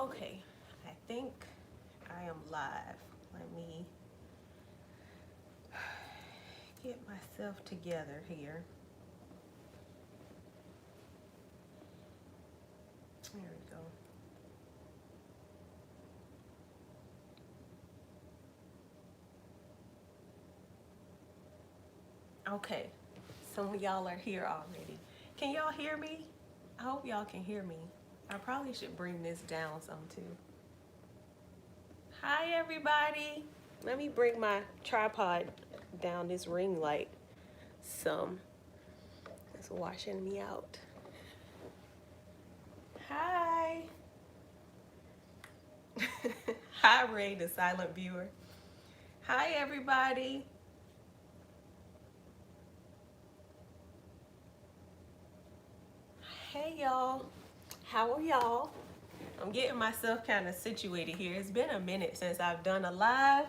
Okay, I think I am live. Let me get myself together here. There we go. Okay, some of y'all are here already. Can y'all hear me? I hope y'all can hear me. I probably should bring this down some too. Hi, everybody. Let me bring my tripod down, this ring light some. It's washing me out. Hi. Hi, Ray, the silent viewer. Hi, everybody. Hey, y'all. How are y'all? I'm getting myself kind of situated here. It's been a minute since I've done a live,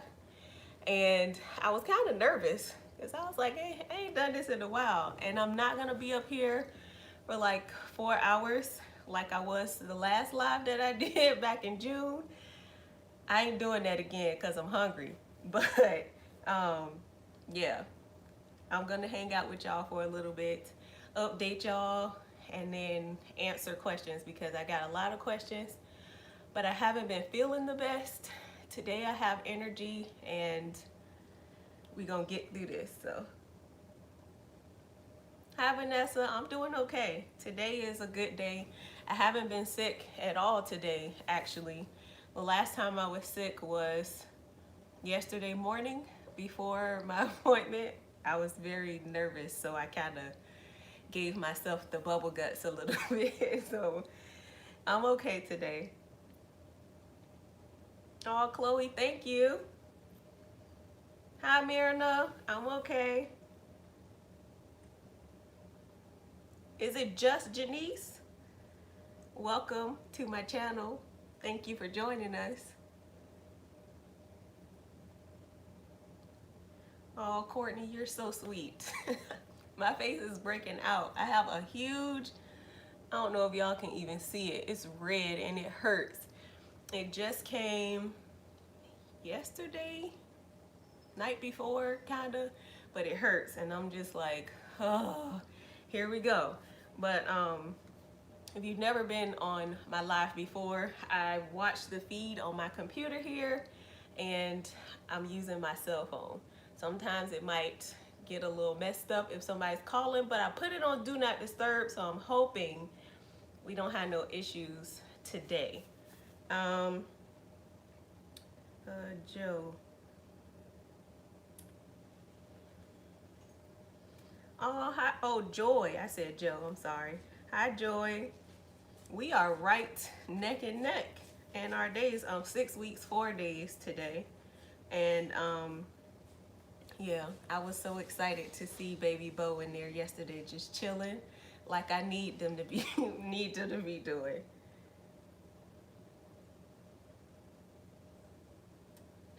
and I was kind of nervous because I was like, hey, I ain't done this in a while, and I'm not gonna be up here for like 4 hours like I was the last live that I did back in June. I ain't doing that again because I'm hungry. But yeah, I'm gonna hang out with y'all for a little bit, update y'all, and then answer questions because I got a lot of questions, but I haven't been feeling the best. Today I have energy and we gonna get through this. So, hi Vanessa, I'm doing okay. Today is a good day. I haven't been sick at all today, actually. The last time I was sick was yesterday morning before my appointment. I was very nervous, so I kind of gave myself the bubble guts a little bit. So I'm okay today. Oh, Chloe, thank you. Hi, Mirna. I'm okay. Is it just Janice? Welcome to my channel. Thank you for joining us. Oh, Courtney, you're so sweet. My face is breaking out. I have a huge, I don't know if y'all can even see it. It's red and it hurts. It just came yesterday, night before, kinda, but it hurts, and I'm just like, oh, here we go. But if you've never been on my live before, I watch the feed on my computer here, and I'm using my cell phone. Sometimes it might get a little messed up if somebody's calling, but I put it on Do Not Disturb, so I'm hoping we don't have no issues today. Um, Joe. Oh, hi. Oh, Joy. I said Joe. I'm sorry. Hi, Joy. We are right neck and neck, and our days 6 weeks, 4 days today. And yeah, I was so excited to see Baby Bo in there yesterday, just chilling, like I need them to be need them to be doing.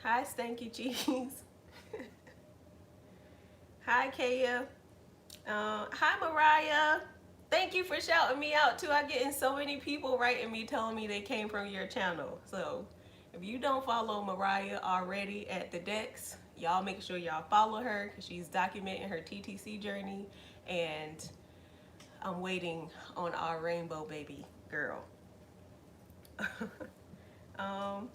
Hi, Stanky Cheese. Hi, Kaya. Hi, Mariah. Thank you for shouting me out too. I getting so many people writing me telling me they came from your channel. So if you don't follow Mariah already at the Dex, y'all make sure y'all follow her because she's documenting her TTC journey, and I'm waiting on our rainbow baby girl. um,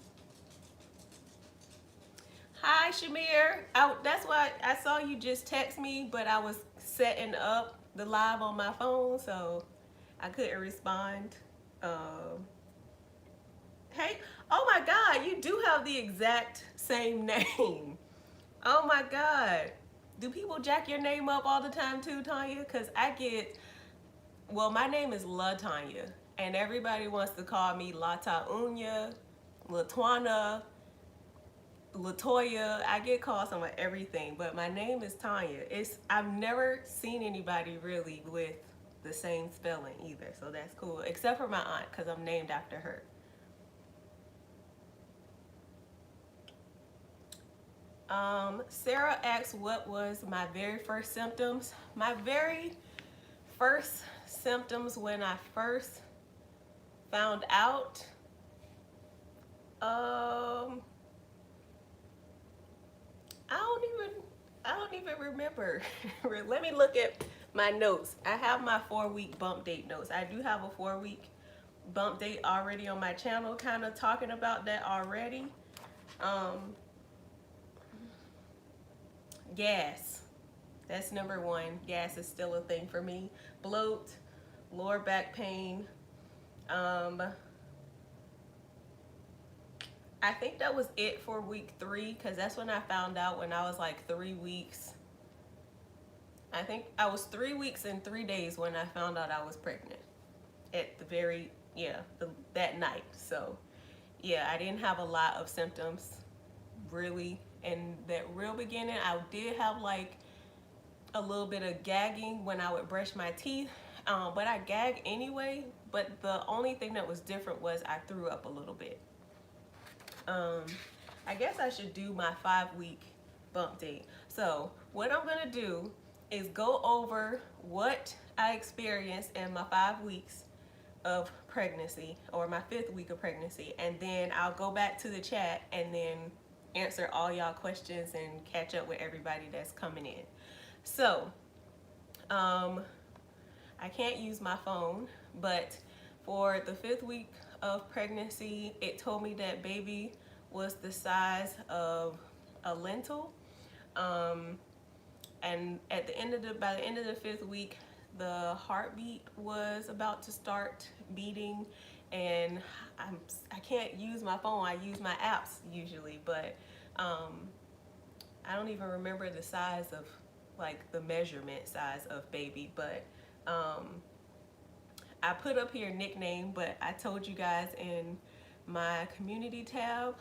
Hi, Shamir. That's why I saw you just text me, but I was setting up the live on my phone, so I couldn't respond. Um, hey, oh my God, you do have the exact same name. Oh my God. Do people jack your name up all the time too, Tanya? Because I get, well, my name is La Tanya, and everybody wants to call me La Unya, Latwana, Latoya. I get called some of everything, but my name is Tanya. I've never seen anybody really with the same spelling either, so that's cool. Except for my aunt, because I'm named after her. Sarah asks, what was my very first symptoms? My very first symptoms when I first found out Um, I don't even I don't even remember. Let me look at my notes. I have my 4-week bump date notes. I do have a 4-week bump date already on my channel, kind of talking about that already. Um, gas. That's number one. Gas is still a thing for me. Bloat, lower back pain. Um, I think that was it for week 3 because that's when I found out when I was like 3 weeks. I think I was 3 weeks and 3 days when I found out I was pregnant. At the very, that night. So, yeah, I didn't have a lot of symptoms really in that real beginning. I did have like a little bit of gagging when I would brush my teeth, but I gag anyway. But the only thing that was different was I threw up a little bit. I guess I should do my 5-week bump date. So what I'm gonna do is go over what I experienced in my 5 weeks of pregnancy, or my 5th week of pregnancy, and then I'll go back to the chat and then answer all y'all questions and catch up with everybody that's coming in. So I can't use my phone, but for the 5th week of pregnancy, it told me that baby was the size of a lentil. And by the end of the 5th week, the heartbeat was about to start beating, and I can't use my phone. I use my apps usually, but I don't even remember the size of, like, the measurement size of baby, but I put up here nickname, but I told you guys in my community tab,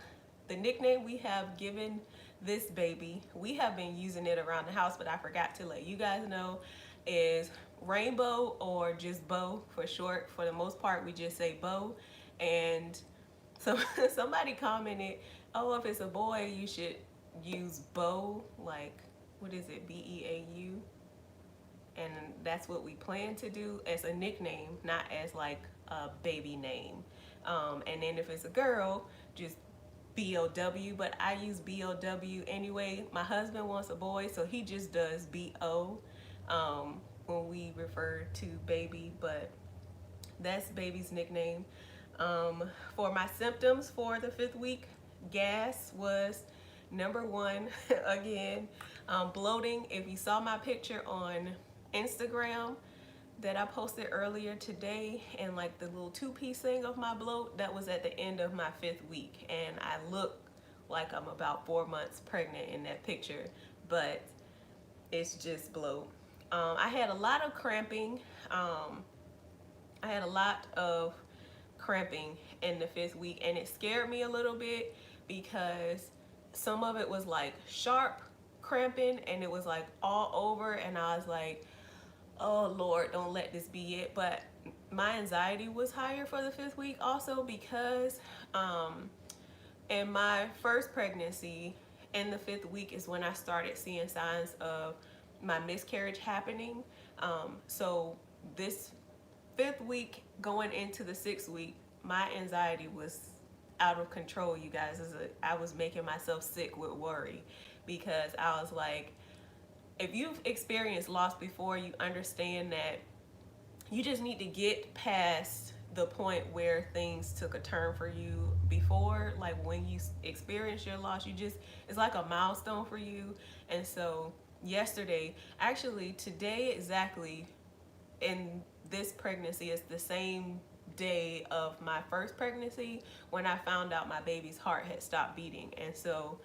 the nickname we have given this baby, we have been using it around the house, but I forgot to let you guys know, is Rainbow, or just Bo for short. For the most part, we just say Bo. And so somebody commented, oh, if it's a boy, you should use Bo, like, what is it, Beau? And that's what we plan to do as a nickname, not as like a baby name. And then if it's a girl, just BOW, but I use BOW anyway. My husband wants a boy, so he just does BO when we refer to baby, but that's baby's nickname. For my symptoms for the 5th week, gas was number 1 again. Bloating, if you saw my picture on Instagram that I posted earlier today, and like the little 2-piece thing of my bloat, that was at the end of my 5th week, and I look like I'm about 4 months pregnant in that picture, but it's just bloat. I had a lot of cramping. I had a lot of cramping in the 5th week, and it scared me a little bit because some of it was like sharp cramping and it was like all over, and I was like, oh Lord, don't let this be it. But my anxiety was higher for the 5th week also because in my first pregnancy, in the 5th week is when I started seeing signs of my miscarriage happening. So this 5th week going into the 6th week, my anxiety was out of control, you guys. I was making myself sick with worry because I was like, if you've experienced loss before, you understand that you just need to get past the point where things took a turn for you before. Like when you experience your loss, it's like a milestone for you. And so yesterday, actually today exactly, in this pregnancy, is the same day of my first pregnancy when I found out my baby's heart had stopped beating. And so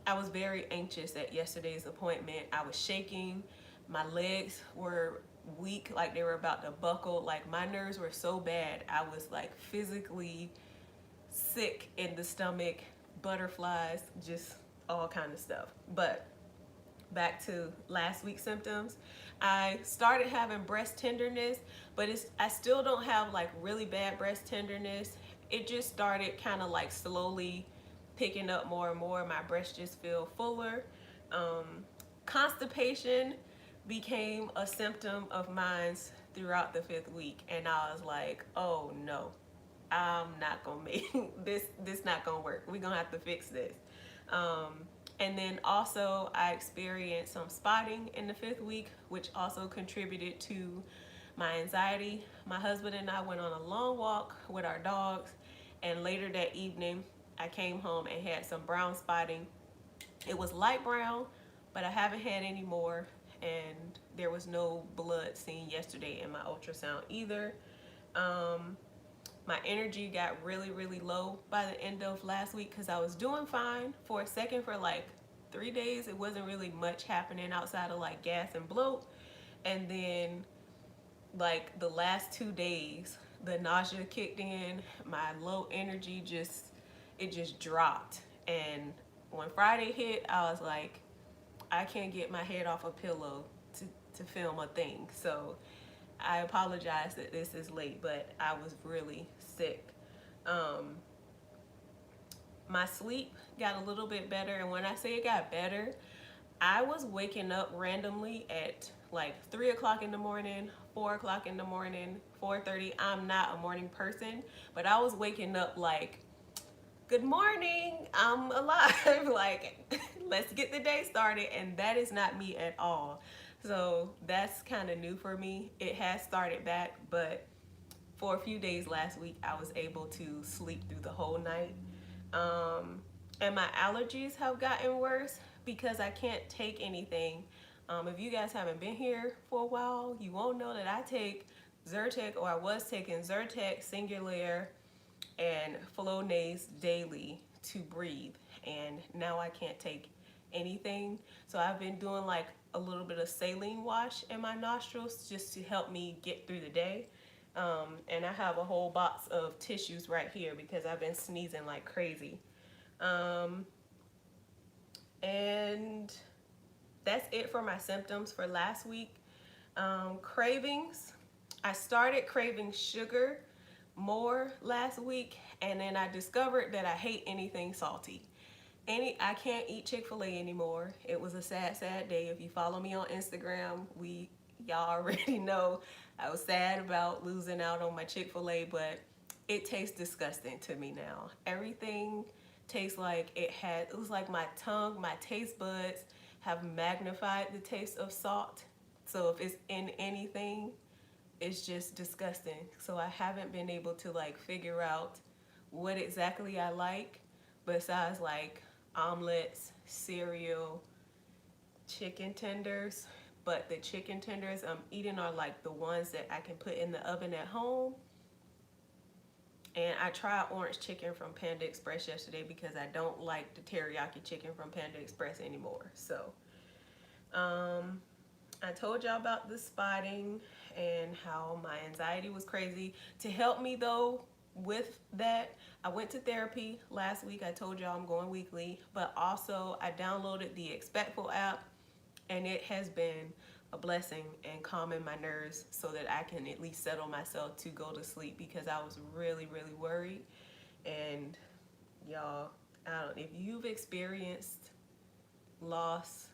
I was very anxious at yesterday's appointment. I was shaking. My legs were weak, like they were about to buckle. Like my nerves were so bad. I was like physically sick in the stomach, butterflies, just all kind of stuff. But back to last week's symptoms. I started having breast tenderness, but I still don't have like really bad breast tenderness. It just started kind of like slowly picking up more and more. My breasts just feel fuller. Constipation became a symptom of mine throughout the 5th week, and I was like, oh no, I'm not gonna make this not gonna work. We're gonna have to fix this. And then also I experienced some spotting in the 5th week, which also contributed to my anxiety. My husband and I went on a long walk with our dogs, and later that evening I came home and had some brown spotting. It was light brown, but I haven't had any more, and there was no blood seen yesterday in my ultrasound either. Um, my energy got really, really low by the end of last week because I was doing fine for a second. For like 3 days, it wasn't really much happening outside of like gas and bloat. And then like the last 2 days, the nausea kicked in, my low energy just dropped. And when Friday hit, I was like, I can't get my head off a pillow to film a thing. So I apologize that this is late, but I was really sick. Um, my sleep got a little bit better, and when I say it got better, I was waking up randomly at like 3 o'clock in the morning, 4 o'clock in the morning, 4:30. I'm not a morning person, but I was waking up like, good morning, I'm alive. Like, let's get the day started. And that is not me at all. So that's kind of new for me. It has started back, but for a few days last week, I was able to sleep through the whole night. And my allergies have gotten worse because I can't take anything. If you guys haven't been here for a while, you won't know that I take Zyrtec, or I was taking Zyrtec, Singulair, and Flonase daily to breathe. And now I can't take anything. So I've been doing like a little bit of saline wash in my nostrils just to help me get through the day. And I have a whole box of tissues right here because I've been sneezing like crazy. And that's it for my symptoms for last week. Cravings. I started craving sugar more last week, and then I discovered that I hate anything salty. I can't eat Chick-fil-A anymore. It was a sad, sad day. If you follow me on Instagram, y'all already know I was sad about losing out on my Chick-fil-A, but it tastes disgusting to me now. Everything tastes like it was like my tongue, my taste buds have magnified the taste of salt. So if it's in anything, it's just disgusting. So I haven't been able to like figure out what exactly I like besides like omelets, cereal, chicken tenders. But the chicken tenders I'm eating are like the ones that I can put in the oven at home. And I tried orange chicken from Panda Express yesterday because I don't like the teriyaki chicken from Panda Express anymore. So I told y'all about the spotting and how my anxiety was crazy. To help me though with that, I went to therapy last week. I told y'all I'm going weekly, but also I downloaded the Expectful app, and it has been a blessing in calming my nerves so that I can at least settle myself to go to sleep, because I was really, really worried. And y'all, if you've experienced loss,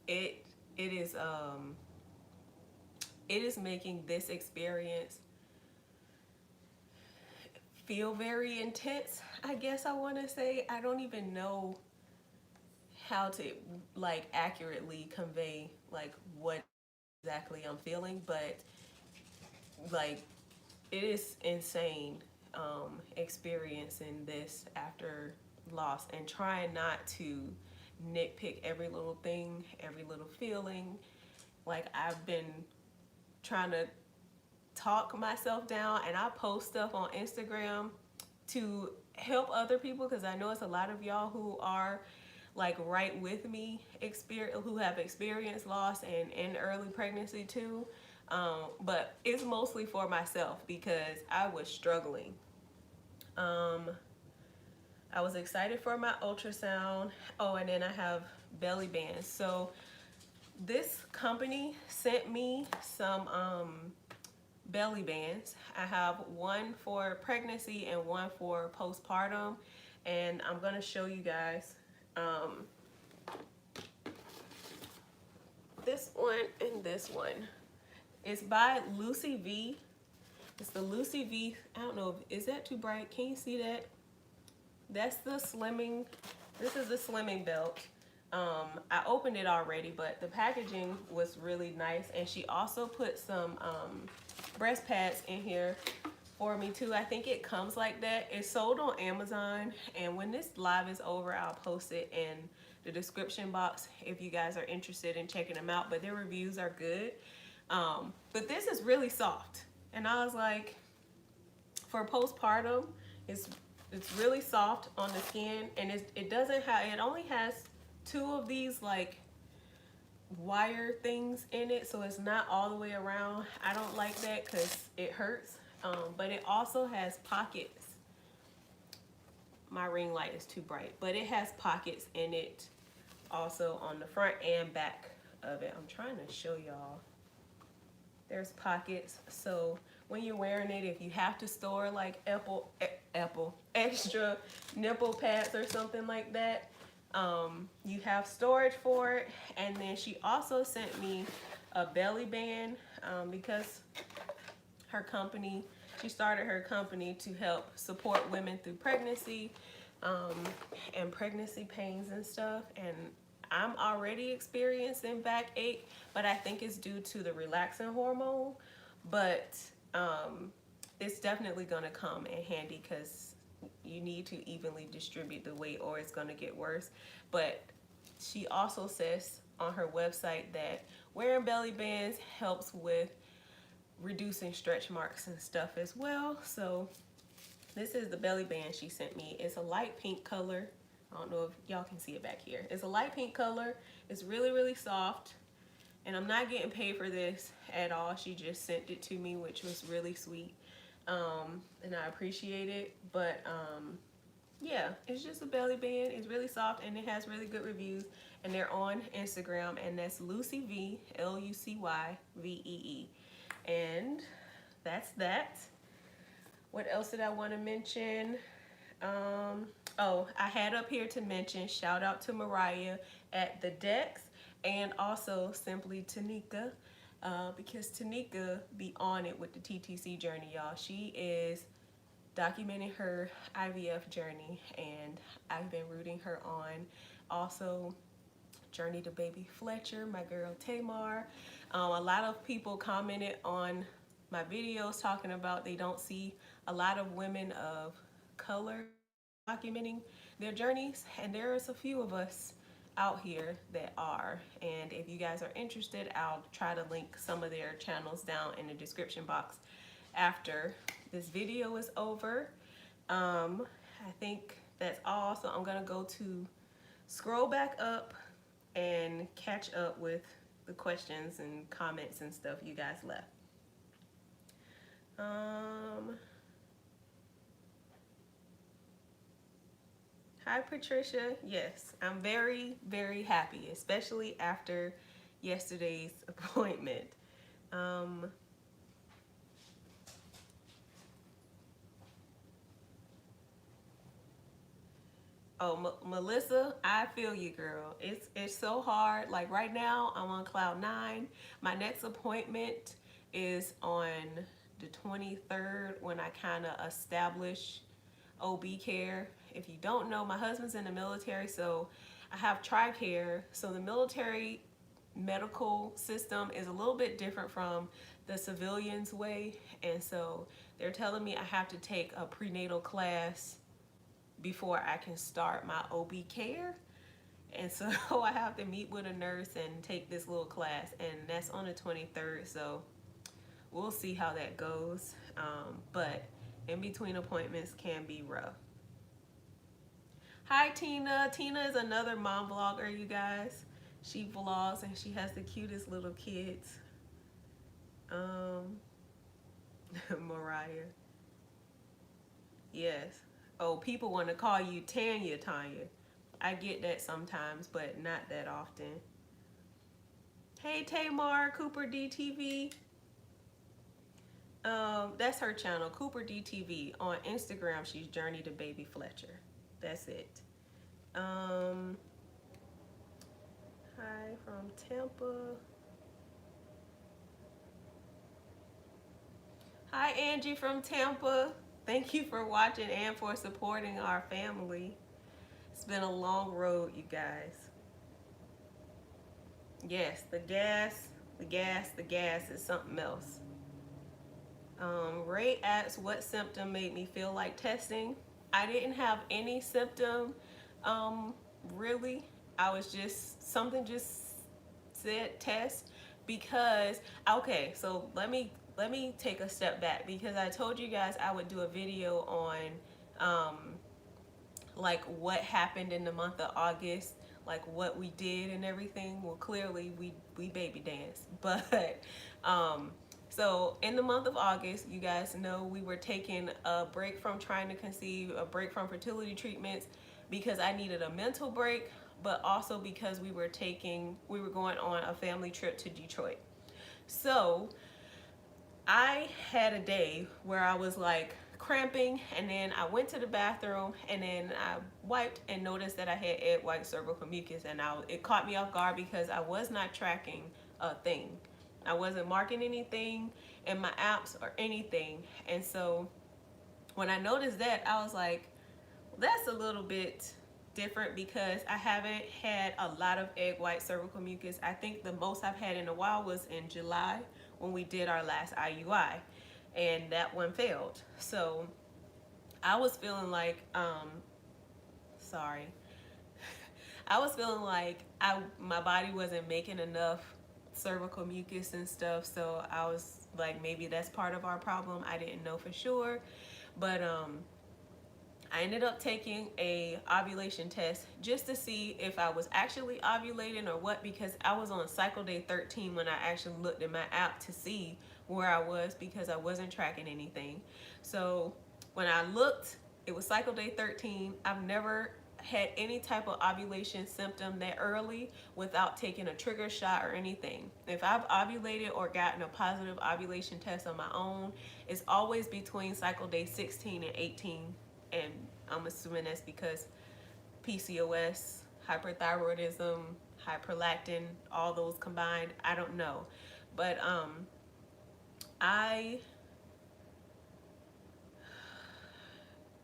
it is making this experience feel very intense, I guess I want to say. I don't even know how to like accurately convey like what exactly I'm feeling, but like it is insane experiencing this after loss, and trying not to nitpick every little thing, every little feeling. Like I've been trying to talk myself down, and I post stuff on Instagram to help other people, because I know it's a lot of y'all who are like right with me, who have experienced loss and in early pregnancy too. But it's mostly for myself because I was struggling. I was excited for my ultrasound. Oh, and then I have belly bands. So this company sent me some belly bands. I have one for pregnancy and one for postpartum, and I'm gonna show you guys this one and this one. It's by Lucy V, It's the Lucy V. I don't know, is that too bright? Can you see that? That's the slimming. This is the slimming belt. I opened it already, but the packaging was really nice. And she also put some breast pads in here for me too. I think it comes like that. It's sold on Amazon, and when this live is over, I'll post it in the description box if you guys are interested in checking them out. But their reviews are good. But this is really soft, and I was like, for postpartum, it's really soft on the skin, and it doesn't have, it only has 2 of these like wire things in it, so it's not all the way around. I don't like that because it hurts. But it also has pockets. My ring light is too bright, but it has pockets in it also on the front and back of it. I'm trying to show y'all. There's pockets, so when you're wearing it, if you have to store like extra nipple pads or something like that, you have storage for it. And then she also sent me a belly band because her company, she started her company to help support women through pregnancy and pregnancy pains and stuff. And I'm already experiencing backache, but I think it's due to the relaxin hormone. But it's definitely gonna come in handy because you need to evenly distribute the weight or it's gonna get worse. But she also says on her website that wearing belly bands helps with reducing stretch marks and stuff as well. So this is the belly band she sent me. It's a light pink color. I don't know if y'all can see it back here. It's a light pink color. It's really, really soft. And I'm not getting paid for this at all. She just sent it to me, which was really sweet. And I appreciate it. But yeah, it's just a belly band. It's really soft and it has really good reviews. And they're on Instagram, and that's Lucy V, LucyVee. And that's that. What else did I want to mention? Oh, I had up here to mention, shout out to Mariah at The Decks, and also Simply Tanika, because Tanika be on it with the TTC journey, y'all. She is documenting her IVF journey, and I've been rooting her on. Also, Journey to Baby Fletcher, my girl Tamar. A lot of people commented on my videos talking about they don't see a lot of women of color documenting their journeys, and there's a few of us out here that are. And if you guys are interested, I'll try to link some of their channels down in the description box after this video is over. I think that's all, so I'm gonna go to scroll back up and catch up with the questions and comments and stuff you guys left. Hi Patricia. Yes, I'm very, very happy, especially after yesterday's appointment. Oh, Melissa, I feel you, girl. It's so hard. Like right now, I'm on cloud 9. My next appointment is on the 23rd when I kind of establish OB care. If you don't know, my husband's in the military, so I have TRICARE. So the military medical system is a little bit different from the civilians way, and so they're telling me I have to take a prenatal class before I can start my OB care. And so I have to meet with a nurse and take this little class, and that's on the 23rd, so we'll see how that goes. But in between appointments can be rough. Hi Tina. Tina is another mom vlogger, you guys. She vlogs and she has the cutest little kids. Mariah. Yes. Oh, people want to call you Tanya. I get that sometimes, but not that often. Hey Tamar, Cooper DTV. That's her channel, Cooper DTV. On Instagram, she's Journey to Baby Fletcher. That's it. Hi from Tampa. Hi, Angie from Tampa. Thank you for watching and for supporting our family. It's been a long road, you guys. Yes, the gas is something else. Ray asks, what symptom made me feel like testing? I didn't have any symptom, um, really. I was just, something just said test because, okay, so let me take a step back because I told you guys I would do a video on, um, like what happened in the month of August, like what we did and everything. Well, clearly we baby danced, but so in the month of August, you guys know we were taking a break from trying to conceive, a break from fertility treatments because I needed a mental break, but also because we were going on a family trip to Detroit. So I had a day where I was like cramping, and then I went to the bathroom, and then I wiped and noticed that I had egg white cervical mucus, and it caught me off guard because I was not tracking a thing. I wasn't marking anything in my apps or anything. And so when I noticed that, I was like, well, that's a little bit different because I haven't had a lot of egg white cervical mucus. I think the most I've had in a while was in July when we did our last IUI, and that one failed. So I was feeling like, sorry, I was feeling like my body wasn't making enough cervical mucus and stuff. So I was like, maybe that's part of our problem. I didn't know for sure, but I ended up taking a ovulation test just to see if I was actually ovulating or what, because I was on cycle day 13 when I actually looked at my app to see where I was because I wasn't tracking anything. So when I looked, it was cycle day 13. I've never had any type of ovulation symptom that early without taking a trigger shot or anything. If I've ovulated or gotten a positive ovulation test on my own, it's always between cycle day 16 and 18, and I'm assuming that's because PCOS, hyperthyroidism, hyperlactin, all those combined. I don't know, but I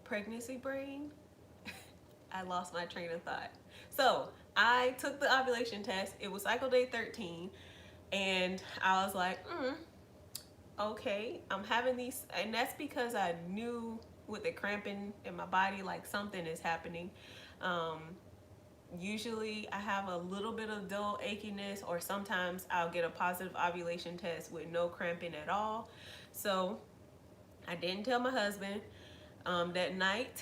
pregnancy brain. I lost my train of thought. So I took the ovulation test. It was cycle day 13, and I was like, okay, I'm having these, and that's because I knew with the cramping in my body, like something is happening. Usually I have a little bit of dull achiness, or sometimes I'll get a positive ovulation test with no cramping at all. So I didn't tell my husband. That night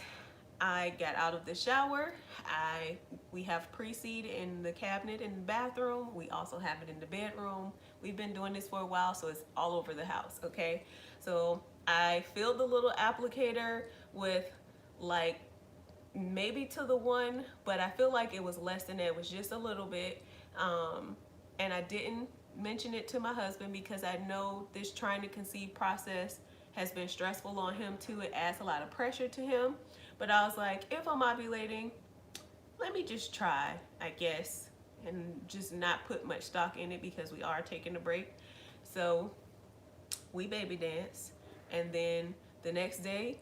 I got out of the shower. We have pre-seed in the cabinet in the bathroom. We also have it in the bedroom. We've been doing this for a while, so it's all over the house, okay? So I filled the little applicator with like maybe to the one, but I feel like it was less than that. It was just a little bit. And I didn't mention it to my husband because I know this trying to conceive process has been stressful on him too. It adds a lot of pressure to him. But I was like, if I'm ovulating, let me just try, I guess, and just not put much stock in it because we are taking a break. So we baby danced, and then the next day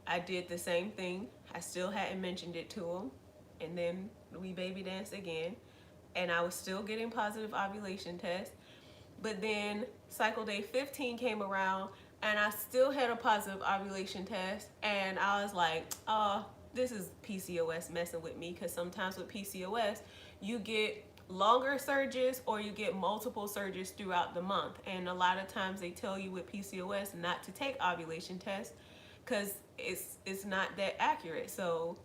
I did the same thing. I still hadn't mentioned it to him, and then we baby danced again, and I was still getting positive ovulation tests. But then cycle day 15 came around, and I still had a positive ovulation test, and I was like, oh, this is PCOS messing with me, because sometimes with PCOS you get longer surges or you get multiple surges throughout the month, and a lot of times they tell you with PCOS not to take ovulation tests because it's not that accurate. So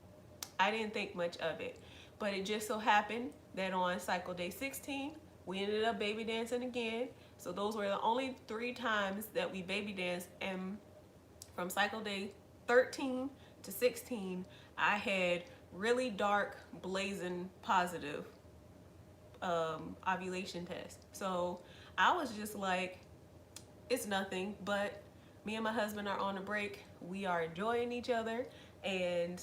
I didn't think much of it, but it just so happened that on cycle day 16 we ended up baby dancing again. So those were the only 3 times that we baby danced, and from cycle day 13 to 16 I had really dark blazing positive ovulation test. So I was just like, it's nothing, but me and my husband are on a break. We are enjoying each other, and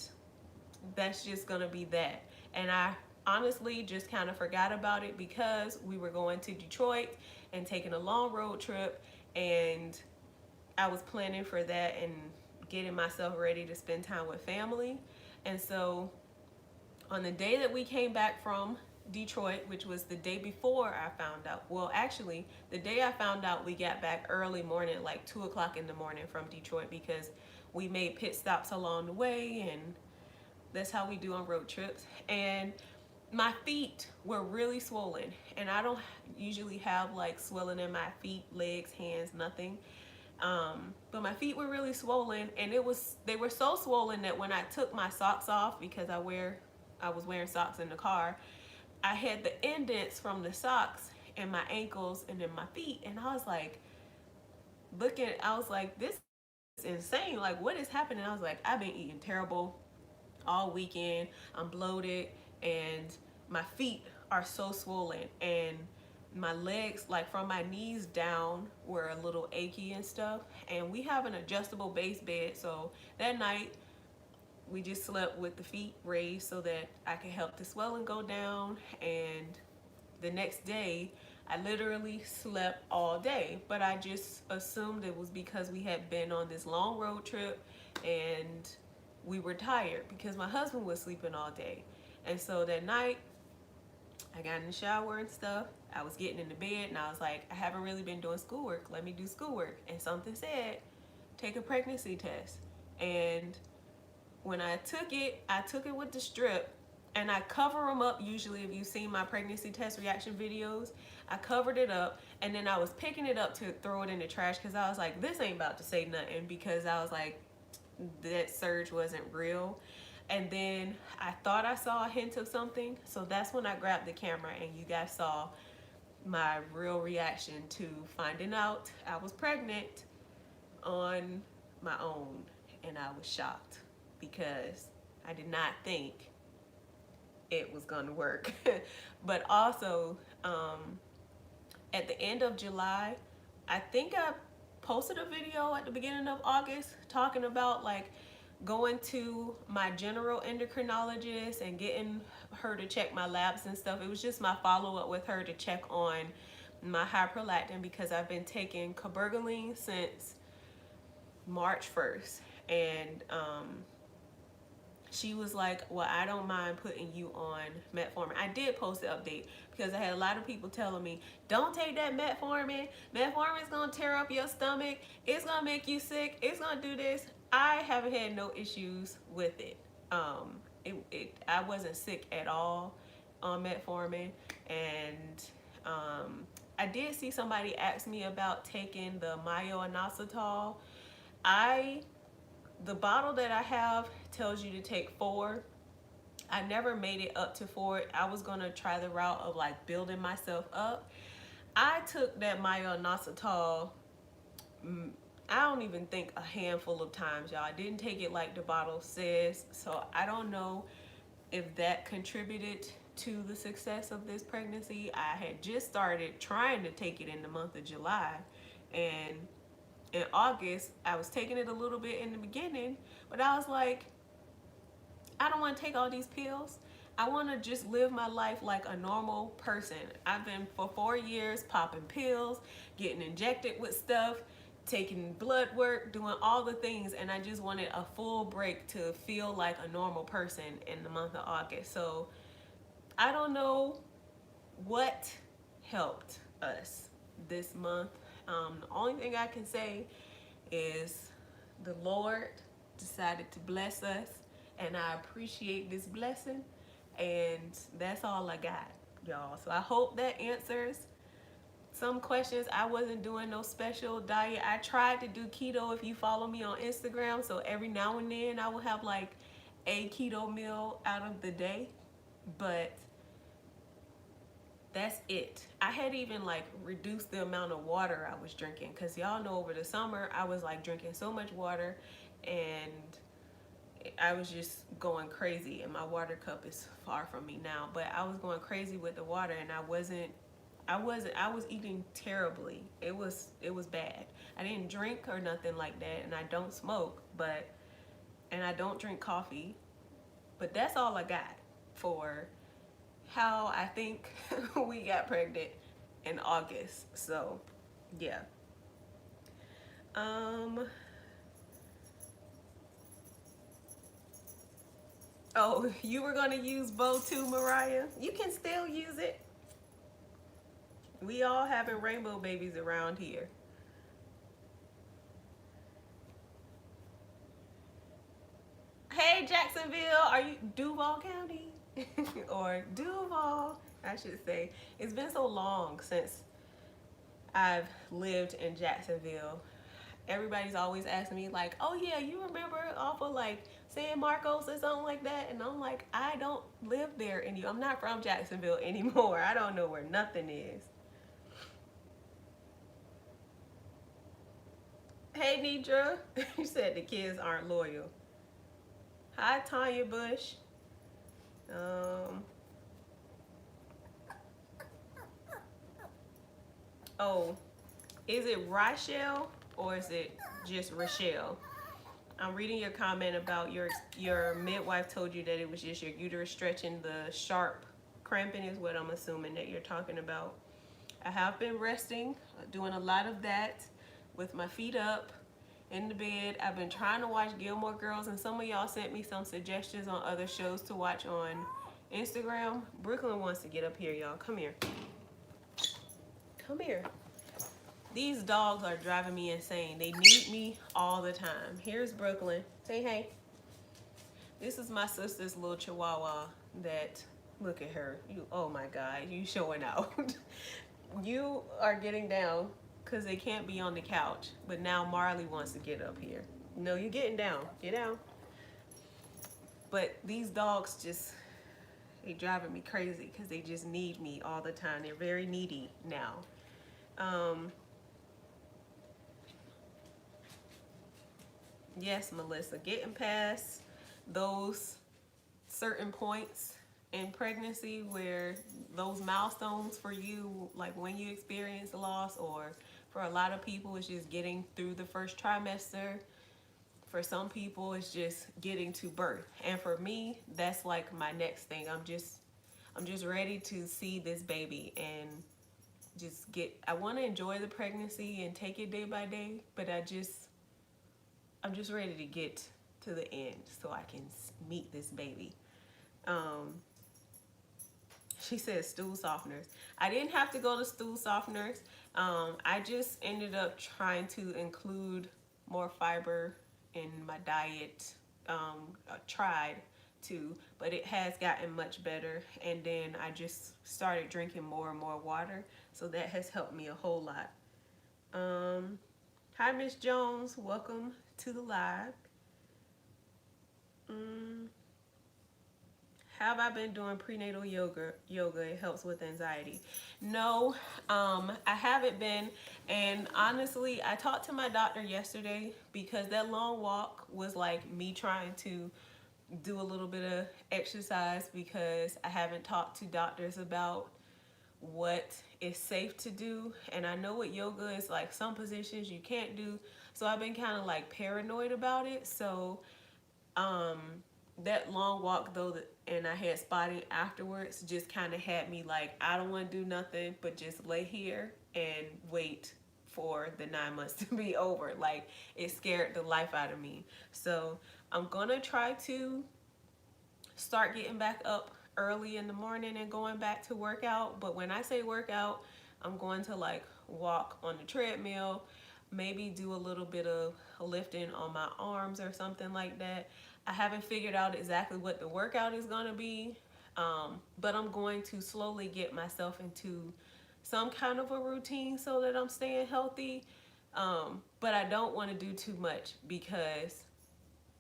that's just gonna be that. And I honestly just kind of forgot about it because we were going to Detroit and taking a long road trip, and I was planning for that and getting myself ready to spend time with family. And so on the day that we came back from Detroit, which was the day before I found out, well, actually, the day I found out, we got back early morning, like 2 o'clock in the morning from Detroit, because we made pit stops along the way, and that's how we do on road trips. And my feet were really swollen, and I don't usually have like swelling in my feet, legs, hands, nothing. But my feet were really swollen, and they were so swollen that when I took my socks off, because I was wearing socks in the car, I had the indents from the socks in my ankles and in my feet, and I was like, this is insane. Like, what is happening? I was like, I've been eating terrible all weekend. I'm bloated, and my feet are so swollen, and my legs, like from my knees down, were a little achy and stuff. And we have an adjustable base bed, so that night we just slept with the feet raised so that I could help the swelling go down. And the next day I literally slept all day, but I just assumed it was because we had been on this long road trip and we were tired, because my husband was sleeping all day. And so that night I got in the shower and stuff. I was getting into bed, and I was like, I haven't really been doing schoolwork. Let me do schoolwork. And something said, take a pregnancy test. And when I took it with the strip, and I cover them up. Usually, if you've seen my pregnancy test reaction videos, I covered it up, and then I was picking it up to throw it in the trash, because I was like, this ain't about to say nothing, because I was like, that surge wasn't real. And then I thought I saw a hint of something, so that's when I grabbed the camera, and you guys saw my real reaction to finding out I was pregnant on my own. And I was shocked, because I did not think it was gonna work. But also, at the end of July, I think I posted a video at the beginning of August talking about like going to my general endocrinologist and getting her to check my labs and stuff. It was just my follow-up with her to check on my high prolactin, because I've been taking cabergoline since March 1st. And she was like, well, I don't mind putting you on metformin. I did post the update, because I had a lot of people telling me, don't take that metformin. Metformin is going to tear up your stomach. It's going to make you sick. It's going to do this. I haven't had no issues with it. I wasn't sick at all on metformin. And I did see somebody ask me about taking the myo-inositol. The bottle that I have tells you to take 4. I never made it up to 4. I was gonna try the route of like building myself up. I took that myo-inositol, I don't even think a handful of times, y'all. I didn't take it like the bottle says, so I don't know if that contributed to the success of this pregnancy. I had just started trying to take it in the month of July, and in August I was taking it a little bit in the beginning, but I was like, I don't want to take all these pills. I want to just live my life like a normal person. I've been for 4 years popping pills, getting injected with stuff, taking blood work, doing all the things, and I just wanted a full break to feel like a normal person in the month of August. So I don't know what helped us this month. The only thing I can say is the Lord decided to bless us, and I appreciate this blessing, and that's all I got, y'all. So I hope that answers some questions. I wasn't doing no special diet. I tried to do keto, if you follow me on Instagram, so every now and then I will have like a keto meal out of the day, but that's it. I had even like reduced the amount of water I was drinking, because y'all know over the summer I was like drinking so much water, and I was just going crazy, and my water cup is far from me now, but I was going crazy with the water, and I was eating terribly. It was bad. I didn't drink or nothing like that, and I don't smoke, and I don't drink coffee, but that's all I got for how I think we got pregnant in August. So yeah. Um, oh, you were gonna use bow too, Mariah? You can still use it. We all having rainbow babies around here. Hey, Jacksonville, are you Duval County? Or Duval, I should say. It's been so long since I've lived in Jacksonville. Everybody's always asking me like, oh yeah, you remember off of like San Marcos or something like that? And I'm like, I don't live there anymore. I'm not from Jacksonville anymore. I don't know where nothing is. Hey, Nidra. You said the kids aren't loyal. Hi, Tanya Bush. Um, oh, is it Rochelle or is it just Rochelle? I'm reading your comment about your midwife told you that it was just your uterus stretching. The sharp cramping is what I'm assuming that you're talking about. I have been resting, doing a lot of that with my feet up in the bed. I've been trying to watch Gilmore Girls, and some of y'all sent me some suggestions on other shows to watch on Instagram. Brooklyn wants to get up here, y'all. Come here. Come here. These dogs are driving me insane. They need me all the time. Here's Brooklyn. Say hey. This is my sister's little chihuahua that, look at her. You, oh my God, you showing out. You are getting down because they can't be on the couch. But now Marley wants to get up here. No, you're getting down. Get down. But these dogs just, they driving me crazy because they just need me all the time. They're very needy now. Yes, Melissa, getting past those certain points in pregnancy where those milestones for you, like when you experience loss, or for a lot of people it's just getting through the first trimester. For some people it's just getting to birth, and for me that's like my next thing. I'm just ready to see this baby and just get, I want to enjoy the pregnancy and take it day by day, but I'm just ready to get to the end so I can meet this baby. She says stool softeners. I didn't have to go to stool softeners. I just ended up trying to include more fiber in my diet. I tried to, but it has gotten much better. And then I just started drinking more and more water. So that has helped me a whole lot. Hi, Miss Jones. Welcome to the live. Have I been doing prenatal yoga? It helps with anxiety. No, I haven't been. And honestly, I talked to my doctor yesterday because that long walk was like me trying to do a little bit of exercise, because I haven't talked to doctors about what is safe to do. And I know what yoga is like, some positions you can't do. So I've been kind of like paranoid about it. So that long walk though, and I had spotting afterwards, just kind of had me like, I don't want to do nothing but just lay here and wait for the 9 months to be over. Like, it scared the life out of me. So I'm gonna try to start getting back up early in the morning and going back to workout. But when I say workout, I'm going to like walk on the treadmill, maybe do a little bit of lifting on my arms or something like that. I haven't figured out exactly what the workout is going to be, but I'm going to slowly get myself into some kind of a routine so that I'm staying healthy. But I don't want to do too much because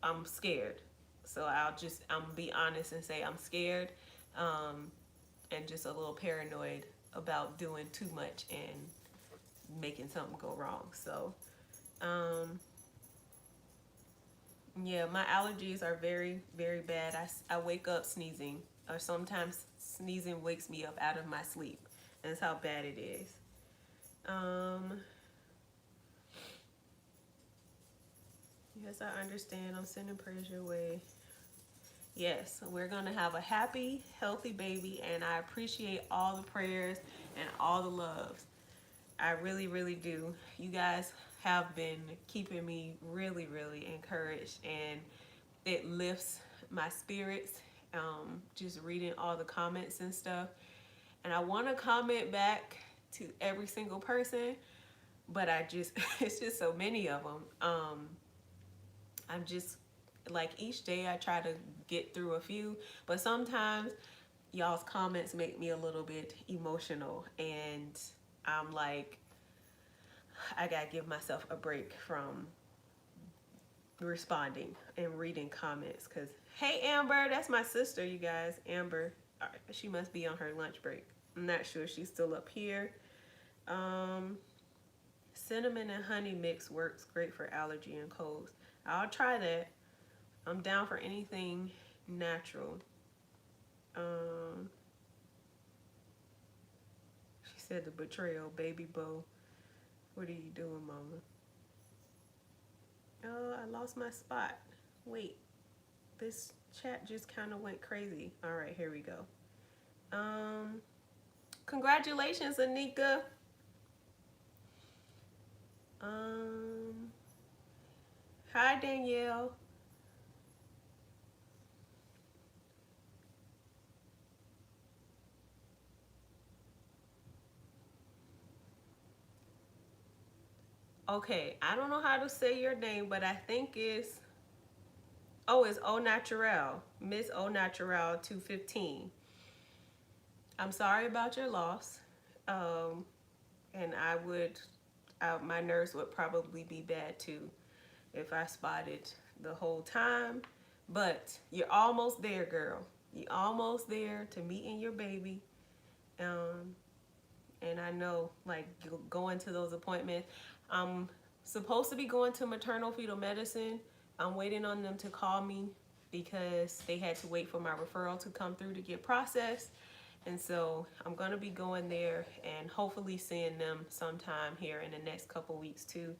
I'm scared. So I'm be honest and say I'm scared, and just a little paranoid about doing too much and making something go wrong. So, yeah, my allergies are very, very bad. I wake up sneezing, or sometimes sneezing wakes me up out of my sleep. That's how bad it is. Yes, I understand. I'm sending prayers your way. Yes, we're going to have a happy, healthy baby, and I appreciate all the prayers and all the loves. I really, really do. You guys have been keeping me really, really encouraged, and it lifts my spirits. Just reading all the comments and stuff. And I want to comment back to every single person, but I just, it's just so many of them. I'm just like, each day I try to get through a few, but sometimes y'all's comments make me a little bit emotional, and I'm like, I gotta give myself a break from responding and reading comments. Because, hey, Amber, that's my sister, you guys. Amber, she must be on her lunch break. I'm not sure she's still up here. Cinnamon and honey mix works great for allergy and colds. I'll try that. I'm down for anything natural. She said the betrayal, baby Bo. What are you doing, mama? Oh, I lost my spot. Wait, this chat just kind of went crazy. All right, here we go. Congratulations, Anika. Hi, Danielle. Okay, I don't know how to say your name, but I think it's, oh, it's Au Naturel. Miss Au Naturel 215. I'm sorry about your loss. And my nerves would probably be bad too if I spotted the whole time. But you're almost there, girl. You're almost there to meeting your baby. And I know, like, going to those appointments, I'm supposed to be going to maternal fetal medicine. I'm waiting on them to call me because they had to wait for my referral to come through to get processed. And so I'm going to be going there and hopefully seeing them sometime here in the next couple weeks too,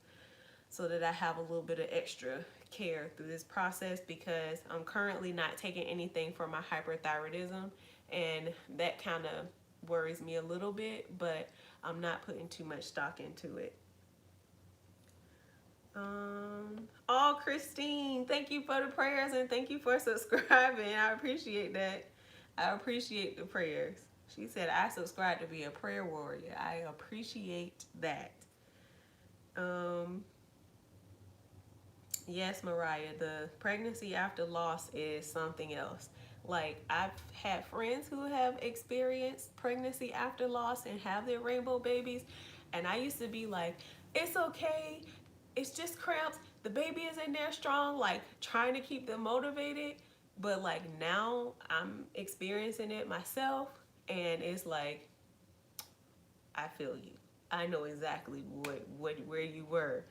so that I have a little bit of extra care through this process, because I'm currently not taking anything for my hyperthyroidism, and that kind of worries me a little bit, but I'm not putting too much stock into it. Oh, Christine, thank you for the prayers and thank you for subscribing. I appreciate that. I appreciate the prayers. She said, I subscribe to be a prayer warrior. I appreciate that. Yes, Mariah, the pregnancy after loss is something else. Like, I've had friends who have experienced pregnancy after loss and have their rainbow babies, and I used to be like, it's okay, it's just cramps, the baby is in there strong, like trying to keep them motivated. But like, now I'm experiencing it myself, and it's like, I feel you. I know exactly where you were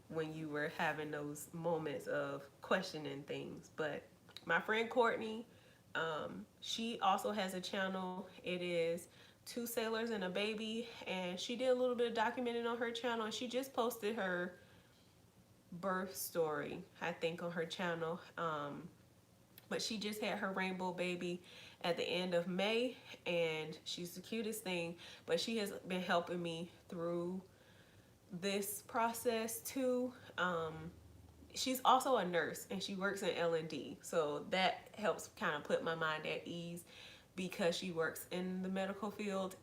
when you were having those moments of questioning things. But my friend Courtney, she also has a channel. It is Two Sailors and a Baby, and she did a little bit of documenting on her channel, and she just posted her birth story, I think, on her channel. But she just had her rainbow baby at the end of May, and she's the cutest thing. But she has been helping me through this process too. She's also a nurse and she works in L&D, so that helps kind of put my mind at ease, because she works in the medical field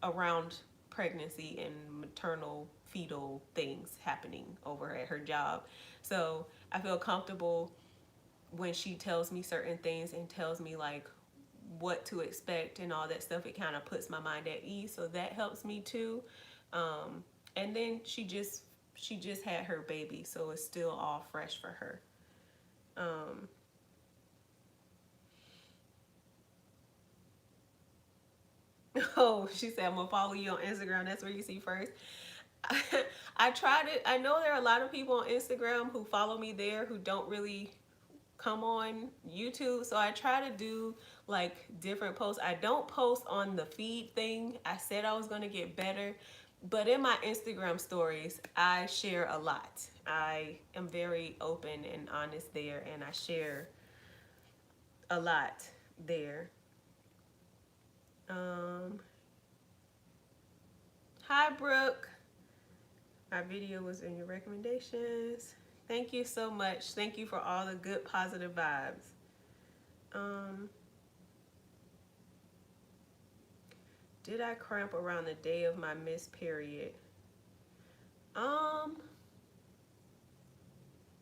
around pregnancy and maternal fetal things happening over at her job. So I feel comfortable when she tells me certain things and tells me like what to expect and all that stuff. It kind of puts my mind at ease, so that helps me too. And then she just had her baby, so it's still all fresh for her. Oh, she said, I'm gonna follow you on Instagram. That's where you see first. I tried it. I know there are a lot of people on Instagram who follow me there who don't really come on YouTube. So I try to do like different posts. I don't post on the feed thing. I said I was gonna get better, but in my Instagram stories, I share a lot. I am very open and honest there, and I share a lot there. Hi, Brooke. My video was in your recommendations. Thank you so much. Thank you for all the good positive vibes. Did I cramp around the day of my missed period?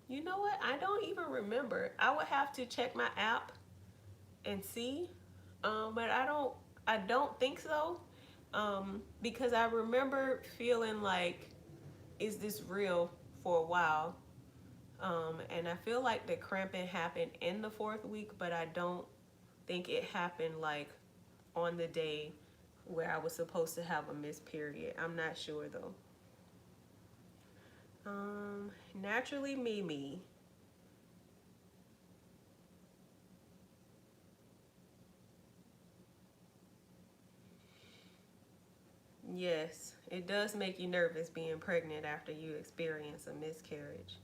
You know what? I don't even remember. I would have to check my app and see. But I don't think so. Because I remember feeling like, is this real for a while? And I feel like the cramping happened in the 4th week, but I don't think it happened like on the day where I was supposed to have a missed period. I'm not sure though. Naturally Mimi. Yes, it does make you nervous being pregnant after you experience a miscarriage.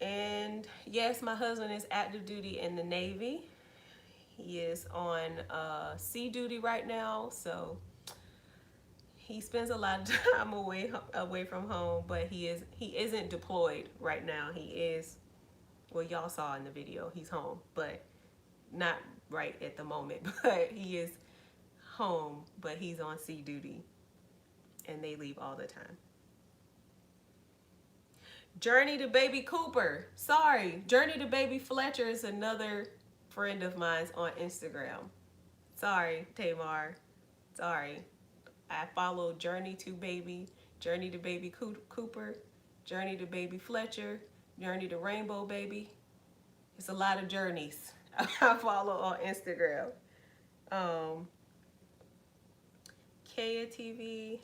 And yes, my husband is active duty in the Navy. He is on sea duty right now, so he spends a lot of time away from home, but he isn't deployed right now. He is, well, y'all saw in the video, he's home, but not right at the moment. But he is home, but he's on sea duty, and they leave all the time. Journey to Baby Cooper. Sorry, Journey to Baby Fletcher is another friend of mine's on Instagram. Sorry, Tamar. Sorry. I follow Journey to Baby Cooper, Journey to Baby Fletcher, Journey to Rainbow Baby. It's a lot of journeys I follow on Instagram. Kaya TV.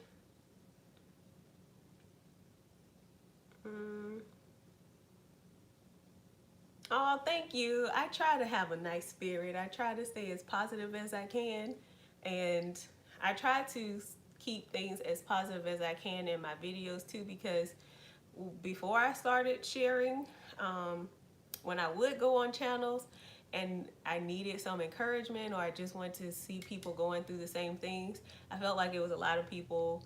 Oh, thank you. I try to have a nice spirit. I try to stay as positive as I can. And I try to keep things as positive as I can in my videos too, because before I started sharing, when I would go on channels and I needed some encouragement, or I just wanted to see people going through the same things, I felt like it was a lot of people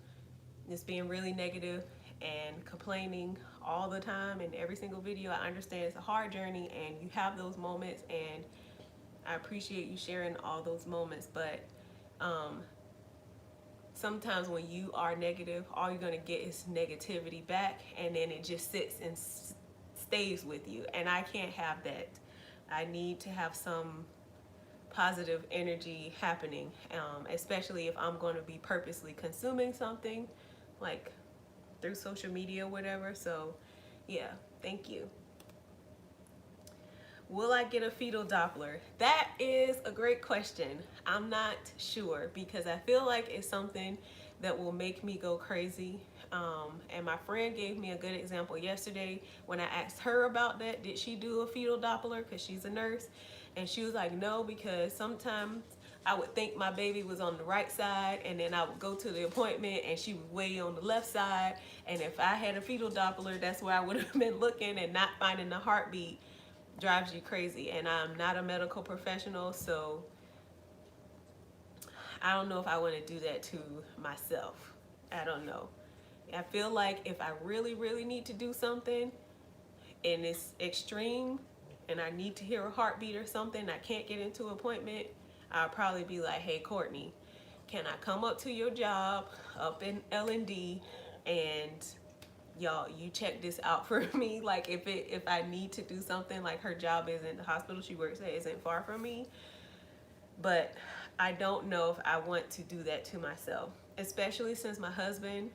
just being really negative and complaining all the time in every single video. I understand it's a hard journey and you have those moments, and I appreciate you sharing all those moments, but sometimes when you are negative, all you're going to get is negativity back, and then it just sits and stays with you, and I can't have that. I need to have some positive energy happening, especially if I'm going to be purposely consuming something like through social media or whatever. So yeah, thank you. Will I get a fetal Doppler? That is a great question. I'm not sure, because I feel like it's something that will make me go crazy. And my friend gave me a good example yesterday when I asked her about that. Did she do a fetal Doppler? Because she's a nurse. And she was like, no, because sometimes I would think my baby was on the right side, and then I would go to the appointment and she was way on the left side. And if I had a fetal Doppler, that's where I would have been looking, and not finding the heartbeat drives you crazy. And I'm not a medical professional, so I don't know if I want to do that to myself. I don't know. I feel like if I really, really need to do something and it's extreme and I need to hear a heartbeat or something, I can't get into an appointment, I'll probably be like, hey, Courtney, can I come up to your job up in L&D and y'all, you check this out for me? Like if I need to do something, like her job isn't, the hospital she works at isn't far from me, but I don't know if I want to do that to myself, especially since my husband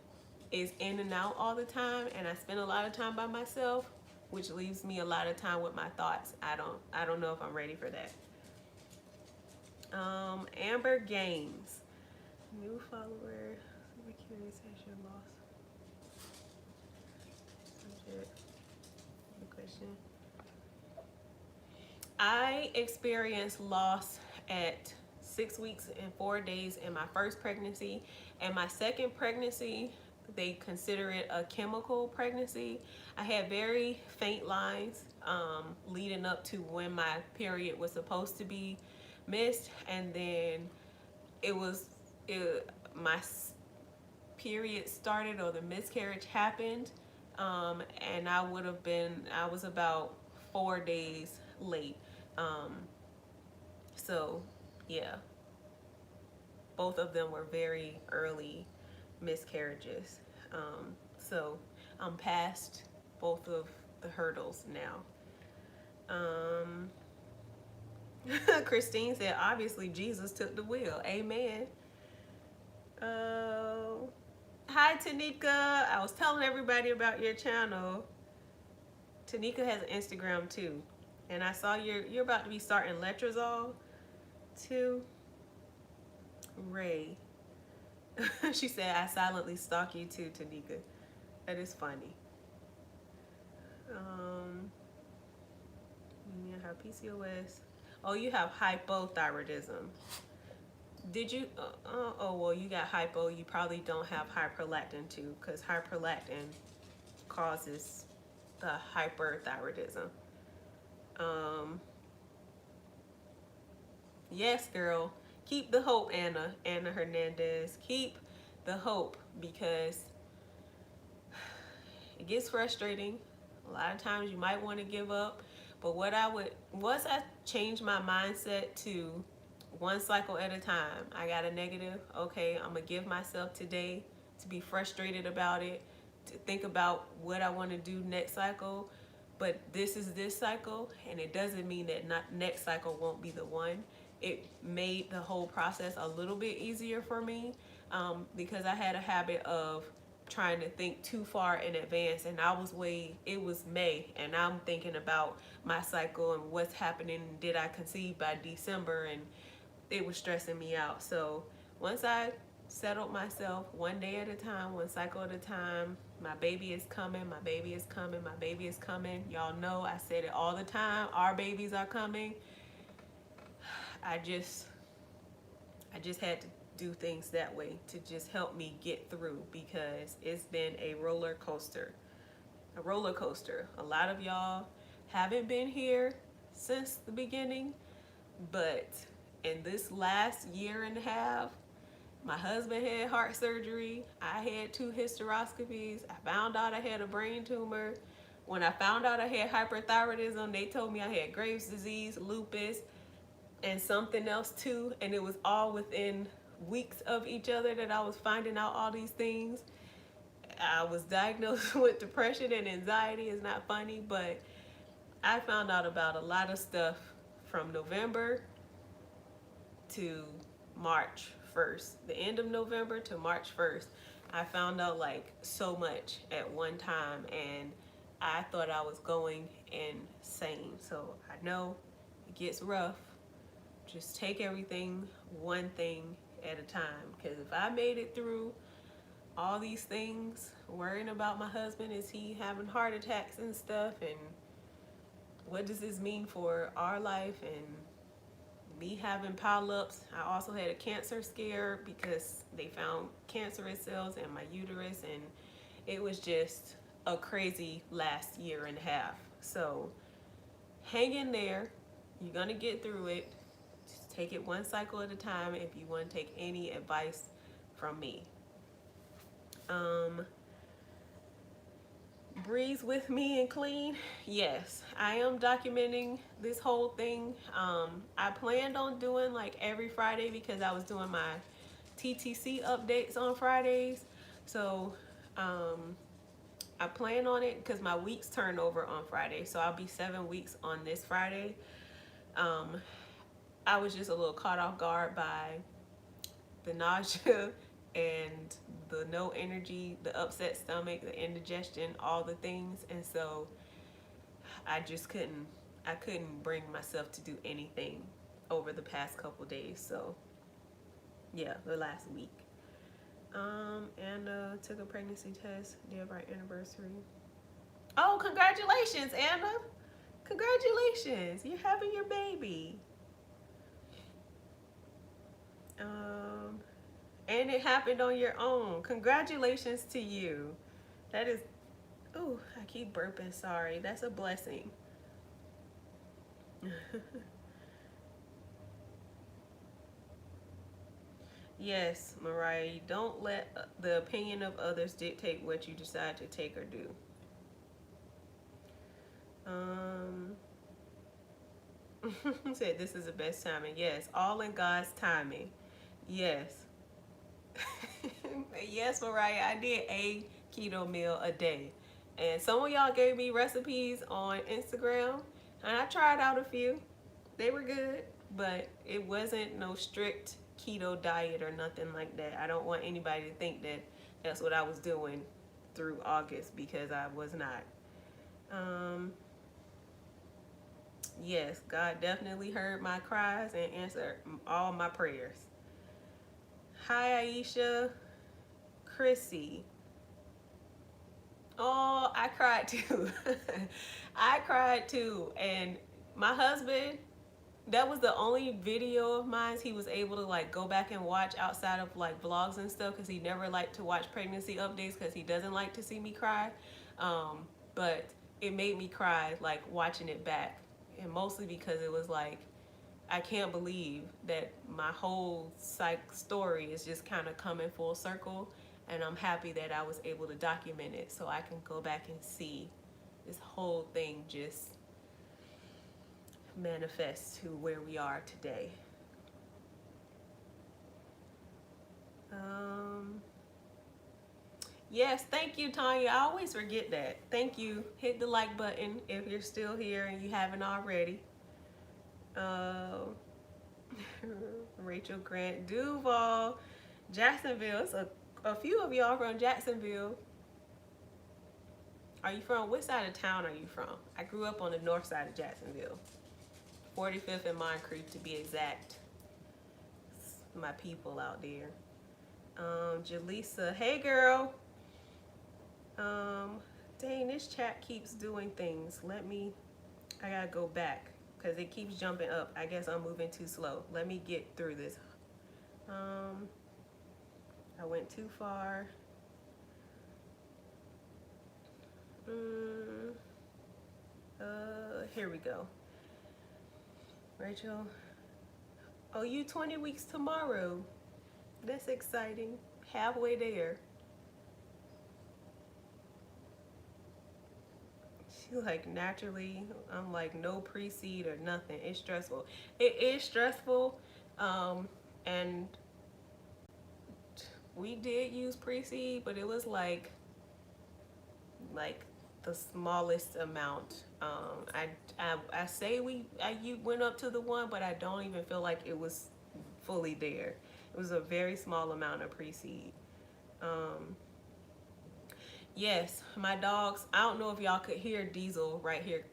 is in and out all the time, and I spend a lot of time by myself, which leaves me a lot of time with my thoughts. I don't know if I'm ready for that. Amber Games, new follower. I'm curious as your loss. Subject. Question. I experienced loss at 6 weeks and 4 days in my first pregnancy, and my second pregnancy, they consider it a chemical pregnancy. I had very faint lines leading up to when my period was supposed to be missed, and then my period started or the miscarriage happened, and I was about 4 days late. So yeah, both of them were very early miscarriages. So I'm past both of the hurdles now. Christine said, obviously Jesus took the wheel. Amen. Hi Tanika. I was telling everybody about your channel. Tanika has an Instagram too. And I saw you're about to be starting Letrozole too. Ray. She said, I silently stalk you too, Tanika. That is funny. You have PCOS. Oh, you have hypothyroidism. Did you? Oh, well, you got hypo. You probably don't have hyperlactin too, because hyperlactin causes the hyperthyroidism. Yes, girl. Keep the hope, Anna. Anna Hernandez. Keep the hope, because it gets frustrating. A lot of times you might want to give up. But once I changed my mindset to one cycle at a time, I got a negative. Okay, I'm going to give myself today to be frustrated about it, to think about what I want to do next cycle. But this is this cycle, and it doesn't mean that next cycle won't be the one. It made the whole process a little bit easier for me, because I had a habit of trying to think too far in advance, and it was May and I'm thinking about my cycle and what's happening. Did I conceive by December? And it was stressing me out. So once I settled myself, one day at a time, one cycle at a time, my baby is coming, my baby is coming, my baby is coming. Y'all know I said it all the time, our babies are coming. I just had to do things that way to just help me get through, because it's been a roller coaster. A lot of y'all haven't been here since the beginning, but in this last year and a half, my husband had heart surgery. I had 2 hysteroscopies. I found out I had a brain tumor. When I found out I had hyperthyroidism, they told me I had Graves' disease, lupus, and something else too. And it was all within weeks of each other that I was finding out all these things. I was diagnosed with depression and anxiety. It's not funny, but I found out about a lot of stuff from November to March 1st. The end of November to March 1st. I found out like so much at one time, and I thought I was going insane. So I know it gets rough. Just take everything one thing at a time, because if I made it through all these things, worrying about my husband, is he having heart attacks and stuff, and what does this mean for our life, and me having polyps. I also had a cancer scare because they found cancerous cells in my uterus, and it was just a crazy last year and a half. So hang in there. You're gonna get through it. Just take it one cycle at a time if you want to take any advice from me. Breathe with me and clean. Yes, I am documenting this whole thing. I planned on doing like every Friday because I was doing my TTC updates on Fridays. So I plan on it because my weeks turn over on Friday. So I'll be 7 weeks on this Friday. I was just a little caught off guard by the nausea and the no energy, the upset stomach, the indigestion, all the things. And so I couldn't bring myself to do anything over the past couple days. So yeah, the last week. Anna took a pregnancy test, day of our anniversary. Oh, congratulations, Anna. Congratulations, you're having your baby. And it happened on your own. Congratulations to you. That is, ooh, I keep burping, sorry. That's a blessing. Yes, Mariah, don't let the opinion of others dictate what you decide to take or do. Um, said this is the best timing. Yes, all in God's timing. Yes. Yes, Mariah, I did a keto meal a day. And some of y'all gave me recipes on Instagram, and I tried out a few. They were good, but it wasn't no strict keto diet or nothing like that. I don't want anybody to think that that's what I was doing through August, because I was not. Um, yes, God definitely heard my cries and answered all my prayers. Hi, Aisha. Chrissy. Oh, I cried too. I cried too. And my husband, that was the only video of mine he was able to like go back and watch outside of like vlogs and stuff, because he never liked to watch pregnancy updates because he doesn't like to see me cry. But it made me cry like watching it back, and mostly because it was like, I can't believe that my whole psych story is just kind of coming full circle, and I'm happy that I was able to document it so I can go back and see this whole thing just manifest to where we are today. Um, yes, thank you, Tanya. I always forget that. Thank you. Hit the like button if you're still here and you haven't already. Uh, Rachel Grant Duval, Jacksonville. It's a few of y'all from Jacksonville. Are you from, what side of town are you from? I grew up on the north side of Jacksonville, 45th and Moncrief to be exact. It's my people out there. Jaleesa, hey girl. Dang, this chat keeps doing things. I gotta go back because it keeps jumping up. I guess I'm moving too slow. Let me get through this. I went too far. Here we go. Rachel, oh, you 20 weeks tomorrow. That's exciting. Halfway there. She like, naturally, I'm like, no pre-seed or nothing. It's stressful. It is stressful. And we did use pre-seed, but it was like the smallest amount. I say you went up to the one, but I don't even feel like it was fully there. It was a very small amount of pre-seed. Yes, my dogs, I don't know if y'all could hear Diesel right here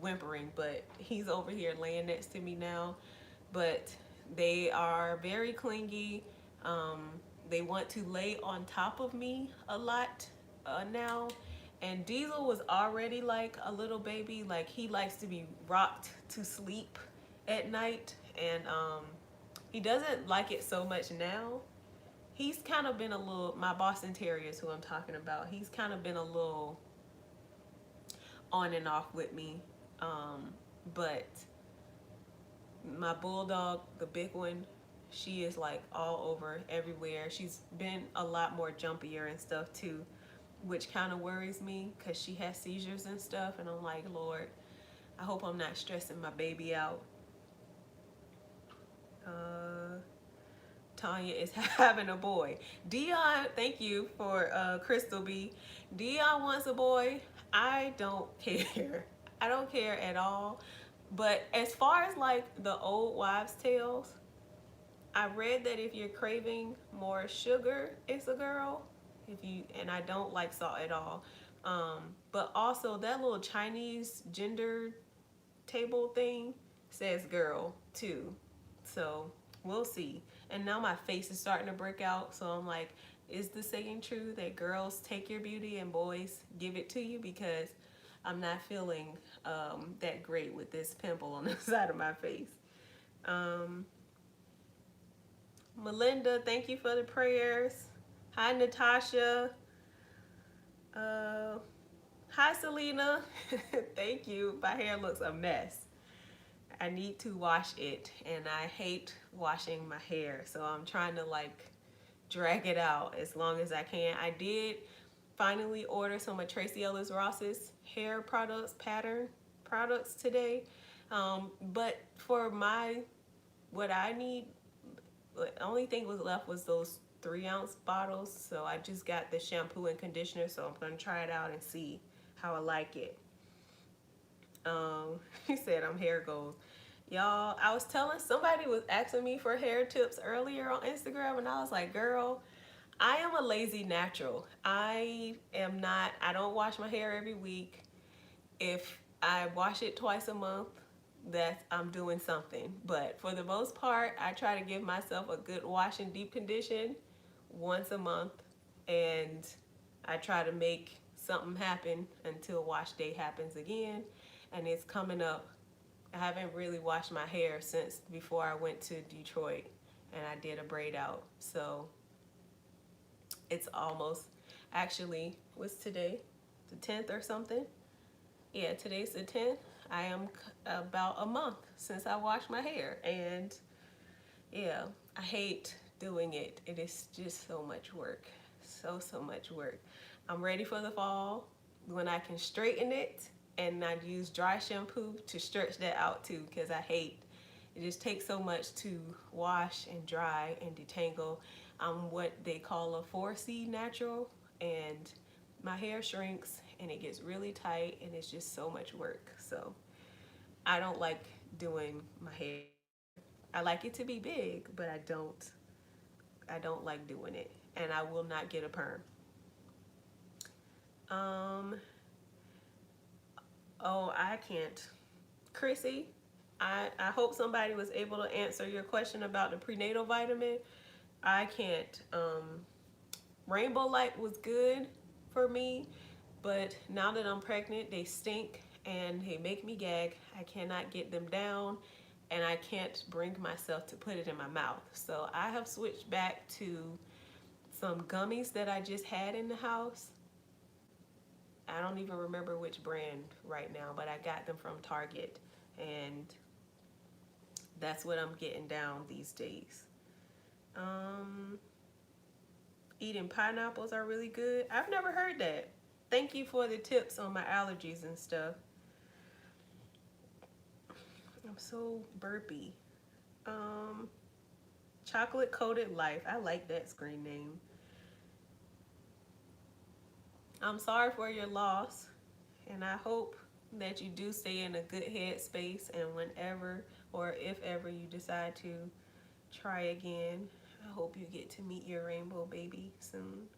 whimpering, but he's over here laying next to me now. But they are very clingy. They want to lay on top of me a lot now. And Diesel was already like a little baby. Like, he likes to be rocked to sleep at night. And he doesn't like it so much now. He's kind of been a little, my Boston Terrier is who I'm talking about. He's kind of been a little on and off with me. But my Bulldog, the big one, she is like all over everywhere. She's been a lot more jumpier and stuff too, which kind of worries me because she has seizures and stuff. And I'm like, Lord, I hope I'm not stressing my baby out. Tanya is having a boy. Dion, thank you for Crystal B. Dion wants a boy. I don't care. I don't care at all. But as far as like the old wives' tales, I read that if you're craving more sugar, it's a girl. And I don't like salt at all. But also that little Chinese gender table thing says girl too. So we'll see. And now my face is starting to break out, so I'm like, is the saying true that girls take your beauty and boys give it to you? Because I'm not feeling that great with this pimple on the side of my face. Melinda, thank you for the prayers. Hi, Natasha. Hi, Selena. Thank you. My hair looks a mess. I need to wash it, and I hate washing my hair, so I'm trying to like drag it out as long as I can. I did finally order some of Tracee Ellis Ross's hair products, pattern products today, but for what I need, the only thing was left was those 3-ounce bottles. So I just got the shampoo and conditioner, so I'm gonna try it out and see how I like it. He said I'm hair goals. Y'all, I was telling, somebody was asking me for hair tips earlier on Instagram, and I was like, girl, I am a lazy natural. I don't wash my hair every week. If I wash it twice a month, that I'm doing something. But for the most part, I try to give myself a good wash and deep condition once a month, and I try to make something happen until wash day happens again. And it's coming up. I haven't really washed my hair since before I went to Detroit and I did a braid out. So it's almost, actually, what's today? The 10th or something? Yeah, today's the 10th. I am about a month since I washed my hair, and yeah, I hate doing it. It is just so much work. So much work. I'm ready for the fall when I can straighten it, and I use dry shampoo to stretch that out too, because I hate it. Just takes so much to wash and dry and detangle. I'm what they call a 4C natural, and my hair shrinks and it gets really tight, and it's just so much work. So I don't like doing my hair. I like it to be big, but I don't like doing it, and I will not get a perm. Oh, I can't. Chrissy, I hope somebody was able to answer your question about the prenatal vitamin. I can't. Rainbow Light was good for me, but now that I'm pregnant, they stink and they make me gag. I cannot get them down, and I can't bring myself to put it in my mouth. So I have switched back to some gummies that I just had in the house. I don't even remember which brand right now, but I got them from Target, and that's what I'm getting down these days. Eating pineapples are really good. I've never heard that. Thank you for the tips on my allergies and stuff. I'm so burpy. Chocolate Coated Life. I like that screen name. I'm sorry for your loss, and I hope that you do stay in a good headspace, and whenever or if ever you decide to try again, I hope you get to meet your rainbow baby soon.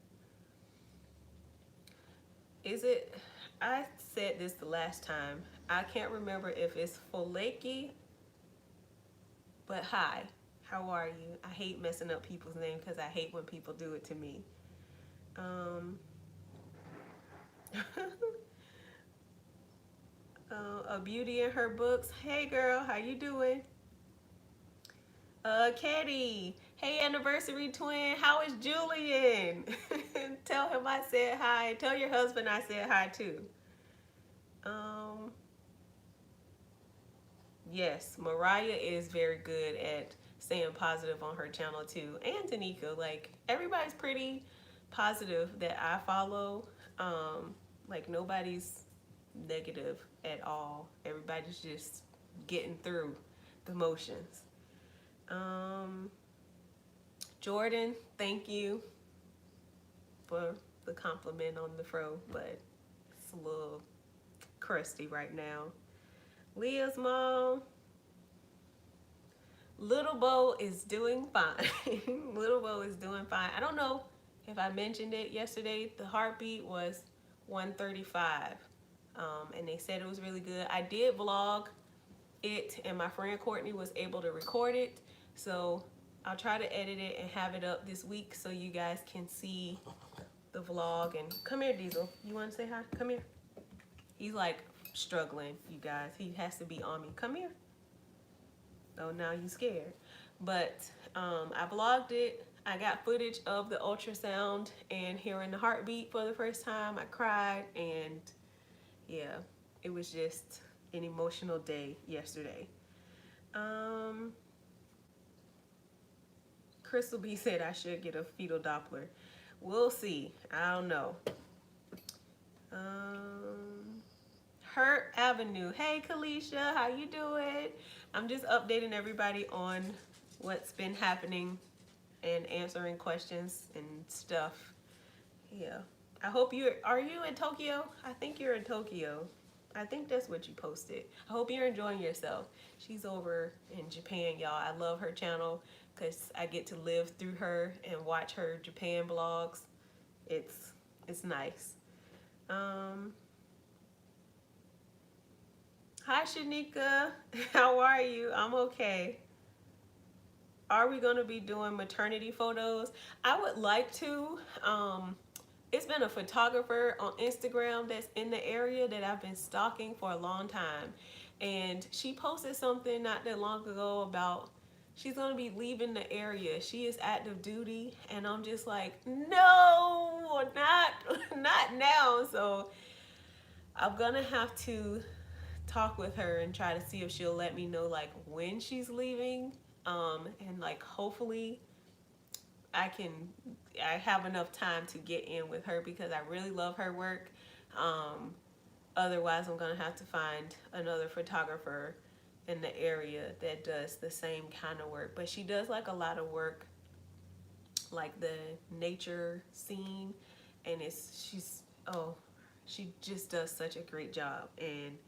I said this the last time, I can't remember if it's Folaki, but hi, how are you? I hate messing up people's names because I hate when people do it to me. A Beauty in Her Books. Hey girl, how you doing? Katie. Hey anniversary twin, how is Julian? Tell him I said hi. Tell your husband I said hi too. Yes, Mariah is very good at staying positive on her channel too. And Tanika, like everybody's pretty positive that I follow. Like nobody's negative at all. Everybody's just getting through the motions. Jordan, thank you for the compliment on the fro, but it's a little crusty right now. Leah's mom, Little Bo is doing fine. Little Bo is doing fine. I don't know if I mentioned it yesterday. The heartbeat was 135, and they said it was really good. I did vlog it, and my friend Courtney was able to record it, so I'll try to edit it and have it up this week so you guys can see the vlog. And come here, Diesel. You want to say hi? Come here. He's like struggling, you guys. He has to be on me. Come here. Oh, now you scared. But I vlogged it. I got footage of the ultrasound and hearing the heartbeat for the first time. I cried, and yeah, it was just an emotional day yesterday. Um, Crystal B said I should get a fetal Doppler. We'll see. I don't know. Hurt Avenue. Hey, Kalisha, how you doing? I'm just updating everybody on what's been happening and answering questions and stuff. Yeah. I hope are you in Tokyo? I think you're in Tokyo. I think that's what you posted. I hope you're enjoying yourself. She's over in Japan, y'all. I love her channel because I get to live through her and watch her Japan vlogs. It's nice. Hi, Shanika. How are you? I'm okay. Are we going to be doing maternity photos? I would like to. It's been a photographer on Instagram that's in the area that I've been stalking for a long time. And she posted something not that long ago about she's going to be leaving the area. She is active duty. And I'm just like, no, not now. So I'm going to have to talk with her and try to see if she'll let me know like when she's leaving. And like hopefully I have enough time to get in with her because I really love her work. Otherwise, I'm going to have to find another photographer in the area that does the same kind of work. But she does like a lot of work, like the nature scene, and she just does such a great job. And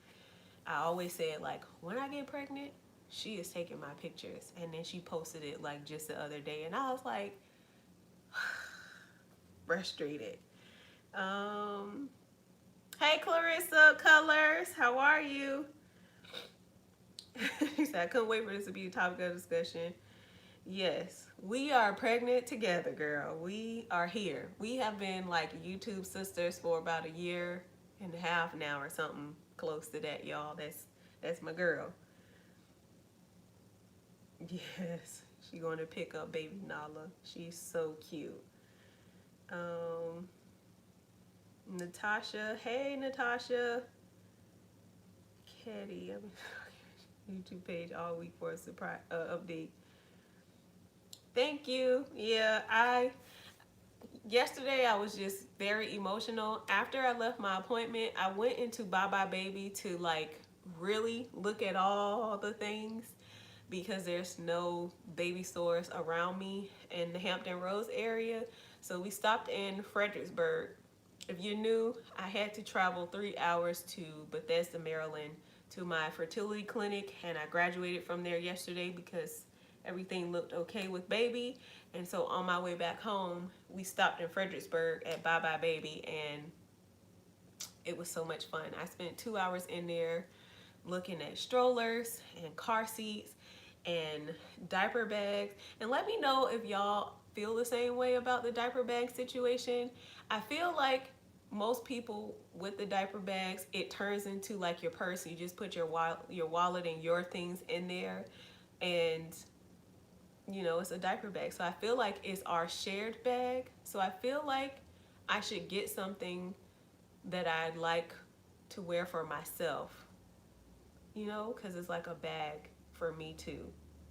I always said like when I get pregnant, she is taking my pictures. And then she posted it like just the other day, and I was like, frustrated. Hey Clarissa Colors, how are you? She said I couldn't wait for this to be a topic of discussion. Yes, we are pregnant together, girl. We are here. We have been like YouTube sisters for about a year and a half now or something close to that, y'all. That's my girl. Yes, she going to pick up baby Nala. She's so cute. Natasha, hey Natasha. Katie, YouTube page all week for a surprise update. Thank you. Yeah, yesterday I was just very emotional. After I left my appointment, I went into Bye Bye Baby to like really look at all the things because there's no baby stores around me in the Hampton Roads area. So we stopped in Fredericksburg. If you're new, I had to travel 3 hours to Bethesda, Maryland to my fertility clinic, and I graduated from there yesterday because everything looked okay with baby. And so on my way back home, we stopped in Fredericksburg at Bye Bye Baby, and it was so much fun. I spent 2 hours in there looking at strollers and car seats and diaper bags. And let me know if y'all feel the same way about the diaper bag situation. I feel like most people with the diaper bags, it turns into like your purse. You just put your wallet and your things in there, and you know, it's a diaper bag. So I feel like it's our shared bag. So I feel like I should get something that I'd like to wear for myself, you know, because it's like a bag for me too.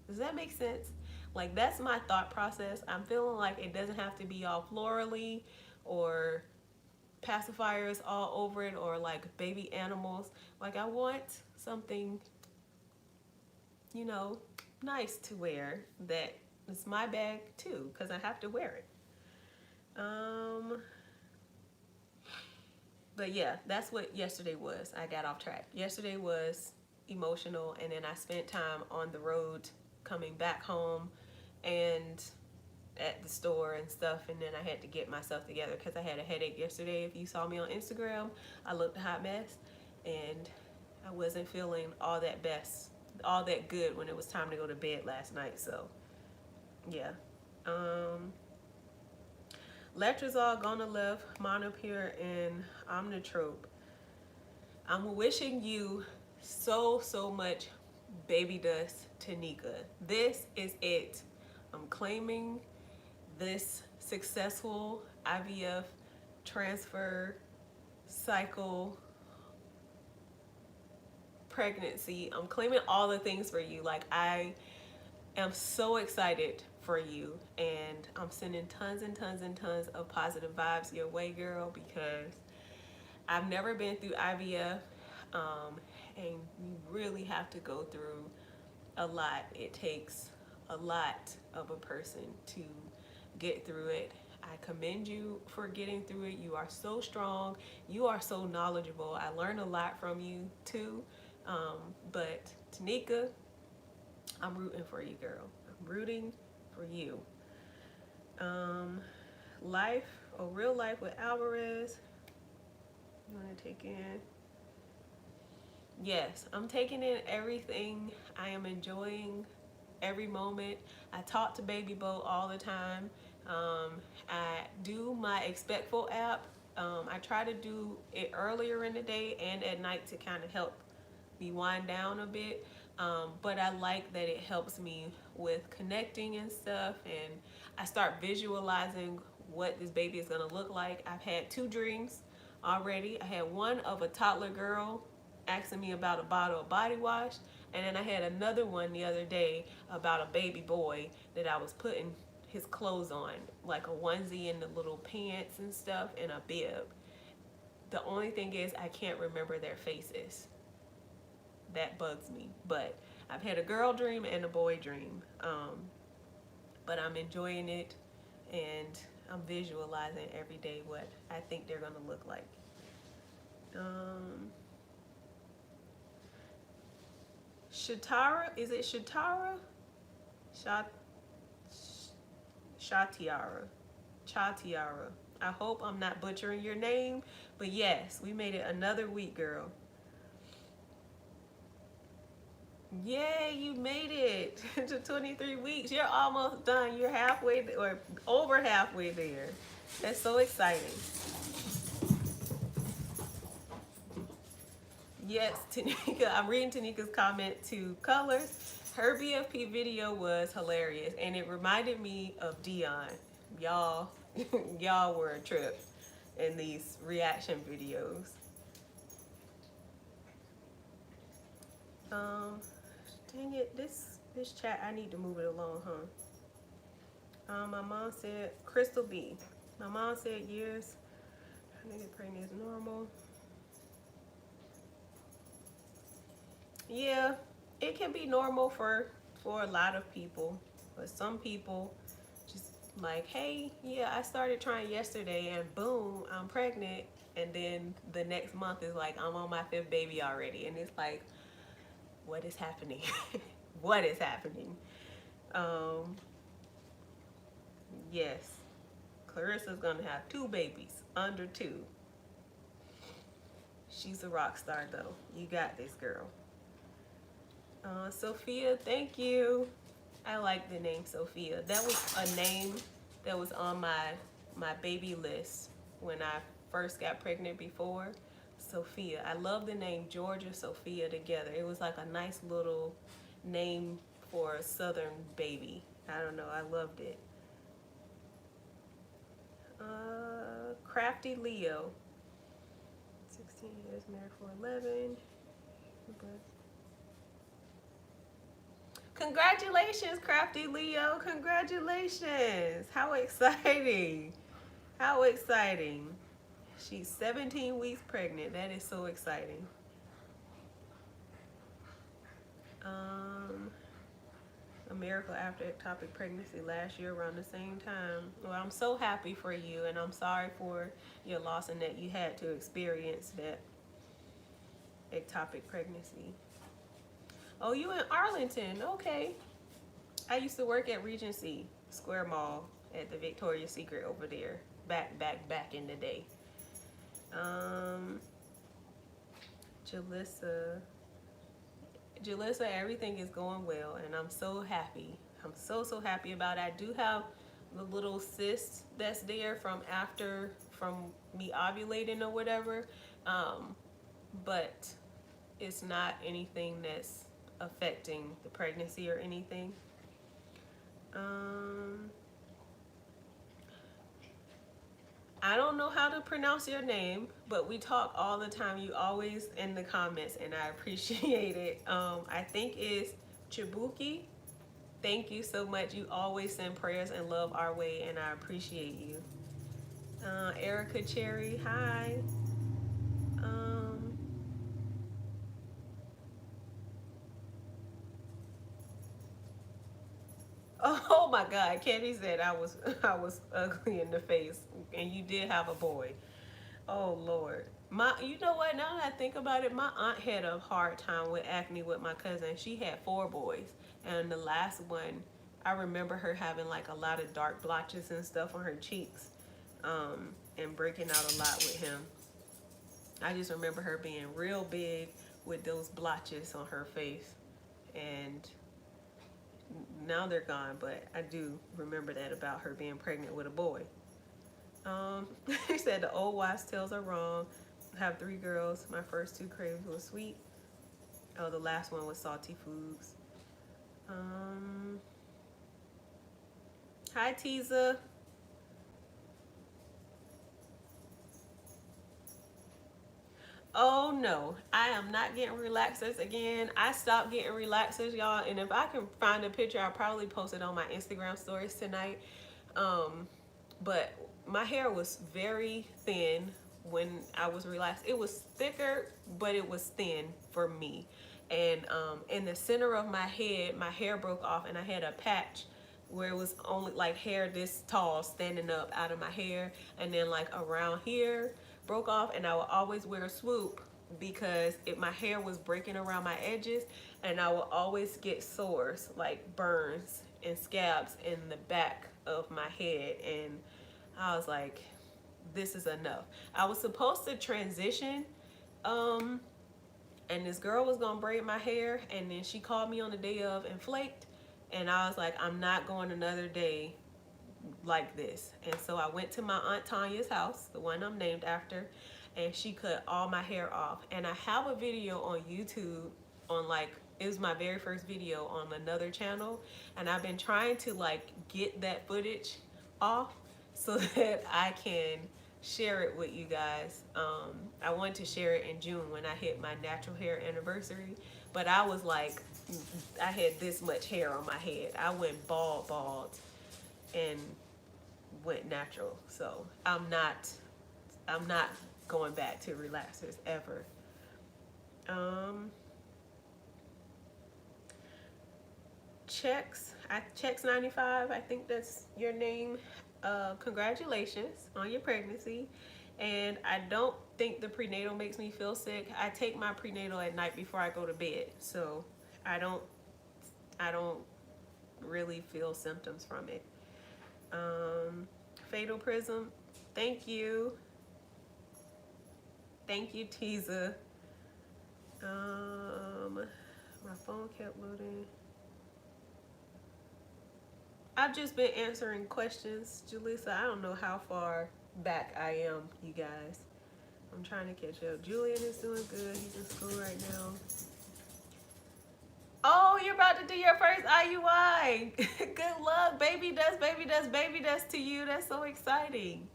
Does that make sense? Like, that's my thought process. I'm feeling like it doesn't have to be all florally or pacifiers all over it or like baby animals. Like, I want something, you know, nice to wear that is my bag too, because I have to wear it. But yeah, that's what yesterday was. I got off track. Yesterday was emotional, and then I spent time on the road coming back home and at the store and stuff, and then I had to get myself together because I had a headache yesterday. If you saw me on Instagram, I looked a hot mess, and I wasn't feeling all that good when it was time to go to bed last night. So yeah. Letrozole, Gonalef, Monopure, and Omnitrope. I'm wishing you so much baby dust, Tanika. This is it. I'm claiming this successful IVF transfer cycle pregnancy. I'm claiming all the things for you. Like, I am so excited for you, and I'm sending tons and tons and tons of positive vibes your way, girl, because I've never been through IVF, and you really have to go through a lot. It takes a lot of a person to get through it. I commend you for getting through it. You are so strong. You are so knowledgeable. I learned a lot from you too. But Tanika, I'm rooting for you, girl. I'm rooting for you. Life or real life with Alvarez. You want to take in? Yes, I'm taking in everything. I am enjoying every moment. I talk to Baby Bo all the time. I do my Expectful app. I try to do it earlier in the day and at night to kind of help me wind down a bit. But I like that it helps me with connecting and stuff, and I start visualizing what this baby is gonna look like. I've had 2 dreams already. I had one of a toddler girl asking me about a bottle of body wash, and then I had another one the other day about a baby boy that I was putting his clothes on, like a onesie and the little pants and stuff and a bib. The only thing is I can't remember their faces. That bugs me. But I've had a girl dream and a boy dream. But I'm enjoying it, and I'm visualizing every day what I think they're gonna look like. Shatara, is it Shatara? Chatiara. I hope I'm not butchering your name, but yes, we made it another week, girl. Yay, you made it to 23 weeks. You're almost done. You're halfway or over halfway there. That's so exciting. Yes, Tanika, I'm reading Tanika's comment to Colors. Her BFP video was hilarious, and it reminded me of Dion. Y'all, y'all were a trip in these reaction videos. Dang it, this chat, I need to move it along, huh? My mom said, Crystal B. My mom said years, I think pregnant is normal. Yeah, it can be normal for a lot of people, but some people just like, hey, yeah, I started trying yesterday and boom, I'm pregnant, and then the next month is like, I'm on my 5th baby already, and it's like, what is happening? What is happening? Yes, Clarissa's gonna have 2 babies under 2. She's a rock star though. You got this, girl. Sophia, thank you. I like the name Sophia. That was a name that was on my baby list when I first got pregnant before. Sophia. I love the name Georgia Sophia together. It was like a nice little name for a southern baby. I don't know. I loved it. Crafty Leo. 16 years, married for 11. Congratulations, Crafty Leo. Congratulations. How exciting. How exciting. She's 17 weeks pregnant. That is so exciting. A miracle after ectopic pregnancy last year around the same time. Well, I'm so happy for you, and I'm sorry for your loss and that you had to experience that ectopic pregnancy. Oh, you in Arlington. Okay. I used to work at Regency Square Mall at the Victoria's Secret over there. Back in the day. Jalissa, everything is going well, and I'm so happy. I'm so happy about it. I do have the little cyst that's there from me ovulating or whatever, but it's not anything that's affecting the pregnancy or anything. I don't know how to pronounce your name, but we talk all the time. You always in the comments, and I appreciate it. I think it's Chibuki. Thank you so much. You always send prayers and love our way, and I appreciate you. Erica Cherry, hi. Um, oh my God, Candy said I was ugly in the face, and you did have a boy. Oh Lord. You know what, now that I think about it, my aunt had a hard time with acne with my cousin. She had 4 boys, and the last one, I remember her having like a lot of dark blotches and stuff on her cheeks, and breaking out a lot with him. I just remember her being real big with those blotches on her face, and now they're gone, but I do remember that about her being pregnant with a boy. He said the old wives' tales are wrong. I have 3 girls. My first 2 cravings was sweet. Oh, the last one was salty foods. Um, Hi, Tiza. Oh no, I am not getting relaxers again. I stopped getting relaxers, y'all. And if I can find a picture, I'll probably post it on my Instagram stories tonight. Um, but my hair was very thin when I was relaxed. It was thicker, but it was thin for me. And in the center of my head, my hair broke off, and I had a patch where it was only like hair this tall standing up out of my hair, and then like around here broke off, and I would always wear a swoop because my hair was breaking around my edges, and I would always get sores like burns and scabs in the back of my head. And I was like, this is enough. I was supposed to transition, um, and this girl was gonna braid my hair, and then she called me on the day of and flaked, and I was like, I'm not going another day like this. And so I went to my Aunt Tanya's house, the one I'm named after, and she cut all my hair off. And I have a video on YouTube on like, it was my very first video on another channel, and I've been trying to like get that footage off so that I can share it with you guys. I wanted to share it in June when I hit my natural hair anniversary, but I was like, I had this much hair on my head. I went bald, and went natural. So I'm not going back to relaxers ever. Um, Checks 95, I think that's your name. Congratulations on your pregnancy. And I don't think the prenatal makes me feel sick. I take my prenatal at night before I go to bed. So I don't I don't really feel symptoms from it. Fatal Prism, thank you. Thank you, Teaser. My phone kept loading. I've just been answering questions, Julissa. I don't know how far back I am, you guys. I'm trying to catch up. Julian is doing good. He's in school right now. Oh, you're about to do your first IUI. Good luck. Baby dust, baby dust, baby dust to you. That's so exciting.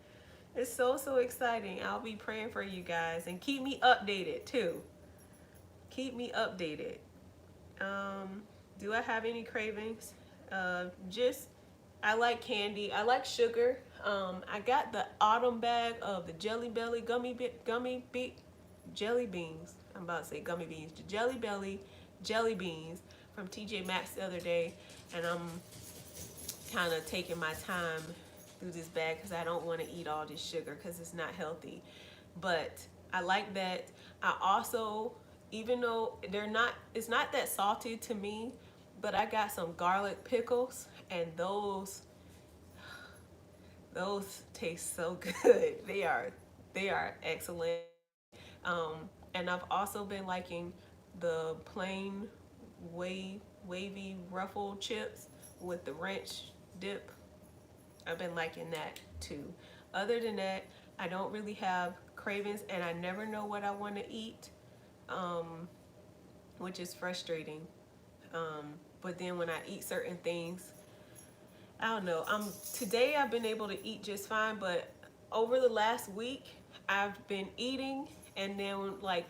It's so exciting. I'll be praying for you guys, and keep me updated too. Keep me updated. Do I have any cravings? Just I like candy. I like sugar. I got the autumn bag of the Jelly Belly jelly beans. I'm about to say gummy beans. The Jelly Belly jelly beans from TJ Maxx the other day, and I'm kind of taking my time through this bag because I don't want to eat all this sugar because it's not healthy. But I like that. I also, even though it's not that salty to me, but I got some garlic pickles, and those taste so good. They are excellent. And I've also been liking the plain wavy ruffle chips with the ranch dip. I've been liking that too. Other than that, I don't really have cravings, and I never know what I want to eat, which is frustrating. But then when I eat certain things, I don't know. Today I've been able to eat just fine, but over the last week, I've been eating, and then like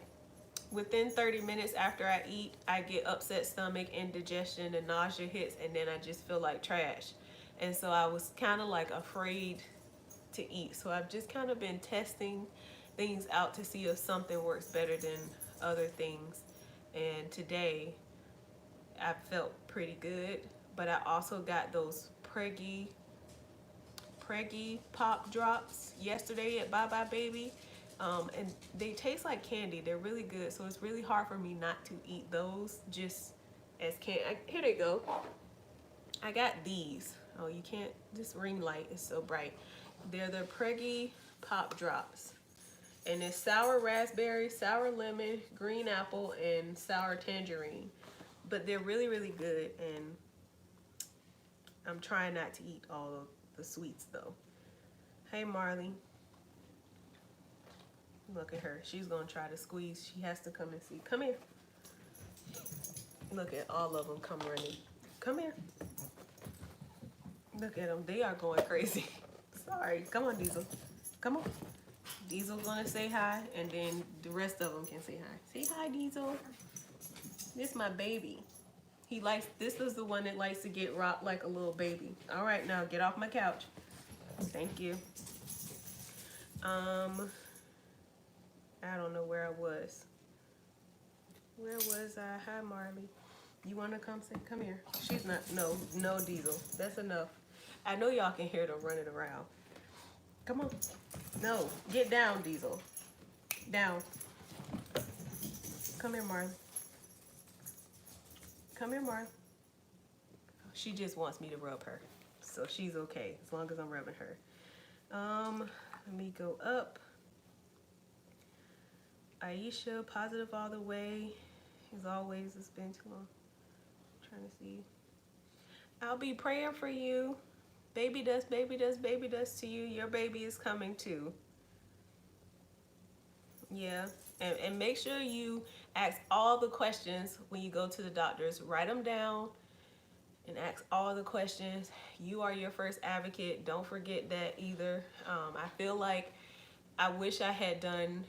within 30 minutes after I eat, I get upset stomach, indigestion, and nausea hits, and then I just feel like trash. And so I was kind of like afraid to eat. So I've just kind of been testing things out to see if something works better than other things. And today I felt pretty good, but I also got those Preggy pop drops yesterday at Bye Bye Baby. And they taste like candy. They're really good. So it's really hard for me not to eat those just as candy. Here they go. I got these. Oh, you can't, this ring light is so bright. They're the Preggy pop drops. And it's sour raspberry, sour lemon, green apple, and sour tangerine. But they're really, really good. And I'm trying not to eat all of the sweets though. Hey Marley. Look at her. She's gonna try to squeeze. She has to come and see. Come here. Look at all of them come running. Come here. Look at them. They are going crazy. Sorry. Come on, Diesel. Come on. Diesel's gonna say hi, and then the rest of them can say hi. Say hi, Diesel. This is my baby. He likes, this is the one that likes to get rocked like a little baby. All right, now get off my couch. Thank you. I don't know where I was. Where was I? Hi, Marley. You want to come say, come here. She's not, no, Diesel. That's enough. I know y'all can hear them running around. Come on. No, get down, Diesel. Down. Come here, Marley. Come here, Marley. She just wants me to rub her. So she's okay, as long as I'm rubbing her. Let me go up. Aisha, positive all the way. As always, it's been too long. I'm trying to see. I'll be praying for you. Baby dust, baby dust, baby dust to you. Your baby is coming too. Yeah, and make sure you ask all the questions when you go to the doctors. Write them down and ask all the questions. You are your first advocate. Don't forget that either. I feel like I wish I had done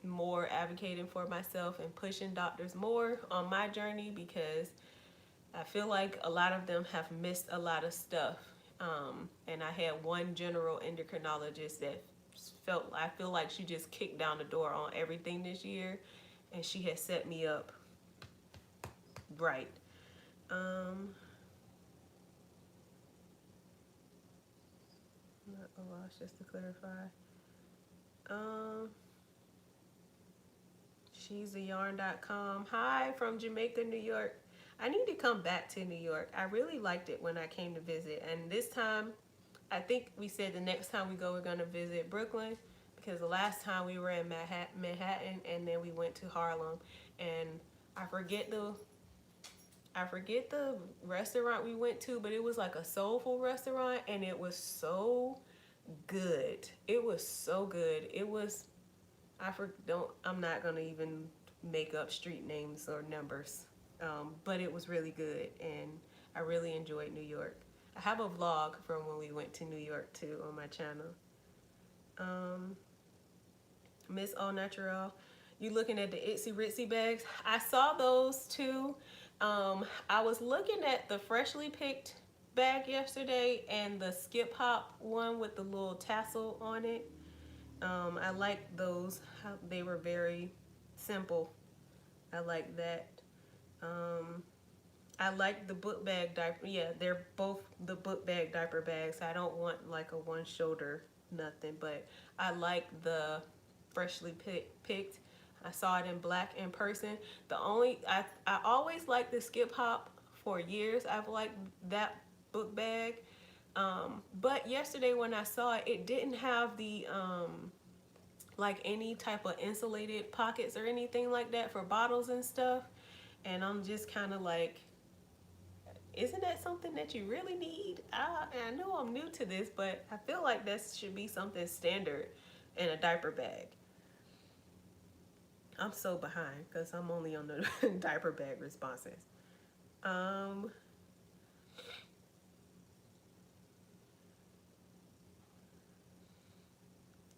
more advocating for myself and pushing doctors more on my journey, because I feel like a lot of them have missed a lot of stuff. And I had one general endocrinologist that I feel like she just kicked down the door on everything this year, and she has set me up right. Not a loss, just to clarify. She's a yarn.com. Hi from Jamaica, New York. I need to come back to New York. I really liked it when I came to visit. And this time, I think we said the next time we go, we're going to visit Brooklyn, because the last time we were in Manhattan, and then we went to Harlem. And I forget the restaurant we went to, but it was like a soulful restaurant, and it was so good. It was so good. It was, I'm not gonna even make up street names or numbers, but it was really good, and I really enjoyed New York. I have a vlog from when we went to New York too on my channel. Miss Au Naturel, you looking at the Itsy Ritzy bags? I saw those too. I was looking at the freshly picked bag yesterday and the Skip Hop one with the little tassel on it. I like those. They were very simple. I like that. I like the book bag diaper. Yeah, they're both the book bag diaper bags. I don't want like a one shoulder nothing, but I like the freshly picked. I saw it in black in person. I always liked the Skip Hop for years. I've liked that book bag. But yesterday when I saw it, it didn't have the like any type of insulated pockets or anything like that for bottles and stuff. And I'm just kind of like, isn't that something that you really need? I know I'm new to this, but I feel like that should be something standard in a diaper bag. I'm so behind because I'm only on the diaper bag responses.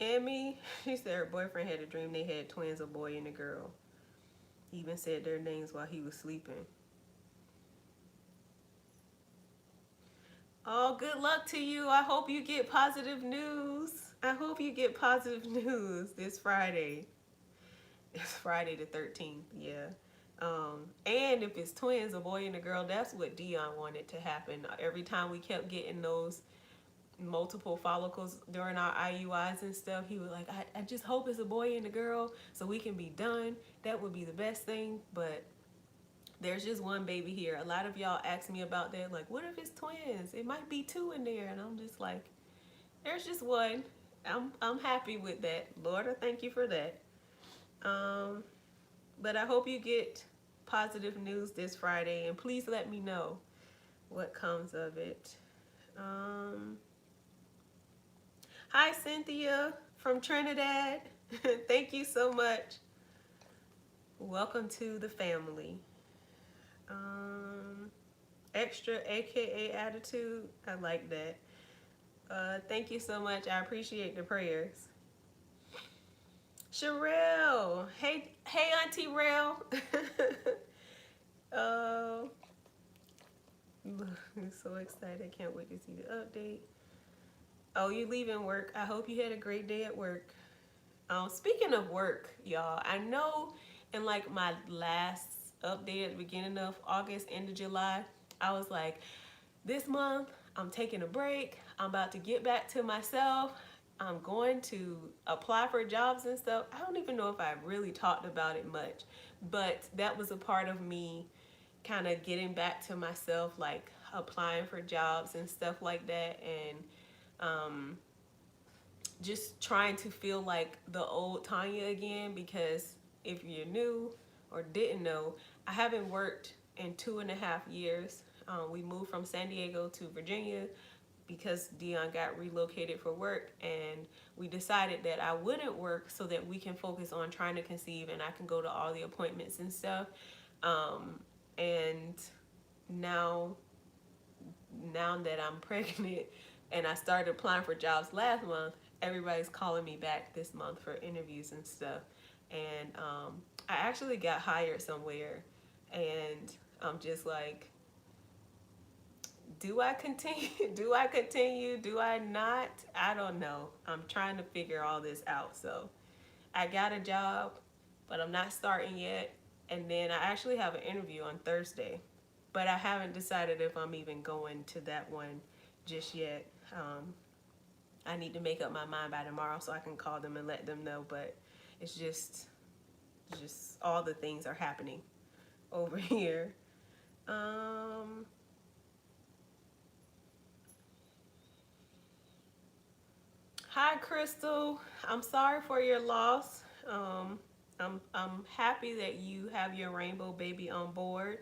Emmy, she said her boyfriend had a dream they had twins, a boy and a girl. He even said their names while he was sleeping. Oh, good luck to you. I hope you get positive news. I hope you get positive news this Friday. It's Friday the 13th, yeah. And if it's twins, a boy and a girl, that's what Dion wanted to happen. Every time we kept getting those multiple follicles during our IUIs and stuff, he was like, I just hope it's a boy and a girl so we can be done. That would be the best thing, but there's just one baby here. A lot of y'all ask me about that, like, what if it's twins? It might be two in there, and I'm just like, there's just one. I'm happy with that. Lord, I thank you for that. But I hope you get positive news this Friday, and please let me know what comes of it. Hi, Cynthia from Trinidad. Thank you so much. Welcome to the family. Extra, aka attitude. I like that. Thank you so much. I appreciate the prayers. Sherelle. Hey, Auntie Rail. I'm so excited. I can't wait to see the update. Oh, you leaving work. I hope you had a great day at work. Speaking of work, y'all, I know in like my last update at the beginning of August, end of July, I was like, this month I'm taking a break. I'm about to get back to myself. I'm going to apply for jobs and stuff. I don't even know if I really talked about it much, but that was a part of me kind of getting back to myself, like applying for jobs and stuff like that, and just trying to feel like the old Tanya again, because if you're new or didn't know, I haven't worked in 2.5 years. We moved from San Diego to Virginia because Dion got relocated for work, and we decided that I wouldn't work so that we can focus on trying to conceive and I can go to all the appointments and stuff. And now that I'm pregnant and I started applying for jobs last month, everybody's calling me back this month for interviews and stuff. And I actually got hired somewhere, and I'm just like, do I continue? Do I continue? Do I not? I don't know. I'm trying to figure all this out. So I got a job, but I'm not starting yet. And then I actually have an interview on Thursday, but I haven't decided if I'm even going to that one just yet. I need to make up my mind by tomorrow so I can call them and let them know. But it's just all the things are happening over here. Hi, Crystal. I'm sorry for your loss. I'm happy that you have your rainbow baby on board,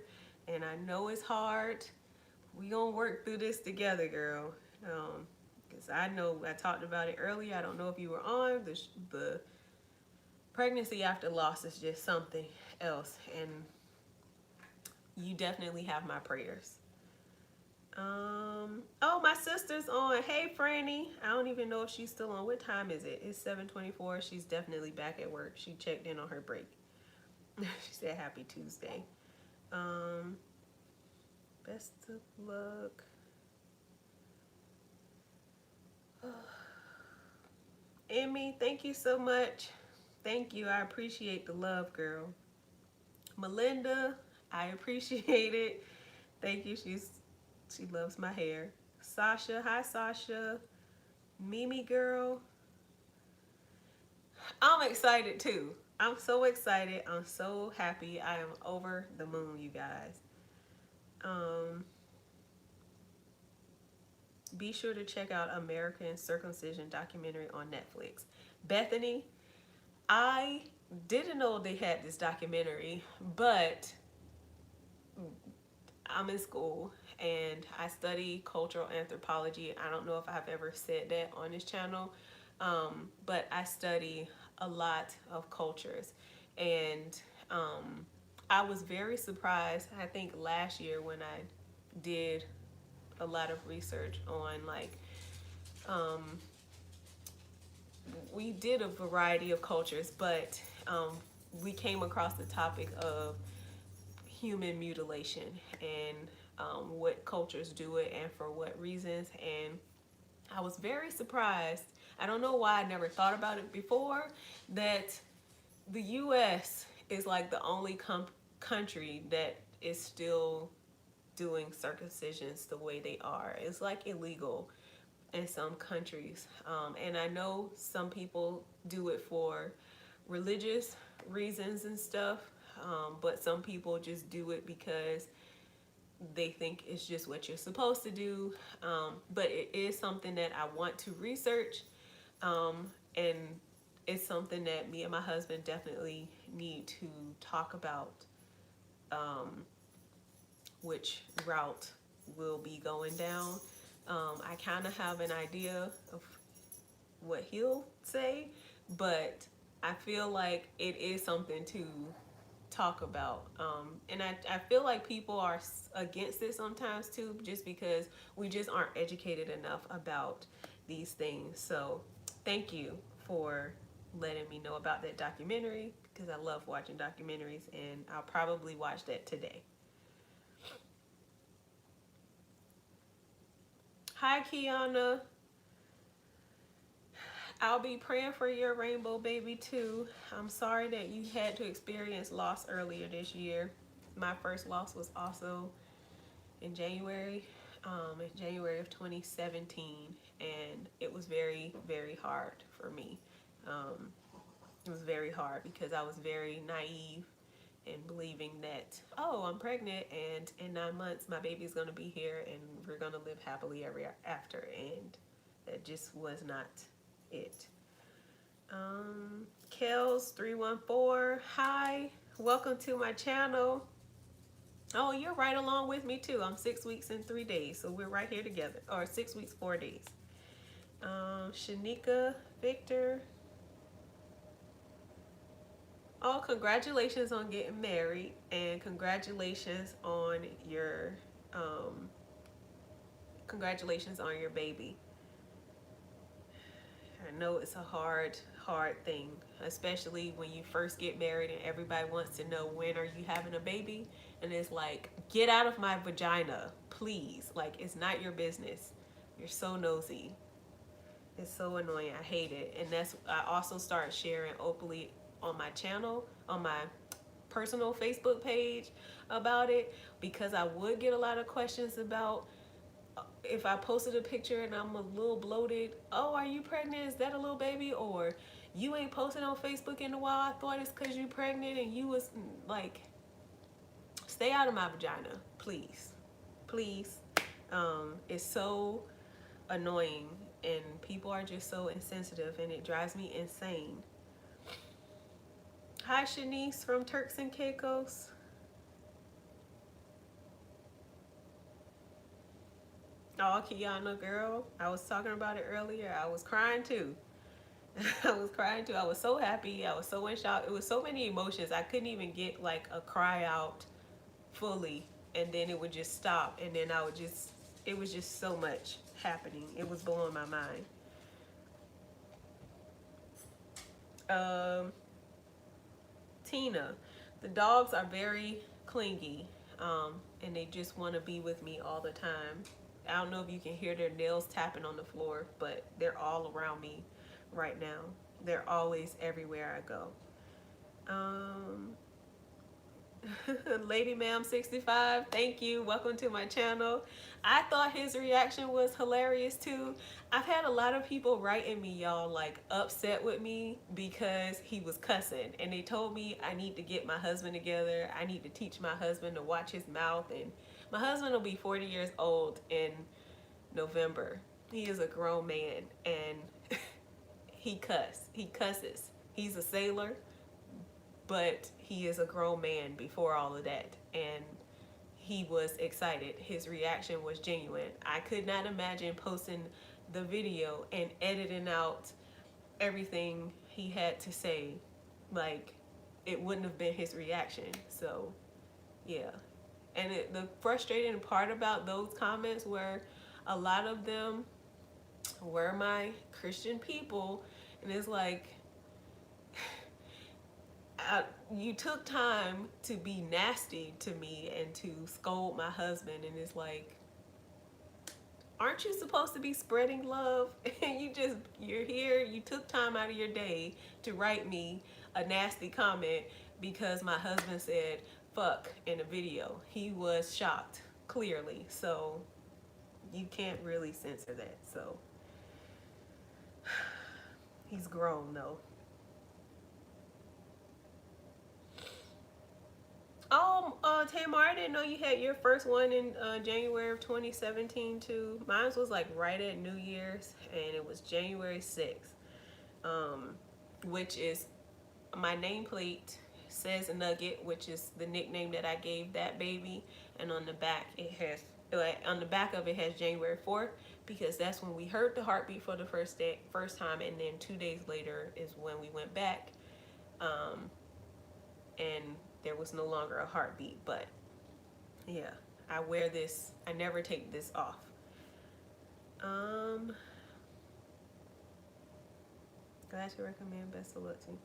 and I know it's hard. We gonna work through this together, girl. Because I know I talked about it earlier. I don't know if you were on. The pregnancy after loss is just something else, and you definitely have my prayers. Oh, my sister's on. Hey, Franny. I don't even know if she's still on. What time is it? It's 7:24. She's definitely back at work. She checked in on her break. She said happy Tuesday. Best of luck. Emmy, thank you so much. Thank you. I appreciate the love, girl. Melinda, I appreciate it. Thank you. She loves my hair. Sasha, hi Sasha. Mimi girl. I'm excited too. I'm so excited. I'm so happy. I am over the moon, you guys. Be sure to check out American Circumcision documentary on Netflix. Bethany, I didn't know they had this documentary, but I'm in school and I study cultural anthropology. I don't know if I've ever said that on this channel, but I study a lot of cultures, and I was very surprised. I think last year when I did a lot of research on like we did a variety of cultures, but we came across the topic of human mutilation and what cultures do it and for what reasons. And I was very surprised. I don't know why I never thought about it before, that the US is like the only country that is still doing circumcisions the way they are. It's like illegal in some countries. And I know some people do it for religious reasons and stuff, but some people just do it because they think it's just what you're supposed to do. But it is something that I want to research, and it's something that me and my husband definitely need to talk about, which route we'll be going down. I kind of have an idea of what he'll say, but I feel like it is something to talk about. And I feel like people are against it sometimes too, just because we just aren't educated enough about these things. So thank you for letting me know about that documentary, because I love watching documentaries, and I'll probably watch that today. Hi, Kiana. I'll be praying for your rainbow baby too. I'm sorry that you had to experience loss earlier this year. My first loss was also in January of 2017, and it was very, very hard for me. It was very hard because I was very naive and believing that, oh, I'm pregnant and in 9 months my baby's gonna be here and we're gonna live happily ever after, and that just was not it. Kels 314, hi, welcome to my channel. Oh, you're right along with me too. I'm 6 weeks and 3 days, so we're right here together. Or 6 weeks, 4 days. Shanika Victor. Oh, congratulations on getting married, and congratulations on your baby. I know it's a hard thing, especially when you first get married and everybody wants to know, when are you having a baby? And it's like, get out of my vagina, please. Like, it's not your business. You're so nosy. It's so annoying. I hate it. And I also started sharing openly on my channel, on my personal Facebook page about it, because I would get a lot of questions about, if I posted a picture and I'm a little bloated, oh, are you pregnant? Is that a little baby? Or, you ain't posted on Facebook in a while. I thought it's because you pregnant, and you was like, stay out of my vagina, please. Please. It's so annoying, and people are just so insensitive, and it drives me insane. Hi, Shanice from Turks and Caicos. Oh, Kiana, girl, I was talking about it earlier. I was crying too. I was crying too. I was so happy. I was so in shock. It was so many emotions. I couldn't even get like a cry out fully, and then it would just stop, and then it was just so much happening. It was blowing my mind. Tina, the dogs are very clingy, and they just want to be with me all the time. I don't know if you can hear their nails tapping on the floor, but they're all around me right now. They're always everywhere I go. Lady Ma'am 65, thank you. Welcome to my channel. I thought his reaction was hilarious too. I've had a lot of people writing me, y'all, like upset with me because he was cussing, and they told me I need to get my husband together. I need to teach my husband to watch his mouth, and my husband will be 40 years old in November. He is a grown man, and he cusses. He's a sailor, but he is a grown man before all of that, and he was excited. His reaction was genuine. I could not imagine posting the video and editing out everything he had to say. Like, it wouldn't have been his reaction. So yeah. And the frustrating part about those comments were, a lot of them were my Christian people, And it's like, you took time to be nasty to me and to scold my husband, and it's like, aren't you supposed to be spreading love? And you're here, you took time out of your day to write me a nasty comment because my husband said fuck in a video. He was shocked, clearly. So you can't really censor that. So he's grown though. Tamar, I didn't know you had your first one in January of 2017 too. Mine was like right at New Year's, and it was January 6th, which is my nameplate says Nugget, which is the nickname that I gave that baby, and on the back on the back of it has January 4th, because that's when we heard the heartbeat for the first time, and then 2 days later is when we went back, and there was no longer a heartbeat. But yeah, I wear this, I never take this off. Glad to recommend. Best of luck to you.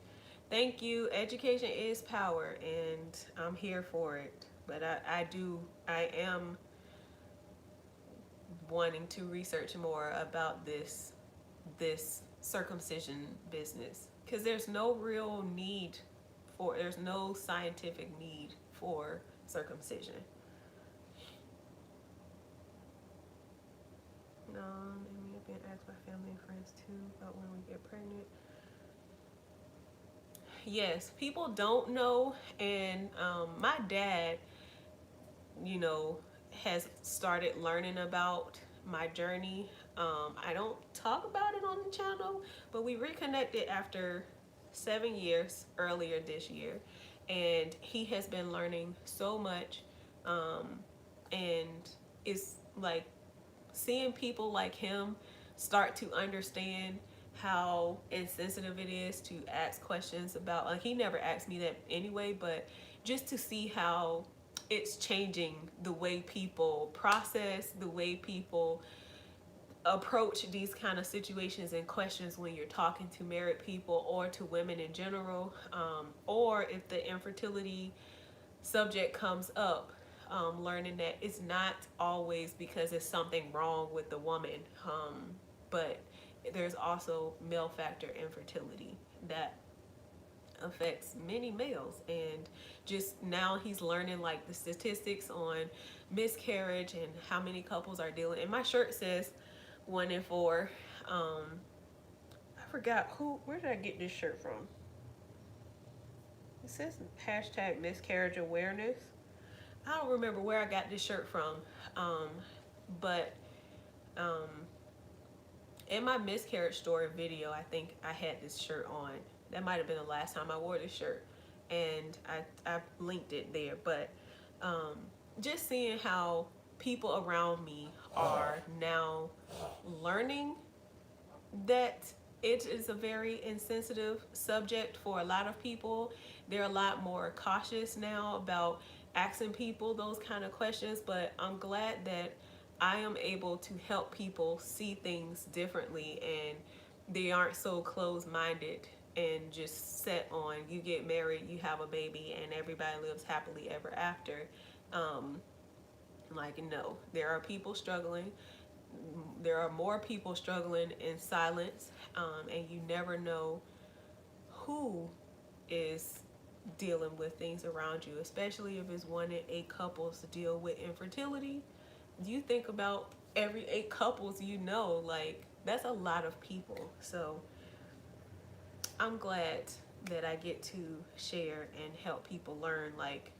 Thank you. Education is power, and I'm here for it. But I am wanting to research more about this circumcision business, because there's no real need there's no scientific need for circumcision. And we have been asked by family and friends too about when we get pregnant. Yes, people don't know, and my dad, has started learning about my journey. I don't talk about it on the channel, but we reconnected after 7 years earlier this year, and he has been learning so much, and it's like seeing people like him start to understand how insensitive it is to ask questions about, like, he never asked me that anyway, but just to see how it's changing the way people process, the way people approach these kind of situations and questions when you're talking to married people or to women in general, or if the infertility subject comes up, learning that it's not always because it's something wrong with the woman, but there's also male factor infertility that affects many males. And just now he's learning like the statistics on miscarriage and how many couples are dealing, and my shirt says 1 in 4. I forgot where did I get this shirt from? It says hashtag miscarriage awareness. I don't remember where I got this shirt from, but in my miscarriage story video, I think I had this shirt on. That might have been the last time I wore this shirt, and I linked it there. But just seeing how people around me are now learning that it is a very insensitive subject for a lot of people. They're a lot more cautious now about asking people those kind of questions, but I'm glad that I am able to help people see things differently, and they aren't so closed-minded and just set on, you get married, you have a baby, and everybody lives happily ever after. Like, no, there are people struggling. There are more people struggling in silence, and you never know who is dealing with things around you, especially if it's 1 in 8 couples to deal with infertility. You think about every 8 couples, like, that's a lot of people. So I'm glad that I get to share and help people learn, like,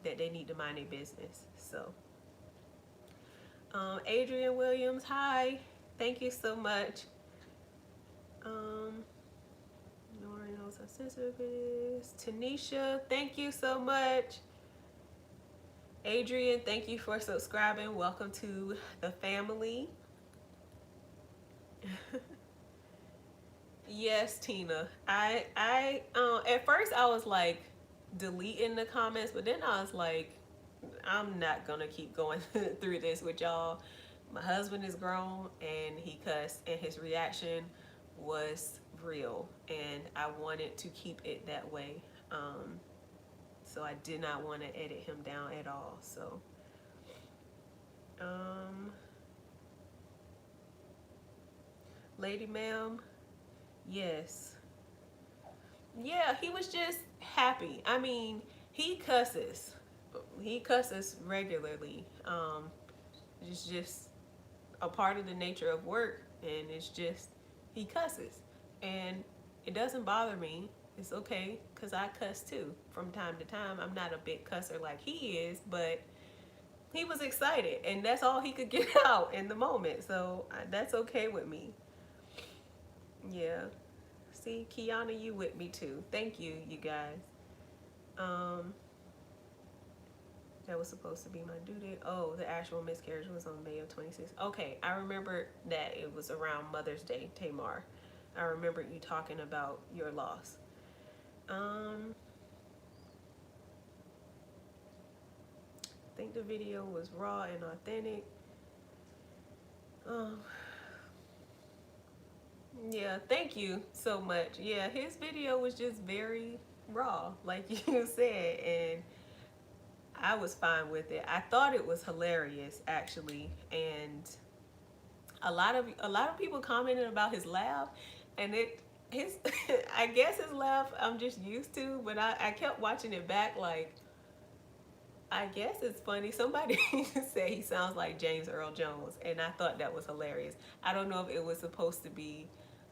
that they need to mind their business. So Adrian Williams, hi, thank you so much. Nora knows how sensitive it is. Tanisha, thank you so much. Adrian, thank you for subscribing. Welcome to the family. Yes, Tina. I at first I was like deleting the comments, but then I was like, I'm not gonna keep going through this with y'all. My husband is grown, and he cussed, and his reaction was real, and I wanted to keep it that way. So I did not want to edit him down at all. So, Lady Ma'am, yes. Yeah, he was just happy. I mean, he cusses. He cusses regularly. It's just a part of the nature of work, and it's just he cusses, and it doesn't bother me. It's okay because I cuss too from time to time. I'm not a big cusser like he is, but he was excited, and that's all he could get out in the moment. So that's okay with me. Yeah. See, Kiana, you with me too. Thank you, you guys. Um, that was supposed to be my due date. Oh, the actual miscarriage was on May of 26. Okay, I remember that it was around Mother's Day, Tamar. I remember you talking about your loss. I think the video was raw and authentic. Um, yeah, thank you so much. Yeah, his video was just very raw, like you said, and I was fine with it. I thought it was hilarious actually, and a lot of people commented about his laugh, and his I guess his laugh I'm just used to, but I kept watching it back like I guess it's funny. Somebody said he sounds like James Earl Jones, and I thought that was hilarious. I don't know if it was supposed to be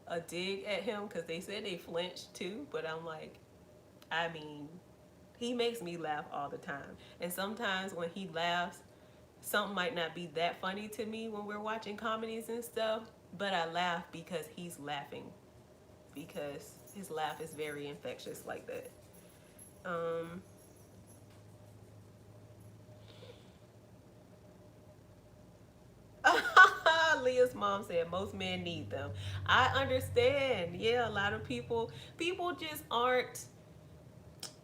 a dig at him because they said they flinched too, but I'm like, I mean, he makes me laugh all the time. And sometimes when he laughs, something might not be that funny to me when we're watching comedies and stuff, but I laugh because he's laughing, because his laugh is very infectious like that. Um, Leah's mom said most men need them. I understand. Yeah, a lot of people just aren't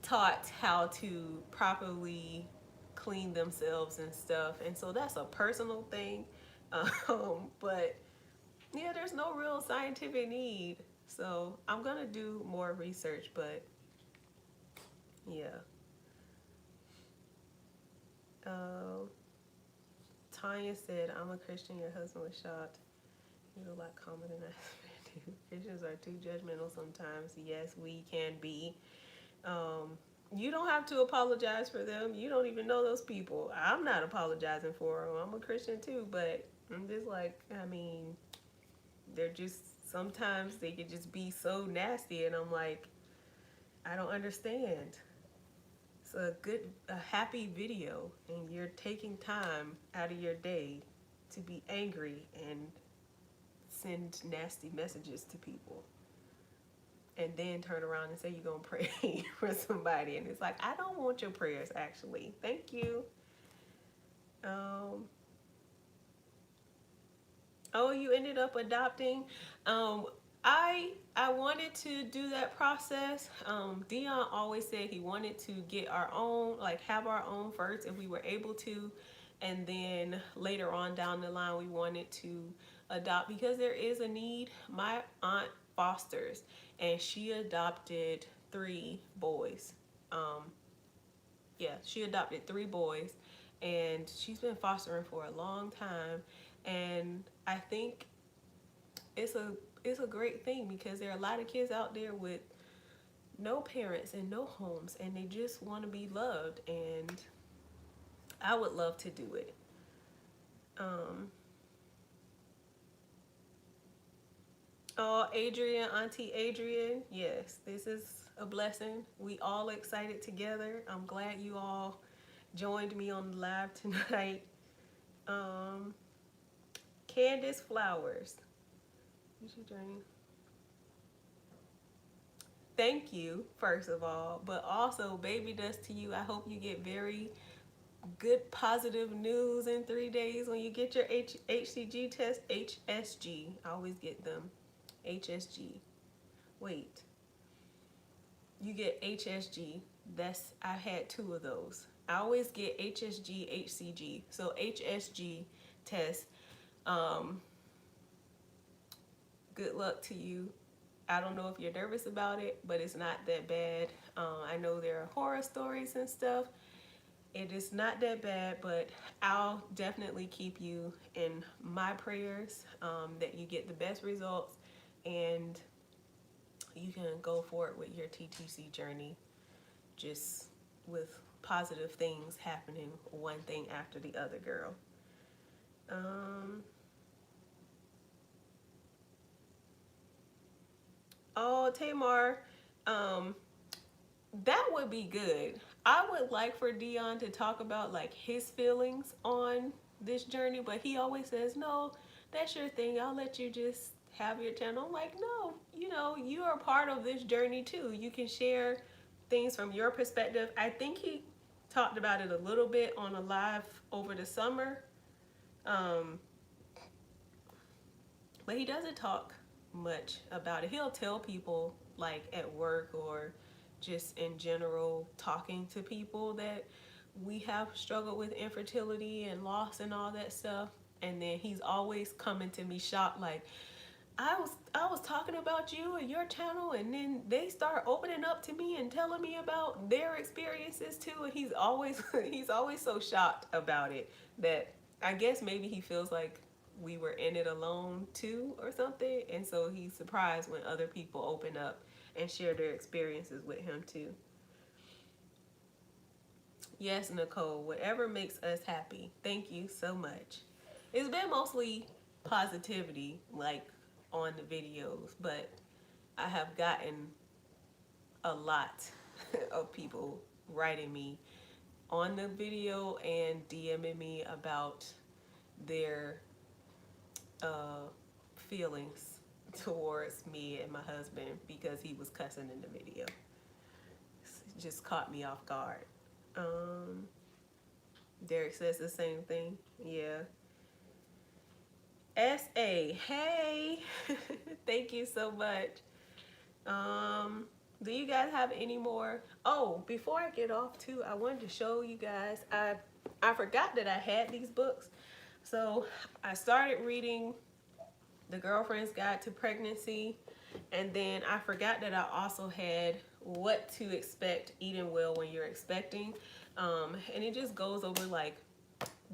taught how to properly clean themselves and stuff, and so that's a personal thing. But yeah, there's no real scientific need. So I'm gonna do more research, but yeah. Uh, Tanya said, "I'm a Christian. Your husband was shot. He's a lot calmer than I do. Christians are too judgmental sometimes. Yes, we can be. Um, you don't have to apologize for them. You don't even know those people. I'm not apologizing for them. I'm a Christian too, but I'm just like, I mean, they're just sometimes they could just be so nasty, and I'm like, I don't understand. It's a happy video, and you're taking time out of your day to be angry and send nasty messages to people, and then turn around and say you're gonna pray for somebody, and it's like, I don't want your prayers actually. Thank you. Um, oh, you ended up adopting. Um, I wanted to do that process. Dion always said he wanted to get our own, like have our own first if we were able to, and then later on down the line we wanted to adopt because there is a need. My aunt fosters, and she adopted 3 boys. Um, yeah, she adopted 3 boys, and she's been fostering for a long time, and I think it's a great thing because there are a lot of kids out there with no parents and no homes, and they just want to be loved, and I would love to do it. Um, oh, Adrian, Auntie Adrian, yes, this is a blessing. We all excited together. I'm glad you all joined me on the live tonight. Um, Candace Flowers. You should join. Thank you, first of all, but also baby dust to you. I hope you get very good positive news in 3 days when you get your HCG test. HSG. I always get them. HSG. Wait. You get HSG. I had 2 of those. I always get HSG, HCG. So HSG test. Um, good luck to you. I don't know if you're nervous about it, but it's not that bad. I know there are horror stories and stuff. It is not that bad, but I'll definitely keep you in my prayers, that you get the best results and you can go forward with your TTC journey, just with positive things happening, one thing after the other, girl. Um, oh, Tamar, um, that would be good. I would like for Dion to talk about like his feelings on this journey, but he always says, "No, that's your thing. I'll let you just have your channel." I'm like, no, you are part of this journey too. You can share things from your perspective. I think he talked about it a little bit on a live over the summer, um, but he doesn't talk much about it. He'll tell people like at work or just in general talking to people that we have struggled with infertility and loss and all that stuff. And then he's always coming to me shocked like, I was talking about you and your channel, and then they start opening up to me and telling me about their experiences too. And he's always he's always so shocked about it that I guess maybe he feels like we were in it alone too or something. And so he's surprised when other people open up and share their experiences with him too. Yes, Nicole, whatever makes us happy. Thank you so much. It's been mostly positivity, like on the videos, but I have gotten a lot of people writing me on the video and DMing me about their uh, feelings towards me and my husband because he was cussing in the video. It just caught me off guard. Um, Derek says the same thing. Yeah. SA, hey, thank you so much. Do you guys have any more? Oh, before I get off too, I wanted to show you guys. I forgot that I had these books, so I started reading The Girlfriend's Guide to Pregnancy, and then I forgot that I also had What to Expect Eating Well When You're Expecting, and it just goes over like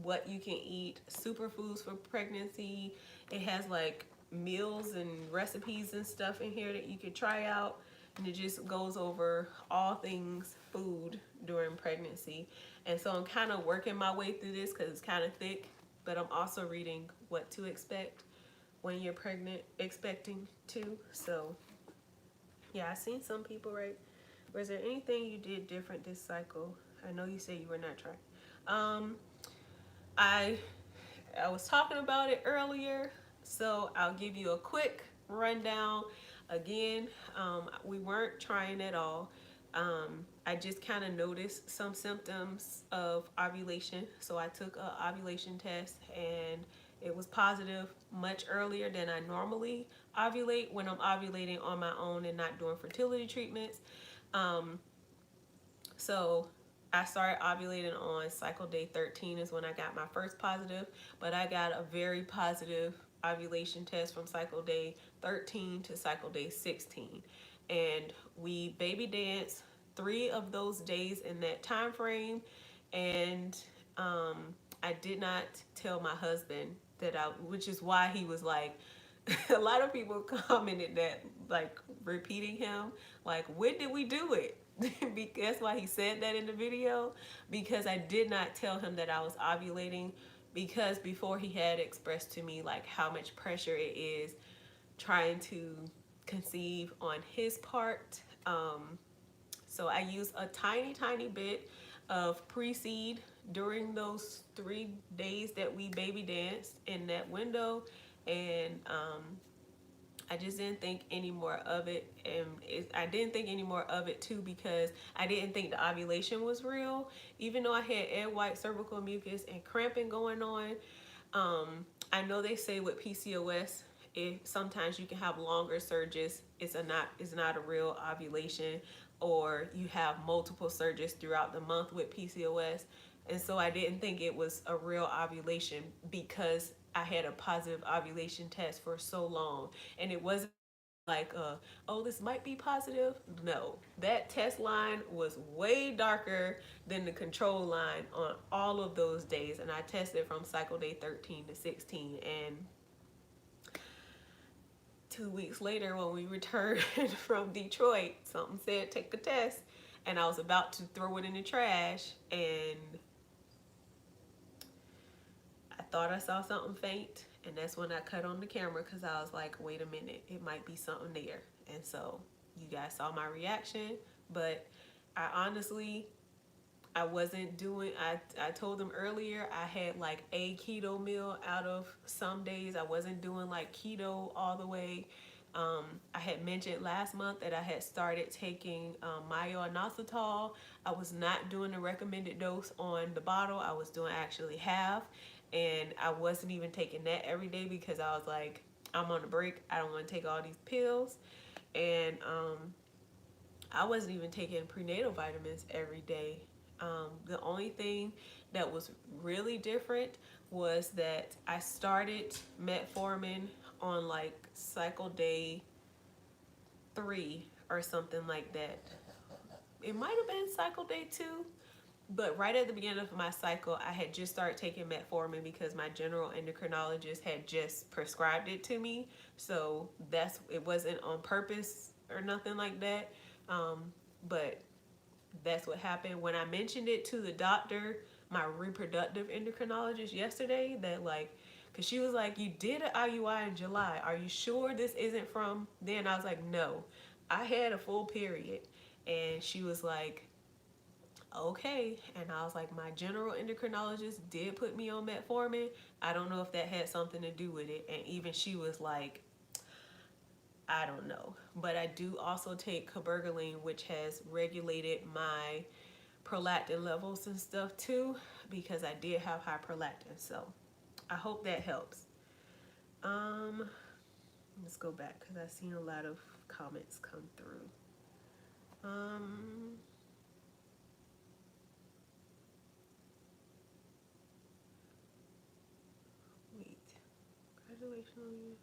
what you can eat, superfoods for pregnancy. It has like meals and recipes and stuff in here that you could try out. And it just goes over all things food during pregnancy. And so I'm kind of working my way through this because it's kind of thick, but I'm also reading What to Expect When You're Pregnant, Expecting to. So yeah, I seen some people, right? Was there anything you did different this cycle? I know you said you were not trying. I was talking about it earlier, so I'll give you a quick rundown. Again, we weren't trying at all. I just kind of noticed some symptoms of ovulation, so I took an ovulation test and it was positive much earlier than I normally ovulate when I'm ovulating on my own and not doing fertility treatments. So I started ovulating on cycle day 13 is when I got my first positive, but I got a very positive ovulation test from cycle day 13 to cycle day 16. And we baby danced 3 of those days in that time frame. And I did not tell my husband that which is why he was like, a lot of people commented that, like repeating him, like, when did we do it? That's why he said that in the video, because I did not tell him that I was ovulating, because before he had expressed to me like how much pressure it is trying to conceive on his part. So I used a tiny bit of pre-seed during those 3 days that we baby danced in that window, and I just didn't think any more of it. And I didn't think any more of it too because I didn't think the ovulation was real. Even though I had egg white, cervical mucus, and cramping going on, I know they say with PCOS, sometimes you can have longer surges. It's not a real ovulation, or you have multiple surges throughout the month with PCOS. And so I didn't think it was a real ovulation because I had a positive ovulation test for so long, and it wasn't like, oh, this might be positive. No, that test line was way darker than the control line on all of those days. And I tested from cycle day 13 to 16. And 2 weeks later, when we returned from Detroit, something said, take the test. And I was about to throw it in the trash. And I thought I saw something faint. And that's when I cut on the camera, because I was like, wait a minute, it might be something there. And so you guys saw my reaction. But I honestly, I wasn't doing, I told them earlier, I had like a keto meal out of some days. I wasn't doing like keto all the way. I had mentioned last month that I had started taking myo-inositol. I was not doing the recommended dose on the bottle. I was doing actually half. And I wasn't even taking that every day because I was like, I'm on a break. I don't want to take all these pills. And I wasn't even taking prenatal vitamins every day. The only thing that was really different was that I started metformin on like cycle day 3 or something like that. It might have been cycle day 2, but right at the beginning of my cycle, I had just started taking metformin because my general endocrinologist had just prescribed it to me. So it wasn't on purpose or nothing like that. But that's what happened. When I mentioned it to the doctor, my reproductive endocrinologist yesterday, that like, because she was like, you did an IUI in July. Are you sure this isn't from then? I was like, no, I had a full period. And she was like, okay. And I was like, my general endocrinologist did put me on metformin. I don't know if that had something to do with it. And even she was like, I don't know. But I do also take cabergoline, which has regulated my prolactin levels and stuff too, because I did have high prolactin. So I hope that helps. Let's go back because I've seen a lot of comments come through. Wait. Congratulations on you.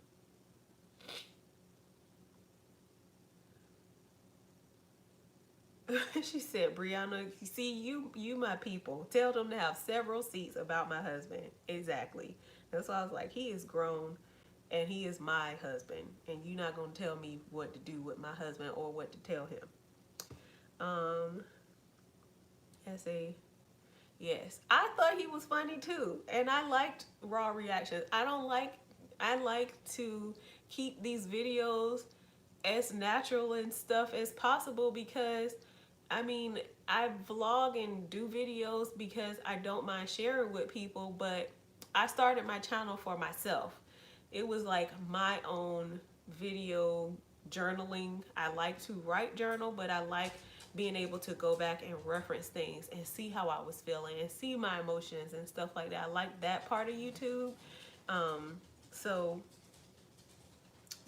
She said, Brianna, see, you my people. Tell them to have several seats about my husband. Exactly. That's why I was like, he is grown and he is my husband. And you're not going to tell me what to do with my husband or what to tell him. Yes. I thought he was funny too. And I liked raw reactions. I like to keep these videos as natural and stuff as possible because I mean, I vlog and do videos because I don't mind sharing with people, but I started my channel for myself. It was like my own video journaling. I like to write journal, but I like being able to go back and reference things and see how I was feeling and see my emotions and stuff like that. I like that part of YouTube. So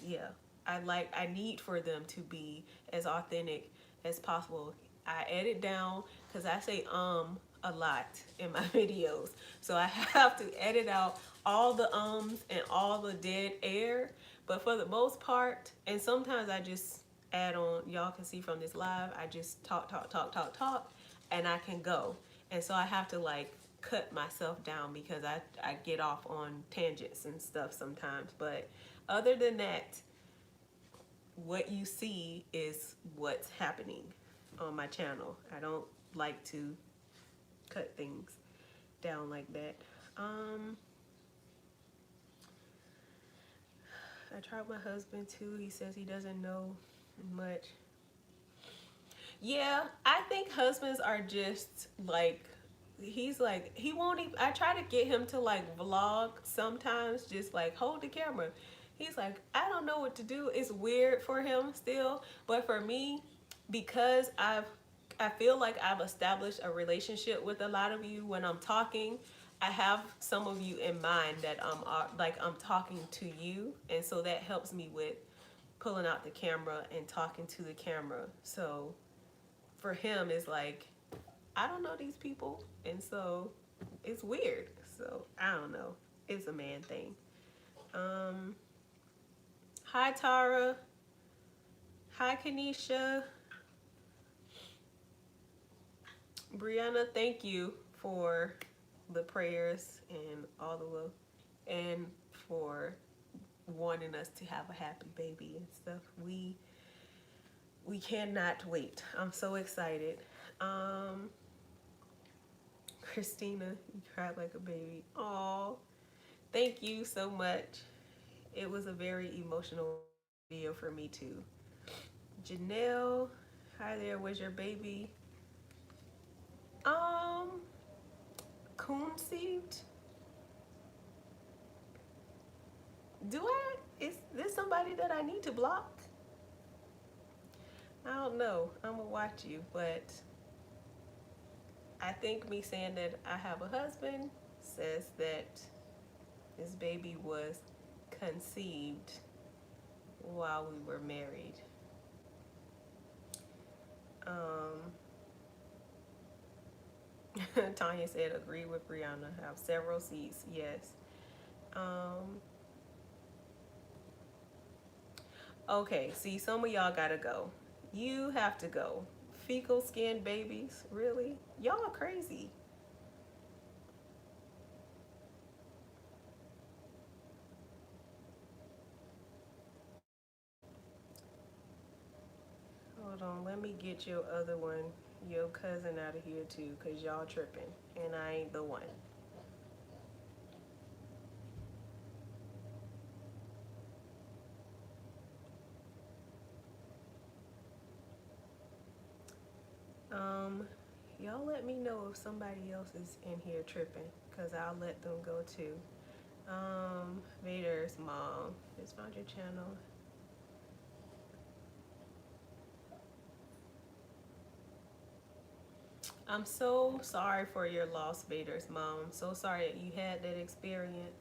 yeah, I need for them to be as authentic as possible. I edit down because I say a lot in my videos. So I have to edit out all the ums and all the dead air. But for the most part, and sometimes I just add on, y'all can see from this live, I just talk, and I can go. And so I have to like cut myself down because I get off on tangents and stuff sometimes. But other than that, what you see is what's happening on my channel. I don't like to cut things down like that. I tried my husband too. He says he doesn't know much. Yeah, I think husbands are just like, he's like, he won't even, I try to get him to like vlog sometimes, just like hold the camera. He's like, I don't know what to do. It's weird for him still. But for me, because I feel like I've established a relationship with a lot of you when I'm talking, I have some of you in mind that I'm talking to you. And so that helps me with pulling out the camera and talking to the camera. So for him, it's like, I don't know these people. And so it's weird. So I don't know. It's a man thing. Hi, Tara. Hi, Kanisha. Brianna, thank you for the prayers and all the love, and for wanting us to have a happy baby and stuff. We cannot wait. I'm so excited. Um, Christina, you cried like a baby. Oh, thank you so much. It was a very emotional video for me too. Janelle, hi there. Was your baby um conceived? Do I? Is this somebody that I need to block? I don't know. I'm gonna watch you, but I think me saying that I have a husband says that this baby was conceived while we were married. Um, Tanya said, agree with Brianna. Have several seats. Yes. Um, okay, see, some of y'all gotta go. You have to go. Fecal skin babies? Really? Y'all are crazy. Hold on, let me get your other one, your cousin out of here too, because y'all tripping, and I ain't the one. Um, y'all let me know if somebody else is in here tripping, because I'll let them go too. Vader's mom, just found your channel. I'm so sorry for your loss, Vader's mom. I'm so sorry that you had that experience.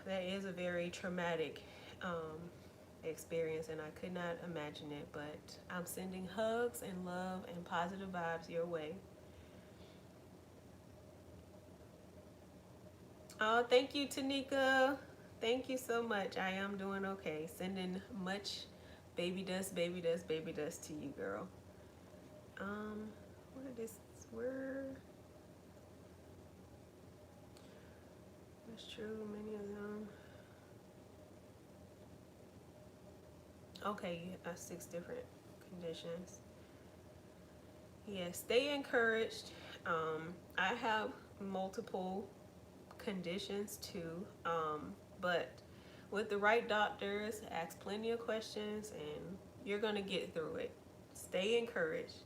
That is a very traumatic experience, and I could not imagine it, but I'm sending hugs and love and positive vibes your way. Oh, thank you, Tanika. Thank you so much. I am doing okay. Sending much baby dust, baby dust, baby dust to you, girl. Where this, where, that's true, many of them. Okay, 6 different conditions. Yeah, stay encouraged. I have multiple conditions too, but with the right doctors, ask plenty of questions and you're gonna get through it. Stay encouraged.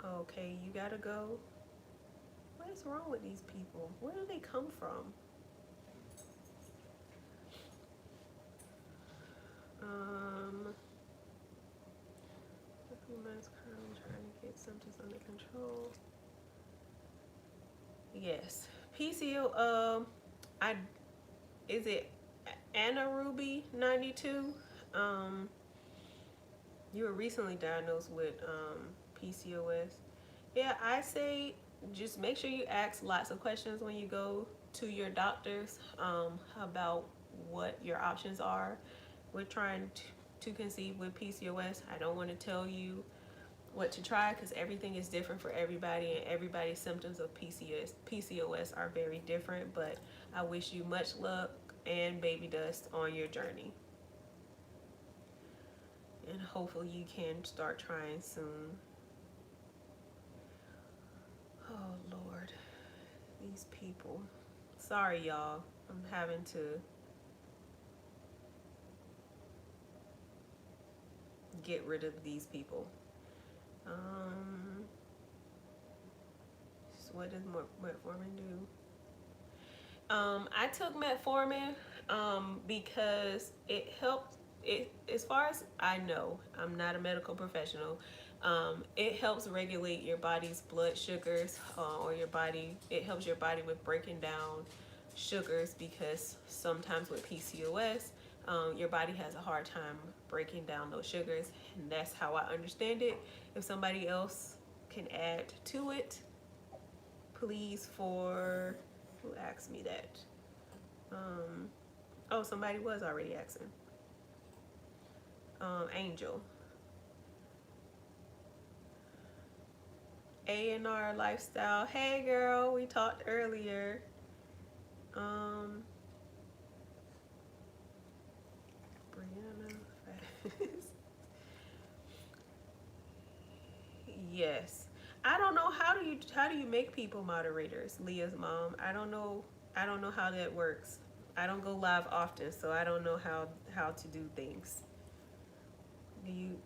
Okay, you gotta go. What is wrong with these people? Where do they come from? A few months currently trying to get symptoms under control. Yes, PCO. I is it Anna Ruby 92? Um, you were recently diagnosed with PCOS. Yeah, I say just make sure you ask lots of questions when you go to your doctors about what your options are. We're trying to conceive with PCOS. I don't want to tell you what to try because everything is different for everybody, and everybody's symptoms of PCOS are very different, but I wish you much luck and baby dust on your journey. And hopefully you can start trying soon. Oh Lord, these people. Sorry y'all, I'm having to get rid of these people. So what does metformin do? I took metformin because it helped. It, as far as I know, I'm not a medical professional. It helps regulate your body's blood sugars, or your body. It helps your body with breaking down sugars because sometimes with PCOS, your body has a hard time breaking down those sugars, and that's how I understand it. If somebody else can add to it, please, for who asked me that? Oh, somebody was already asking. Angel. A&R Lifestyle. Hey girl, we talked earlier. Brianna. Yes. I don't know how do you make people moderators, Leah's mom. I don't know how that works. I don't go live often, so I don't know how to do things. Do you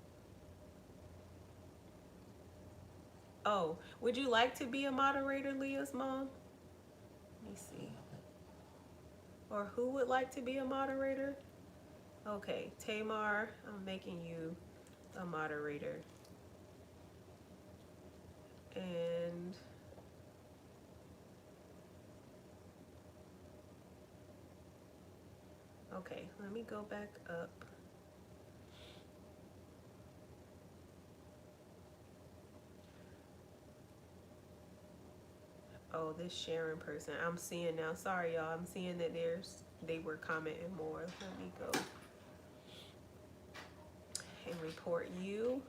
Oh, would you like to be a moderator, Leah's mom? Let me see. Or who would like to be a moderator? Okay, Tamar, I'm making you a moderator. And okay, let me go back up. Oh, this Sharon person. I'm seeing now. Sorry, y'all. I'm seeing that they were commenting more. Let me go and report you.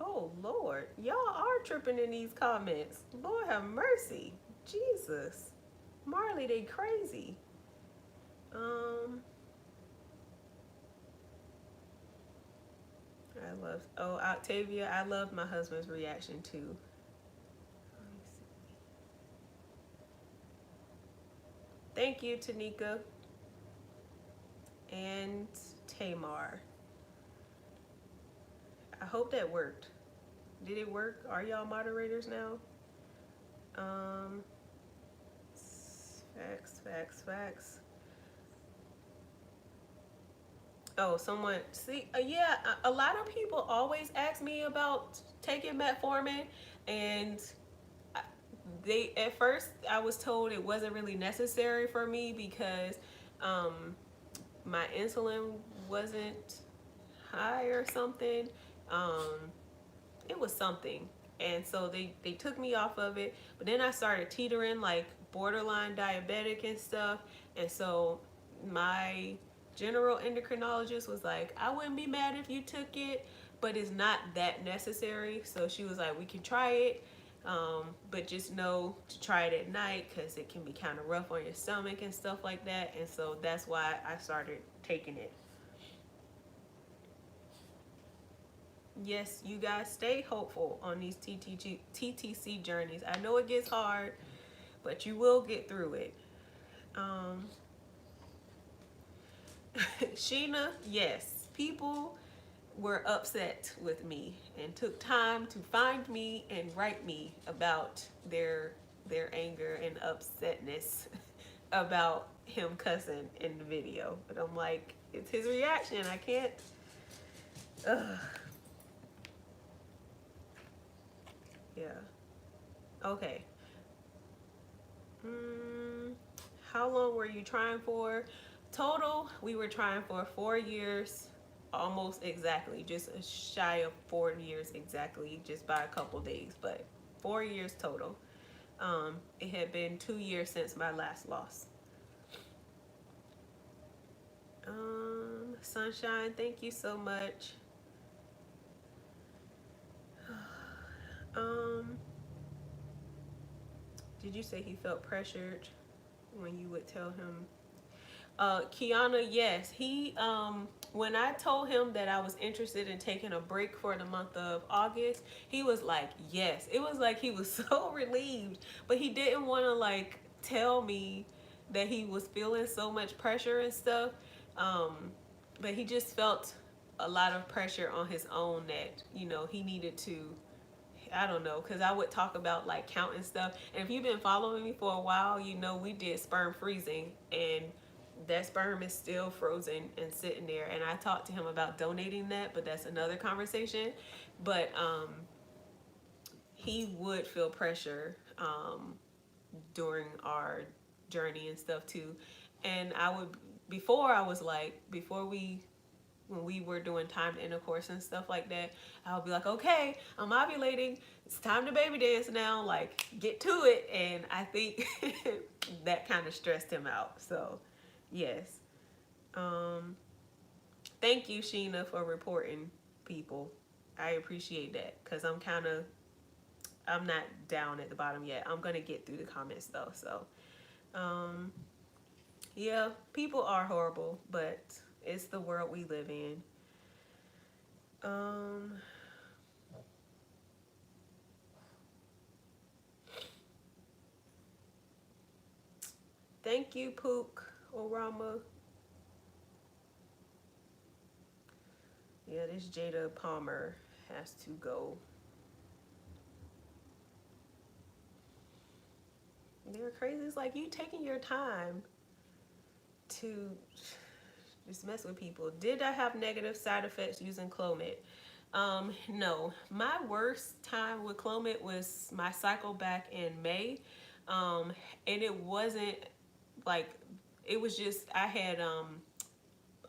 Oh, Lord. Y'all are tripping in these comments. Lord have mercy. Jesus. Marley, they crazy. Octavia, I loved my husband's reaction too. Let me see. Thank you, Tanika and Tamar. I hope that worked. Did it work? Are y'all moderators now? Facts. Oh, someone, see, yeah, a lot of people always ask me about taking metformin, and at first I was told it wasn't really necessary for me because my insulin wasn't high or something. Um, it was something. And so they took me off of it. But then I started teetering, like borderline diabetic and stuff. And so my general endocrinologist was like, I wouldn't be mad if you took it, but it's not that necessary. So she was like, we can try it. But just know to try it at night because it can be kind of rough on your stomach and stuff like that. And so that's why I started taking it. Yes, you guys stay hopeful on these TTC journeys. I know it gets hard, but you will get through it. Sheena, yes, people were upset with me and took time to find me and write me about their anger and upsetness about him cussing in the video. But I'm like, it's his reaction. I can't. Ugh. Yeah. Okay. How long were you trying for? Total, we were trying for 4 years, almost exactly, just shy of 4 years exactly, just by a couple days, but 4 years total. It had been 2 years since my last loss. Sunshine, thank you so much. Did you say he felt pressured when you would tell him? Kiana, yes. When I told him that I was interested in taking a break for the month of August, he was like, yes. It was like he was so relieved, but he didn't want to like tell me that he was feeling so much pressure and stuff. But he just felt a lot of pressure on his own that, he needed to, I don't know, because I would talk about like counting stuff. And if you've been following me for a while, we did sperm freezing, and that sperm is still frozen and sitting there. And I talked to him about donating that, but that's another conversation. But he would feel pressure during our journey and stuff too. And before we when we were doing timed intercourse and stuff like that, I would be like, okay, I'm ovulating. It's time to baby dance now. Like, get to it. And I think that kind of stressed him out. So, yes. Thank you, Sheena, for reporting people. I appreciate that because I'm not down at the bottom yet. I'm going to get through the comments though. So, yeah, people are horrible, but it's the world we live in. Thank you, Pook Orama. Yeah, this Jada Palmer has to go. They're crazy. It's like you taking your time to just mess with people. Did I have negative side effects using Clomid? No. My worst time with Clomid was my cycle back in May. And it wasn't like, it was just, I had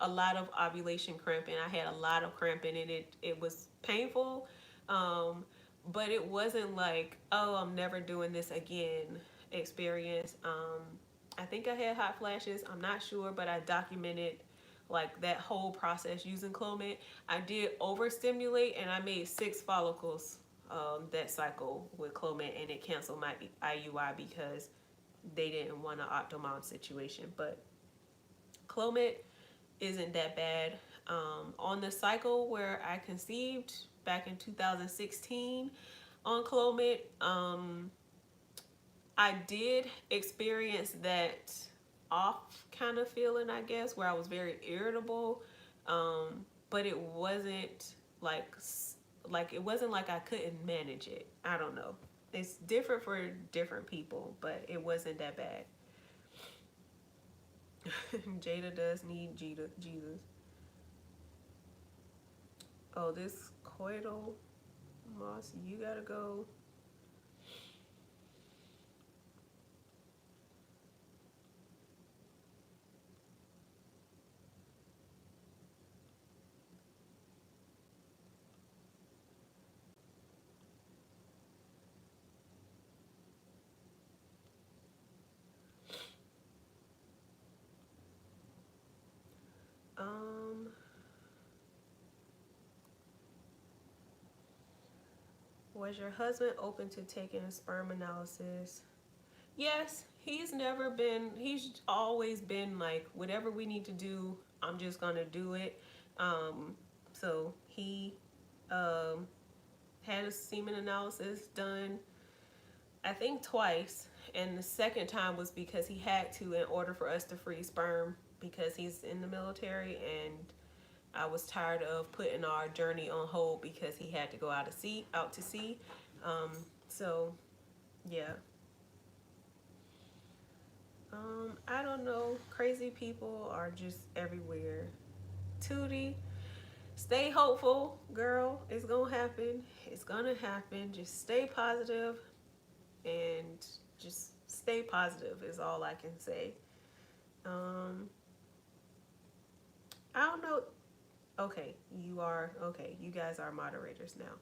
a lot of ovulation cramping. I had a lot of cramping and it was painful. But it wasn't like, oh, I'm never doing this again experience. I think I had hot flashes. I'm not sure, but I documented like that whole process using Clomid. I did overstimulate and I made 6 follicles that cycle with Clomid, and it canceled my IUI because they didn't want an Octomom situation. But Clomid isn't that bad. On the cycle where I conceived back in 2016 on Clomid, I did experience that off kind of feeling, I guess, where I was very irritable, but it wasn't like it wasn't like I couldn't manage it. I don't know. It's different for different people, but it wasn't that bad. Jada does need Jesus. Oh, this coital Moss, you gotta go. Was your husband open to taking a sperm analysis? Yes, he's always been like, whatever we need to do, I'm just gonna do it. So he had a semen analysis done, I think twice, and the second time was because he had to in order for us to freeze sperm because he's in the military, and I was tired of putting our journey on hold because he had to go out to sea. So yeah. I don't know. Crazy people are just everywhere. Tootie, stay hopeful, girl. It's gonna happen. It's gonna happen. Just stay positive and just stay positive is all I can say. I don't know. Okay, you guys are moderators now.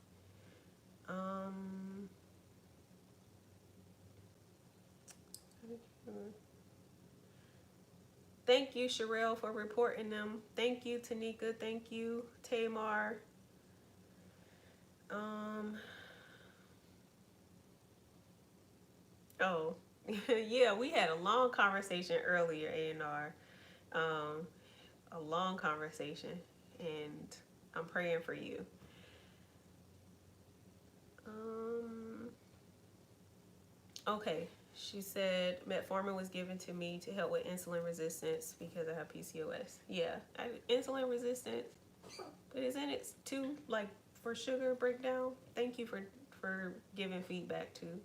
Thank you, Sherelle, for reporting them. Thank you, Tanika. Thank you, Tamar. Oh, yeah, we had a long conversation earlier, A&R. A long conversation, and I'm praying for you. Okay, she said metformin was given to me to help with insulin resistance because I have PCOS. Yeah, insulin resistance, but isn't it too like for sugar breakdown? Thank you for giving feedback too.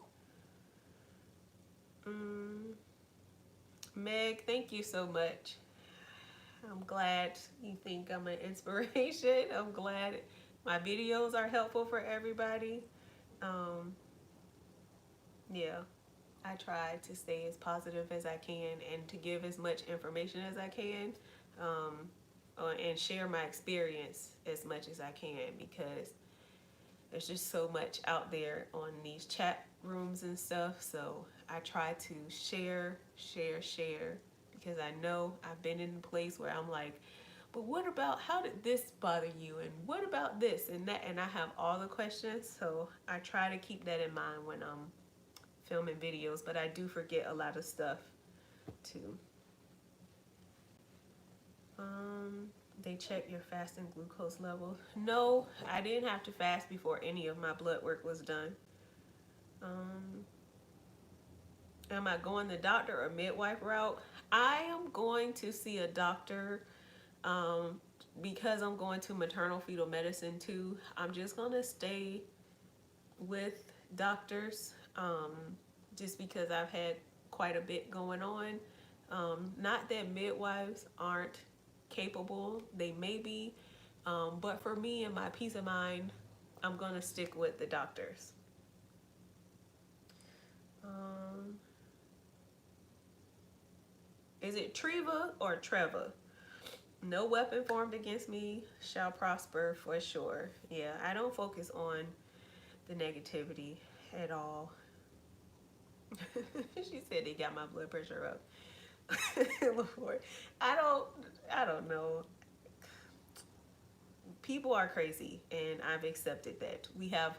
Meg, thank you so much. I'm glad you think I'm an inspiration. I'm glad my videos are helpful for everybody. Yeah, I try to stay as positive as I can and to give as much information as I can. and share my experience as much as I can, because there's just so much out there on these chat rooms and stuff. So I try to share, because I know I've been in a place where I'm like, but what about, how did this bother you? And what about this and that? And I have all the questions. So I try to keep that in mind when I'm filming videos, but I do forget a lot of stuff too. They check your fasting glucose level. No, I didn't have to fast before any of my blood work was done. Am I going the doctor or midwife route? I am going to see a doctor, because I'm going to maternal fetal medicine too. I'm just going to stay with doctors, just because I've had quite a bit going on. Not that midwives aren't capable, they may be, but for me and my peace of mind, I'm going to stick with the doctors. Is it Treva or Treva? No weapon formed against me shall prosper, for sure. Yeah, I don't focus on the negativity at all. She said they got my blood pressure up. Lord, I don't know. People are crazy, and I've accepted that. We have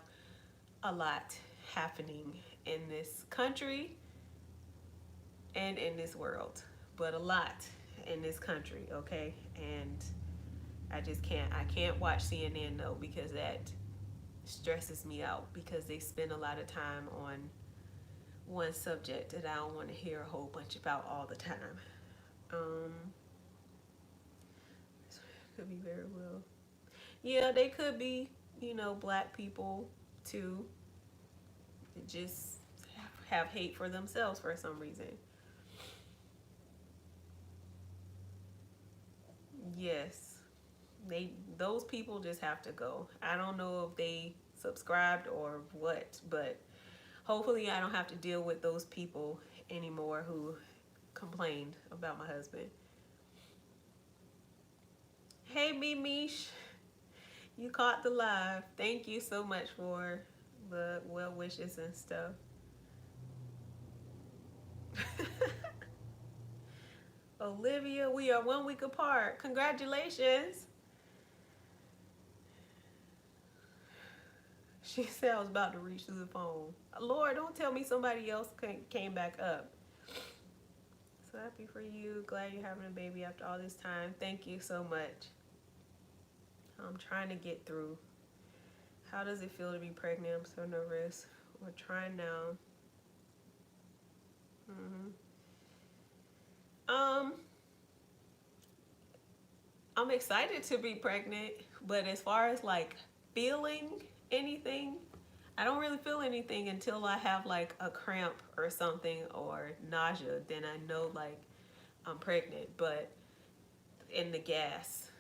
a lot happening in this country and in this world, but a lot in this country, okay? And I just can't watch CNN though, because that stresses me out, because they spend a lot of time on one subject that I don't want to hear a whole bunch about all the time. Could be very well. Yeah, they could be, black people too, that just have hate for themselves for some reason. Yes, those people just have to go. I don't know if they subscribed or what, but hopefully I don't have to deal with those people anymore who complained about my husband. Hey, Mimish, you caught the live. Thank you so much for the well wishes and stuff. Olivia, we are 1 week apart. Congratulations. She said I was about to reach through the phone. Lord, don't tell me somebody else came back up. So happy for you. Glad you're having a baby after all this time. Thank you so much. I'm trying to get through. How does it feel to be pregnant? I'm so nervous. We're trying now. I'm excited to be pregnant, but as far as like feeling anything, I don't really feel anything until I have like a cramp or something or nausea. Then I know like I'm pregnant, but in the gas.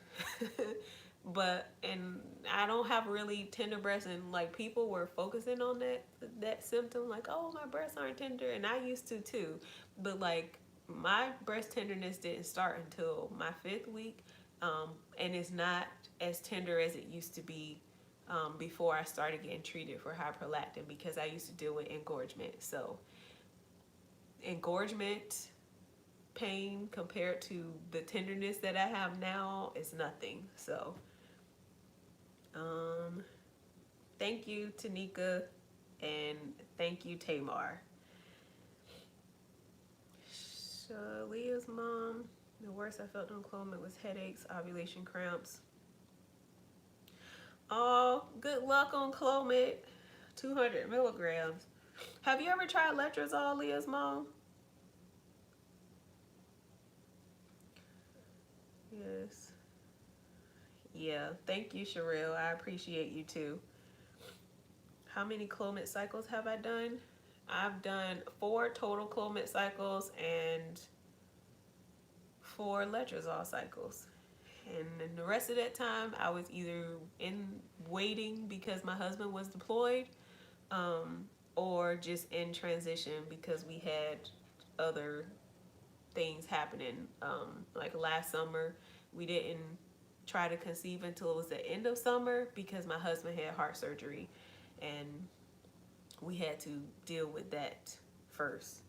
And I don't have really tender breasts, and like people were focusing on that symptom, like, oh, my breasts aren't tender, and I used to too, but like my breast tenderness didn't start until my 5th week, and it's not as tender as it used to be before I started getting treated for high prolactin, because I used to deal with engorgement. So engorgement pain compared to the tenderness that I have now is nothing. So thank you, Tanika, and thank you, Tamar. Leah's mom, the worst I felt on Clomid was headaches, ovulation cramps. Oh, good luck on Clomid, 200 milligrams. Have you ever tried Letrozole, Leah's mom? Yes. Yeah, thank you, Sherelle. I appreciate you too. How many Clomid cycles have I done? I've done 4 total Clomid cycles and 4 Letrozole cycles. And then the rest of that time, I was either in waiting because my husband was deployed, or just in transition because we had other things happening. Like last summer, we didn't try to conceive until it was the end of summer because my husband had heart surgery, and we had to deal with that first.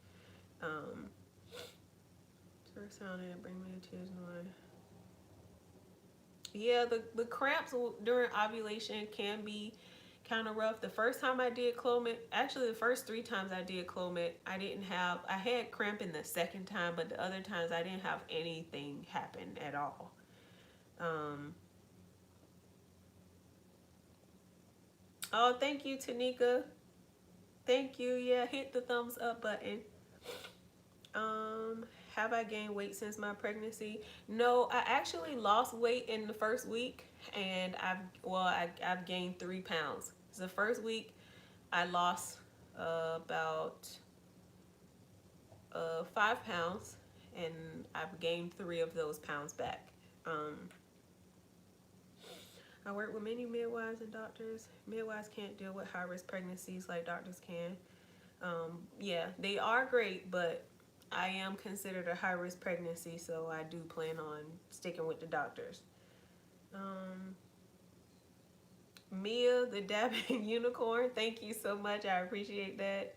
First sound didn't bring me to tears. Yeah, the cramps during ovulation can be kind of rough. The first time I did Clomid, actually the first 3 times I did Clomid, I had cramp in the second time, but the other times I didn't have anything happen at all. Oh, thank you, Tanika. Thank you. Yeah, hit the thumbs up button. Have I gained weight since my pregnancy? No, I actually lost weight in the first week, and I've gained 3 pounds. So the first week I lost about 5 pounds, and I've gained 3 of those pounds back. I work with many midwives and doctors. Midwives can't deal with high-risk pregnancies like doctors can. Yeah, they are great, but I am considered a high-risk pregnancy, so I do plan on sticking with the doctors. Mia, the dabbing unicorn, thank you so much. I appreciate that.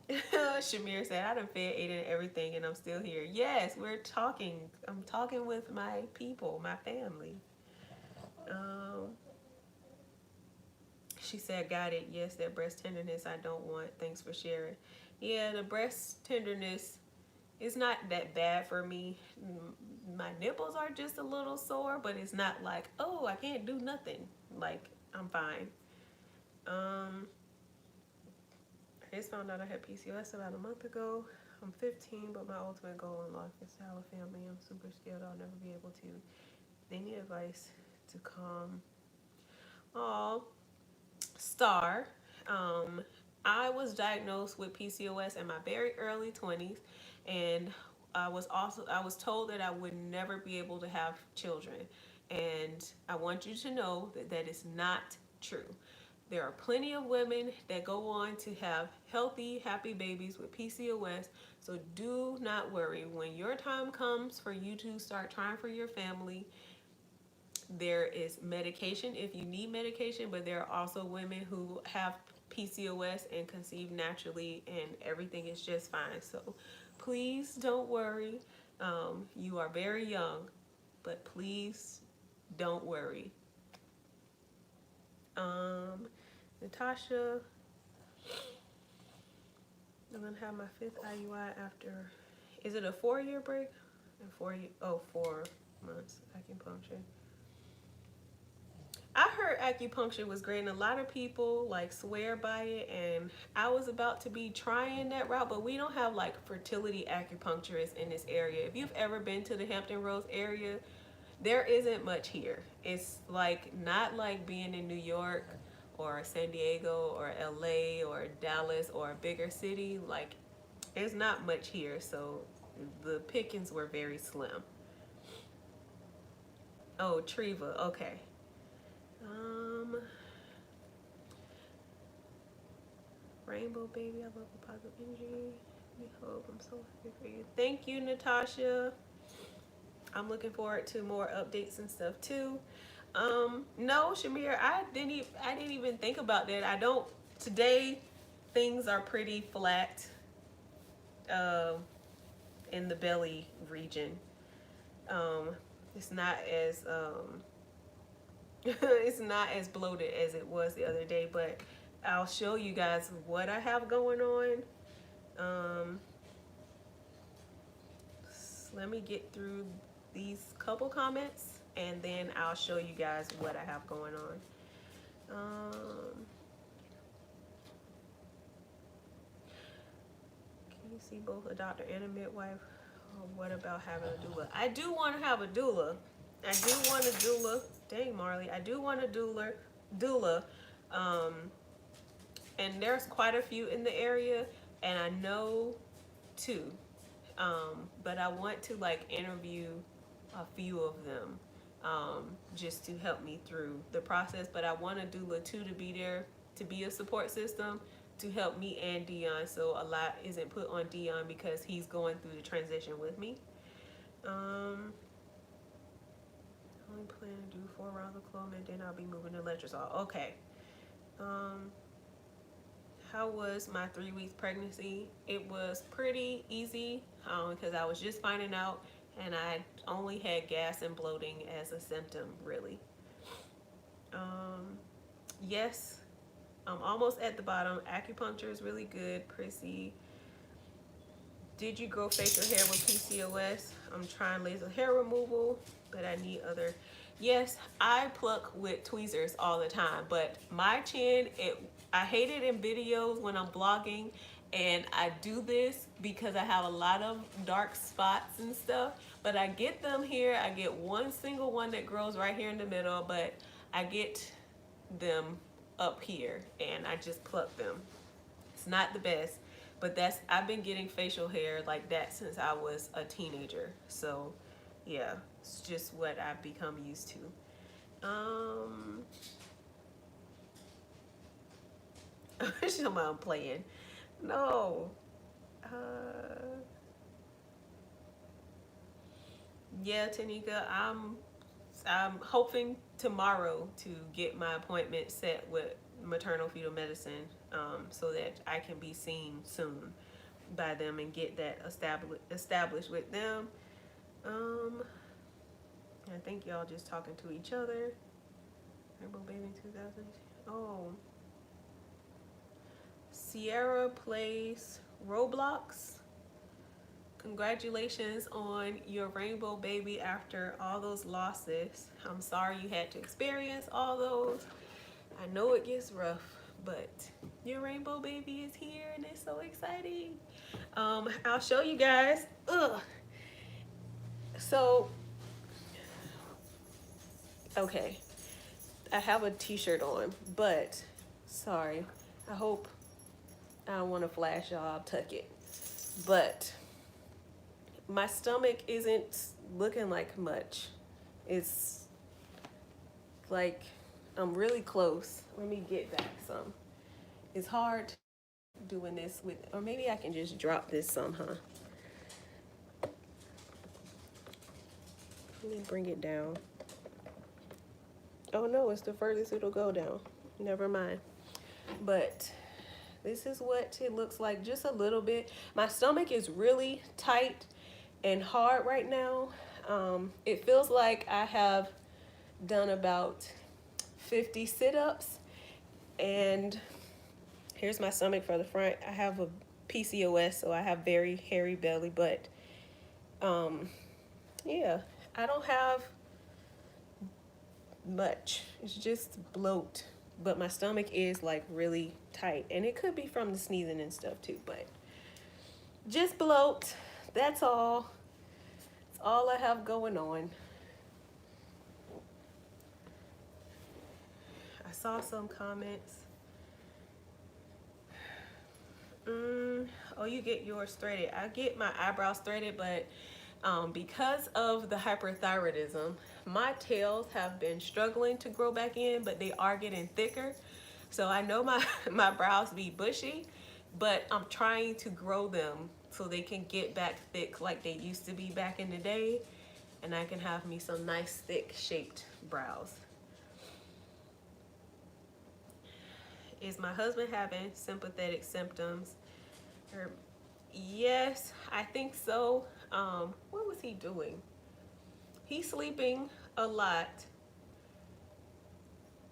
Shamir said, I done fed Aiden everything and I'm still here. Yes, we're talking. I'm talking with my people, my family. She said, got it. Yes, that breast tenderness I don't want. Thanks for sharing. Yeah, the breast tenderness is not that bad for me. My nipples are just a little sore, but it's not like, oh, I can't do nothing. Like, I'm fine. I just found out I had PCOS about a month ago. I'm 15, but my ultimate goal in life is to have a family. I'm super scared I'll never be able to. Any advice to calm? Oh, Star. I was diagnosed with PCOS in my very early 20s, and I was told that I would never be able to have children. And I want you to know that that is not true. There are plenty of women that go on to have healthy, happy babies with PCOS. So do not worry. When your time comes for you to start trying for your family, there is medication if you need medication, but there are also women who have PCOS and conceive naturally, and everything is just fine. So please don't worry. You are very young, but please don't worry. Natasha, I'm gonna have my 5th IUI after, is it a 4-year break? And 4 months acupuncture. I heard acupuncture was great, and a lot of people like swear by it, and I was about to be trying that route, but we don't have like fertility acupuncturists in this area. If you've ever been to the Hampton Roads area, there isn't much here. It's like not like being in New York or San Diego or LA or Dallas or a bigger city. Like, there's not much here, so the pickings were very slim. Oh, Treva, okay. Rainbow baby, I love the positive energy. We hope. I'm so happy for you. Thank you, Natasha. I'm looking forward to more updates and stuff too. No, Shamir, I didn't even think about that. I don't. Today, things are pretty flat. In the belly region. It's not as it's not as bloated as it was the other day, but I'll show you guys what I have going on. Let me get through these couple comments, and then I'll show you guys what I have going on. Can you see both a doctor and a midwife? Oh, what about having a doula? I do want to have a doula. I do want a doula. Dang, Marley. I do want a doula. And there's quite a few in the area, and I know 2. But I want to like interview a few of them just to help me through the process. But I want a doula too to be there, to be a support system. to help me and Dion, so a lot isn't put on Dion because he's going through the transition with me. Only plan to do 4 rounds of Clomid, then I'll be moving to letrozole. Okay. How was my 3 weeks pregnancy? It was pretty easy because I was just finding out, and I only had gas and bloating as a symptom, really. Yes, I'm almost at the bottom. Acupuncture is really good. Prissy, did you grow facial hair with PCOS? I'm trying laser hair removal, but I need other. Yes, I pluck with tweezers all the time, but my chin, I hate it in videos when I'm blogging, and I do this because I have a lot of dark spots and stuff, but I get them here. I get one single one that grows right here in the middle, but I get them up here and I just pluck them. It's not the best, but I've been getting facial hair like that since I was a teenager. So yeah, it's just what I've become used to. I'm playing. No. Yeah, Tanika, I'm hoping tomorrow to get my appointment set with maternal fetal medicine, so that I can be seen soon by them and get that established with them. I think y'all just talking to each other. Rainbow Baby 2000. Oh. Sierra plays Roblox. Congratulations on your rainbow baby after all those losses. I'm sorry you had to experience all those. I know it gets rough, but your rainbow baby is here and it's so exciting. I'll show you guys. So, okay, I have a t-shirt on, but sorry, I hope I don't want to flash y'all, I'll tuck it. But my stomach isn't looking like much. It's like I'm really close. Let me get back some. It's hard doing this with, or maybe I can just drop this some, huh? Let me bring it down. Oh no, it's the furthest it'll go down. Never mind. But this is what it looks like, just a little bit. My stomach is really tight and hard right now. It feels like I have done about 50 sit-ups, and here's my stomach for the front. I have a PCOS, so I have very hairy belly, but yeah, I don't have much. It's just bloat, but my stomach is like really tight, and it could be from the sneezing and stuff too, but just bloat. That's all. That's all I have going on. I saw some comments. Oh, you get yours threaded. I get my eyebrows threaded, but because of the hyperthyroidism, my tails have been struggling to grow back in, but they are getting thicker. So I know my brows be bushy, but I'm trying to grow them so they can get back thick like they used to be back in the day, and I can have me some nice thick shaped brows. Is my husband having sympathetic symptoms? Yes, I think so. What was he doing? He's sleeping a lot.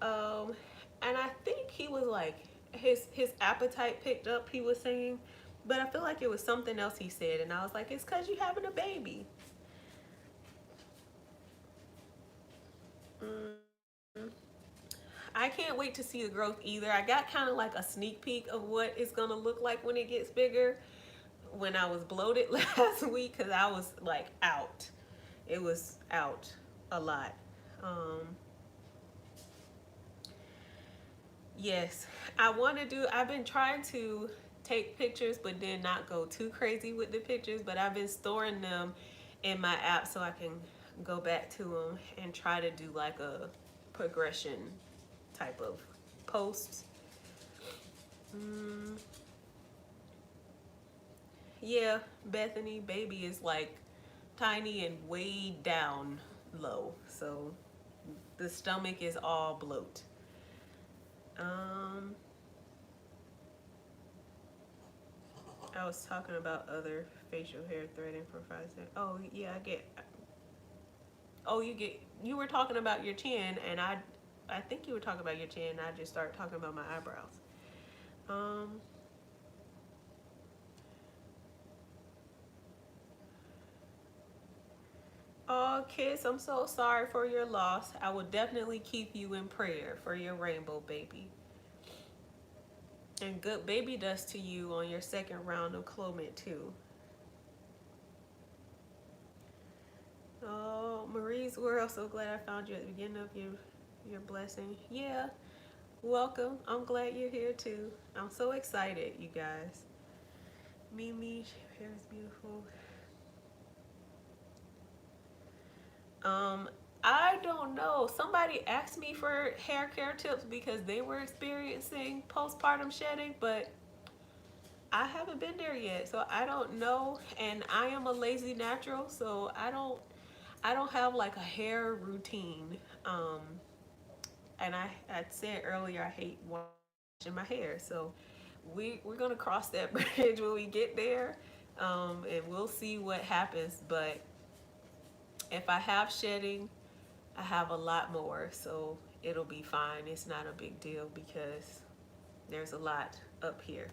And I think he was like, his appetite picked up, he was saying, but I feel like it was something else he said, and I was like, it's because you're having a baby. I can't wait to see the growth either. I got kind of like a sneak peek of what it's gonna look like when it gets bigger when I was bloated last week, because I was like out. It was out a lot. Yes, I've been trying to take pictures, but then not go too crazy with the pictures, but I've been storing them in my app so I can go back to them and try to do like a progression type of posts. Mm, yeah, Bethany, baby is like tiny and way down low. So the stomach is all bloat. Um, I was talking about other facial hair threading for 5 seconds. Oh yeah, I get. Oh, you were talking about your chin, and I think you were talking about your chin. I just started talking about my eyebrows. Um, oh, kids, I'm so sorry for your loss. I will definitely keep you in prayer for your rainbow baby. And good baby dust to you on your second round of Clomid too. Oh, Marie's world. So glad I found you at the beginning of your blessing. Yeah, welcome. I'm glad you're here too. I'm so excited, you guys. Mimi, hair is beautiful. Um, I don't know. Somebody asked me for hair care tips because they were experiencing postpartum shedding, but I haven't been there yet, so I don't know. And I am a lazy natural, so I don't have like a hair routine. Um, and I said earlier I hate washing my hair, so we're gonna cross that bridge when we get there, and we'll see what happens. But if I have shedding, I have a lot more, so it'll be fine. It's not a big deal because there's a lot up here.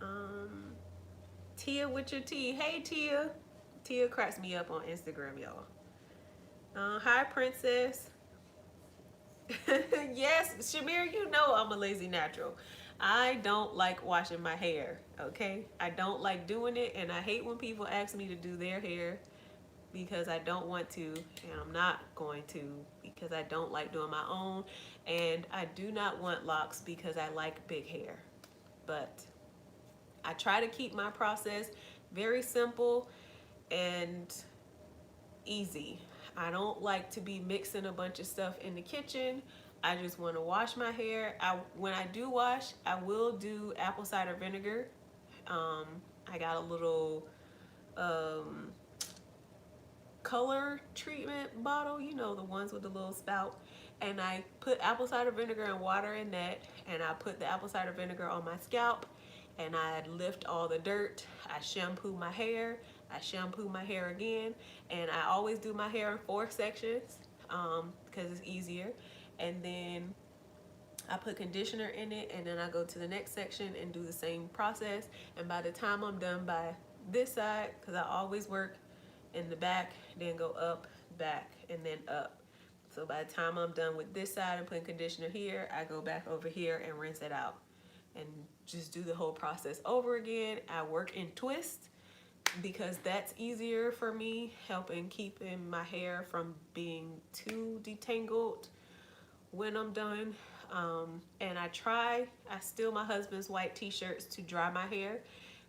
Um, Tia with your T. Hey Tia. Tia cracks me up on Instagram, y'all. Hi Princess. Yes, Shamir, you know I'm a lazy natural. I don't like washing my hair, okay? I don't like doing it, and I hate when people ask me to do their hair because I don't want to, and I'm not going to because I don't like doing my own, and I do not want locks because I like big hair. But I try to keep my process very simple and easy. I don't like to be mixing a bunch of stuff in the kitchen. I just want to wash my hair. When I do wash, I will do apple cider vinegar. Um, I got a little um, color treatment bottle, you know, the ones with the little spout. And I put apple cider vinegar and water in that, and I put the apple cider vinegar on my scalp, and I lift all the dirt. I shampoo my hair. I shampoo my hair again, and I always do my hair in 4 sections because it's easier. And then I put conditioner in it, and then I go to the next section and do the same process. And by the time I'm done by this side, because I always work in the back, then go up, back, and then up. So by the time I'm done with this side and putting conditioner here, I go back over here and rinse it out and just do the whole process over again. I work in twist because that's easier for me, helping keeping my hair from being too detangled when I'm done. And I steal my husband's white t-shirts to dry my hair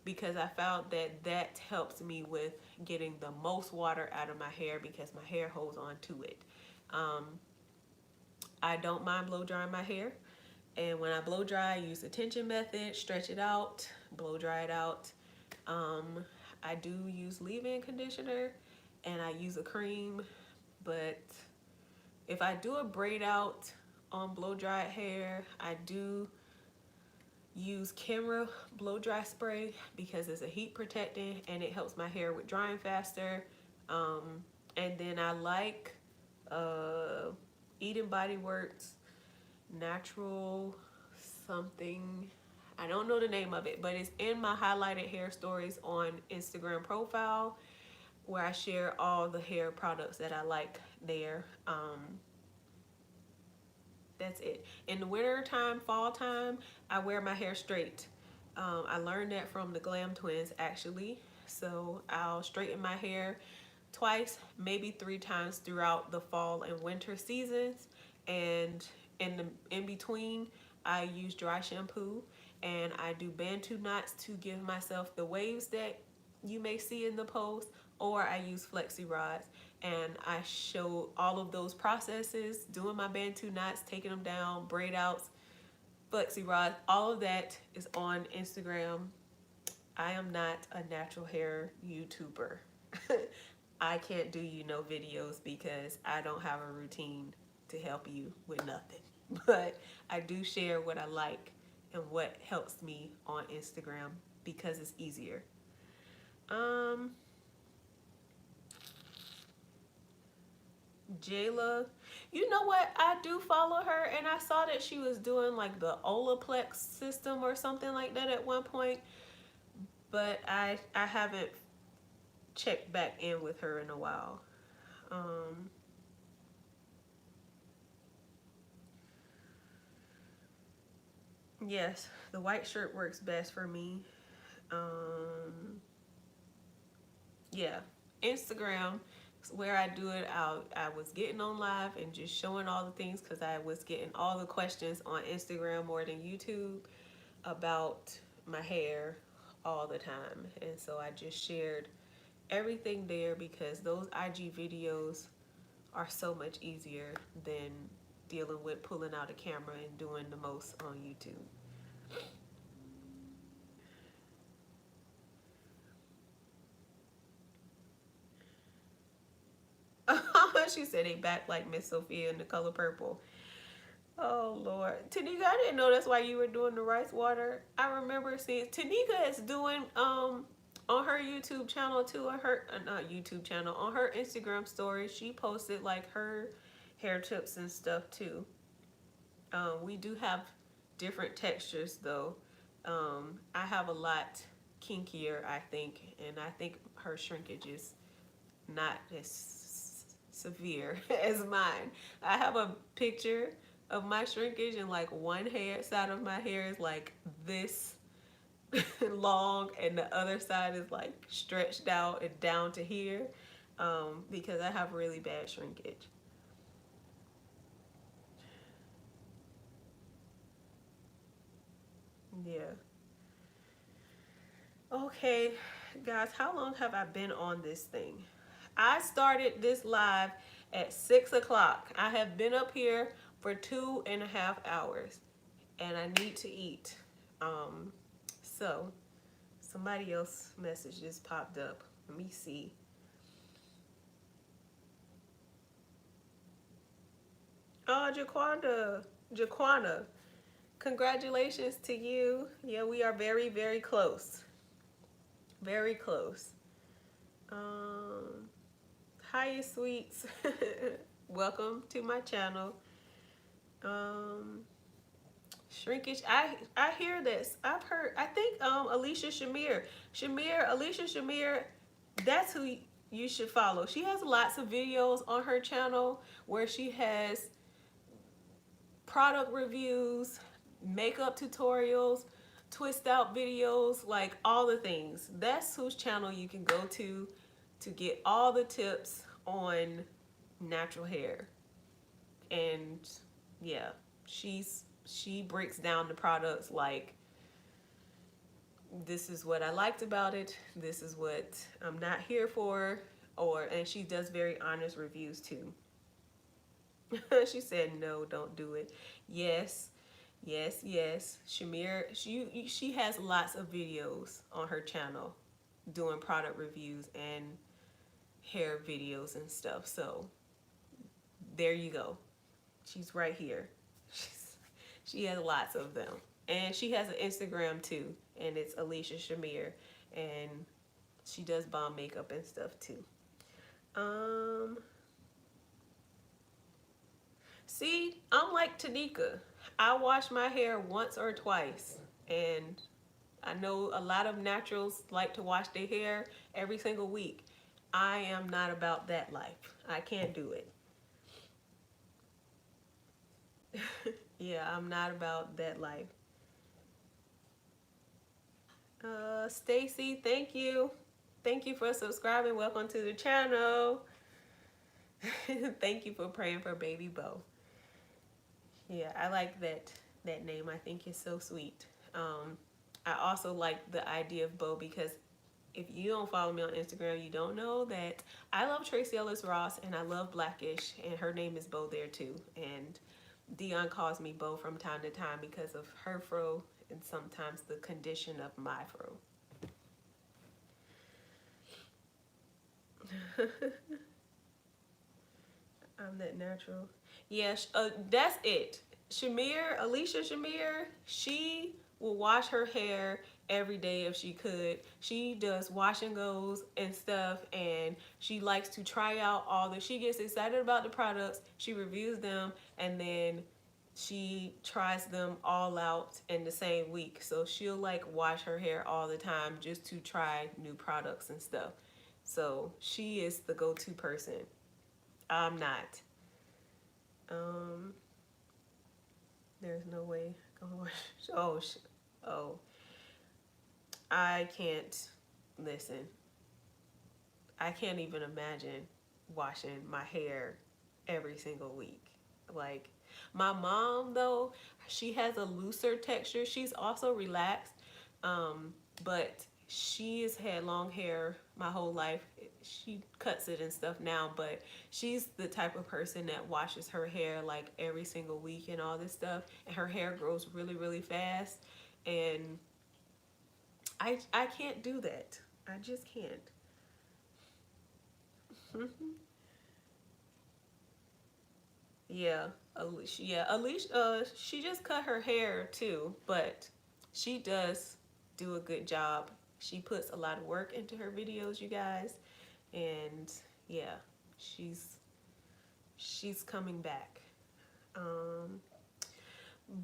because I found that helps me with getting the most water out of my hair because my hair holds on to it. Um, I don't mind blow drying my hair. And when I blow dry, I use the tension method, stretch it out, blow dry it out. Um, I do use leave-in conditioner and I use a cream, but if I do a braid out on blow dried hair, I do use Camera blow dry spray because it's a heat protectant and it helps my hair with drying faster. And then I like Eden Body Works natural something. I don't know the name of it, but it's in my highlighted hair stories on Instagram profile where I share all the hair products that I like there. That's it. In the winter time, fall time, I wear my hair straight. I learned that from the Glam Twins actually. So I'll straighten my hair twice, maybe 3 times throughout the fall and winter seasons. And in between, I use dry shampoo and I do Bantu knots to give myself the waves that you may see in the post, or I use flexi rods, and I show all of those processes, doing my Bantu knots, taking them down, braid outs, Flexi Rods, all of that is on Instagram. I am not a natural hair YouTuber. I can't do you no videos because I don't have a routine to help you with nothing. But I do share what I like and what helps me on Instagram because it's easier. Jayla, you know what? I do follow her, and I saw that she was doing like the Olaplex system or something like that at one point, but I haven't checked back in with her in a while. Yes, the white shirt works best for me. Yeah, Instagram is where I do it. I was getting on live and just showing all the things because I was getting all the questions on Instagram more than YouTube about my hair all the time. And so I just shared everything there because those IG videos are so much easier than dealing with pulling out a camera and doing the most on YouTube. She said they back like Miss Sophia in the color purple. Oh Lord, Tanika, I didn't know that's why you were doing the rice water. I remember seeing Tanika is doing on her YouTube channel too, on her not YouTube channel, on her Instagram story. She posted like her hair tips and stuff too. We do have different textures though. I have a lot kinkier, I think, and I think her shrinkage is not as severe as mine. I have a picture of my shrinkage and like one hair side of my hair is like this long and the other side is like stretched out and down to here because I have really bad shrinkage. Yeah. Okay, guys, how long have I been on this thing? I started this live at 6 o'clock. I have been up here for 2.5 hours and I need to eat. So somebody else message just popped up. Let me see. Oh, Jaquana, congratulations to you. Yeah, we are very, very close. Very close. Hi, sweets. Welcome to my channel. Shrinkage. I hear this. I've heard. I think Alicia Shamir. That's who you should follow. She has lots of videos on her channel where she has product reviews, makeup tutorials, twist out videos, like all the things. That's whose channel you can go to get all the tips on natural hair. And yeah, she breaks down the products like, this is what I liked about it, this is what I'm not here for, and she does very honest reviews too. She said no, don't do it. Yes, Shamir, she has lots of videos on her channel doing product reviews and hair videos and stuff. So there you go. She's right here. She has lots of them. And she has an Instagram too, and it's Alicia Shamir, and she does bomb makeup and stuff too. See, I'm like Tanika. I wash my hair once or twice, and I know a lot of naturals like to wash their hair every single week. I am not about that life. I can't do it. Yeah, I'm not about that life. Stacy, thank you. Thank you for subscribing. Welcome to the channel. Thank you for praying for baby Bo. Yeah, I like that name. I think it's so sweet. I also like the idea of Bo because if you don't follow me on Instagram, you don't know that I love Tracee Ellis Ross and I love Blackish, and her name is Bo there too. And Dion calls me Bo from time to time because of her fro and sometimes the condition of my fro. I'm that natural. Yeah, that's it. Alicia Shamir, she will wash her hair every day if she could. She does wash and goes and stuff, and she likes to try out she gets excited about the products, she reviews them, and then she tries them all out in the same week. So she'll like wash her hair all the time just to try new products and stuff. So she is the go-to person. I'm not. There's no way. Oh, I can't listen. I can't even imagine washing my hair every single week. Like my mom though, she has a looser texture. She's also relaxed, but she has had long hair my whole life. She cuts it and stuff now, but she's the type of person that washes her hair like every single week and all this stuff, and her hair grows really, really fast. And I can't do that. I just can't. Yeah, Alicia, she just cut her hair too, but she does do a good job. She puts a lot of work into her videos, you guys, and yeah, she's coming back.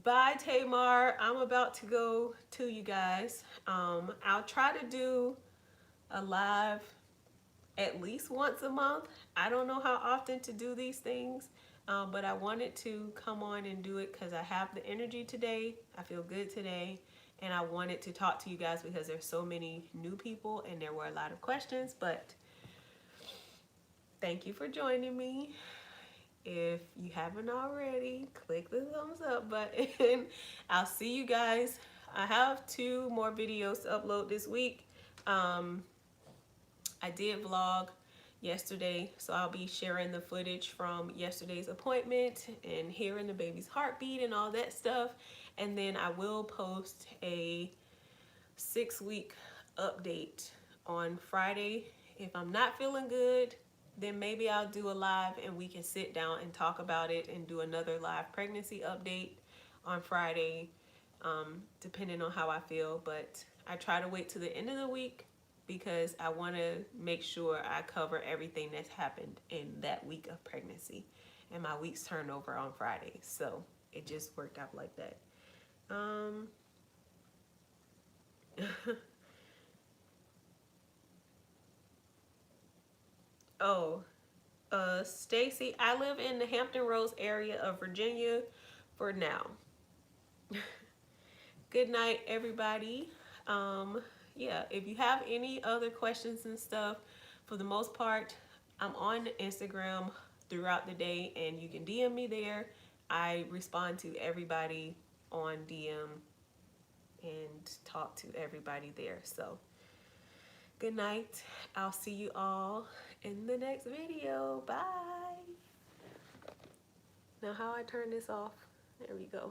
Bye, Tamar. I'm about to go to you guys. I'll try to do a live at least once a month. I don't know how often to do these things, but I wanted to come on and do it because I have the energy today. I feel good today, and I wanted to talk to you guys because there's so many new people and there were a lot of questions. But thank you for joining me. If you haven't already, click the thumbs up button. I'll see you guys. I have 2 more videos to upload this week. I did vlog yesterday, so I'll be sharing the footage from yesterday's appointment and hearing the baby's heartbeat and all that stuff. And then I will post a 6-week update on Friday. If I'm not feeling good, then maybe I'll do a live and we can sit down and talk about it and do another live pregnancy update on Friday, depending on how I feel. But I try to wait to the end of the week because I want to make sure I cover everything that's happened in that week of pregnancy. And my week's turnover on Friday. So it just worked out like that. Oh, Stacy, I live in the Hampton Roads area of Virginia for now. Good night, everybody. Yeah, if you have any other questions and stuff, for the most part, I'm on Instagram throughout the day and you can DM me there. I respond to everybody on DM and talk to everybody there. So good night. I'll see you all in the next video. Bye. Now how I turn this off? There we go.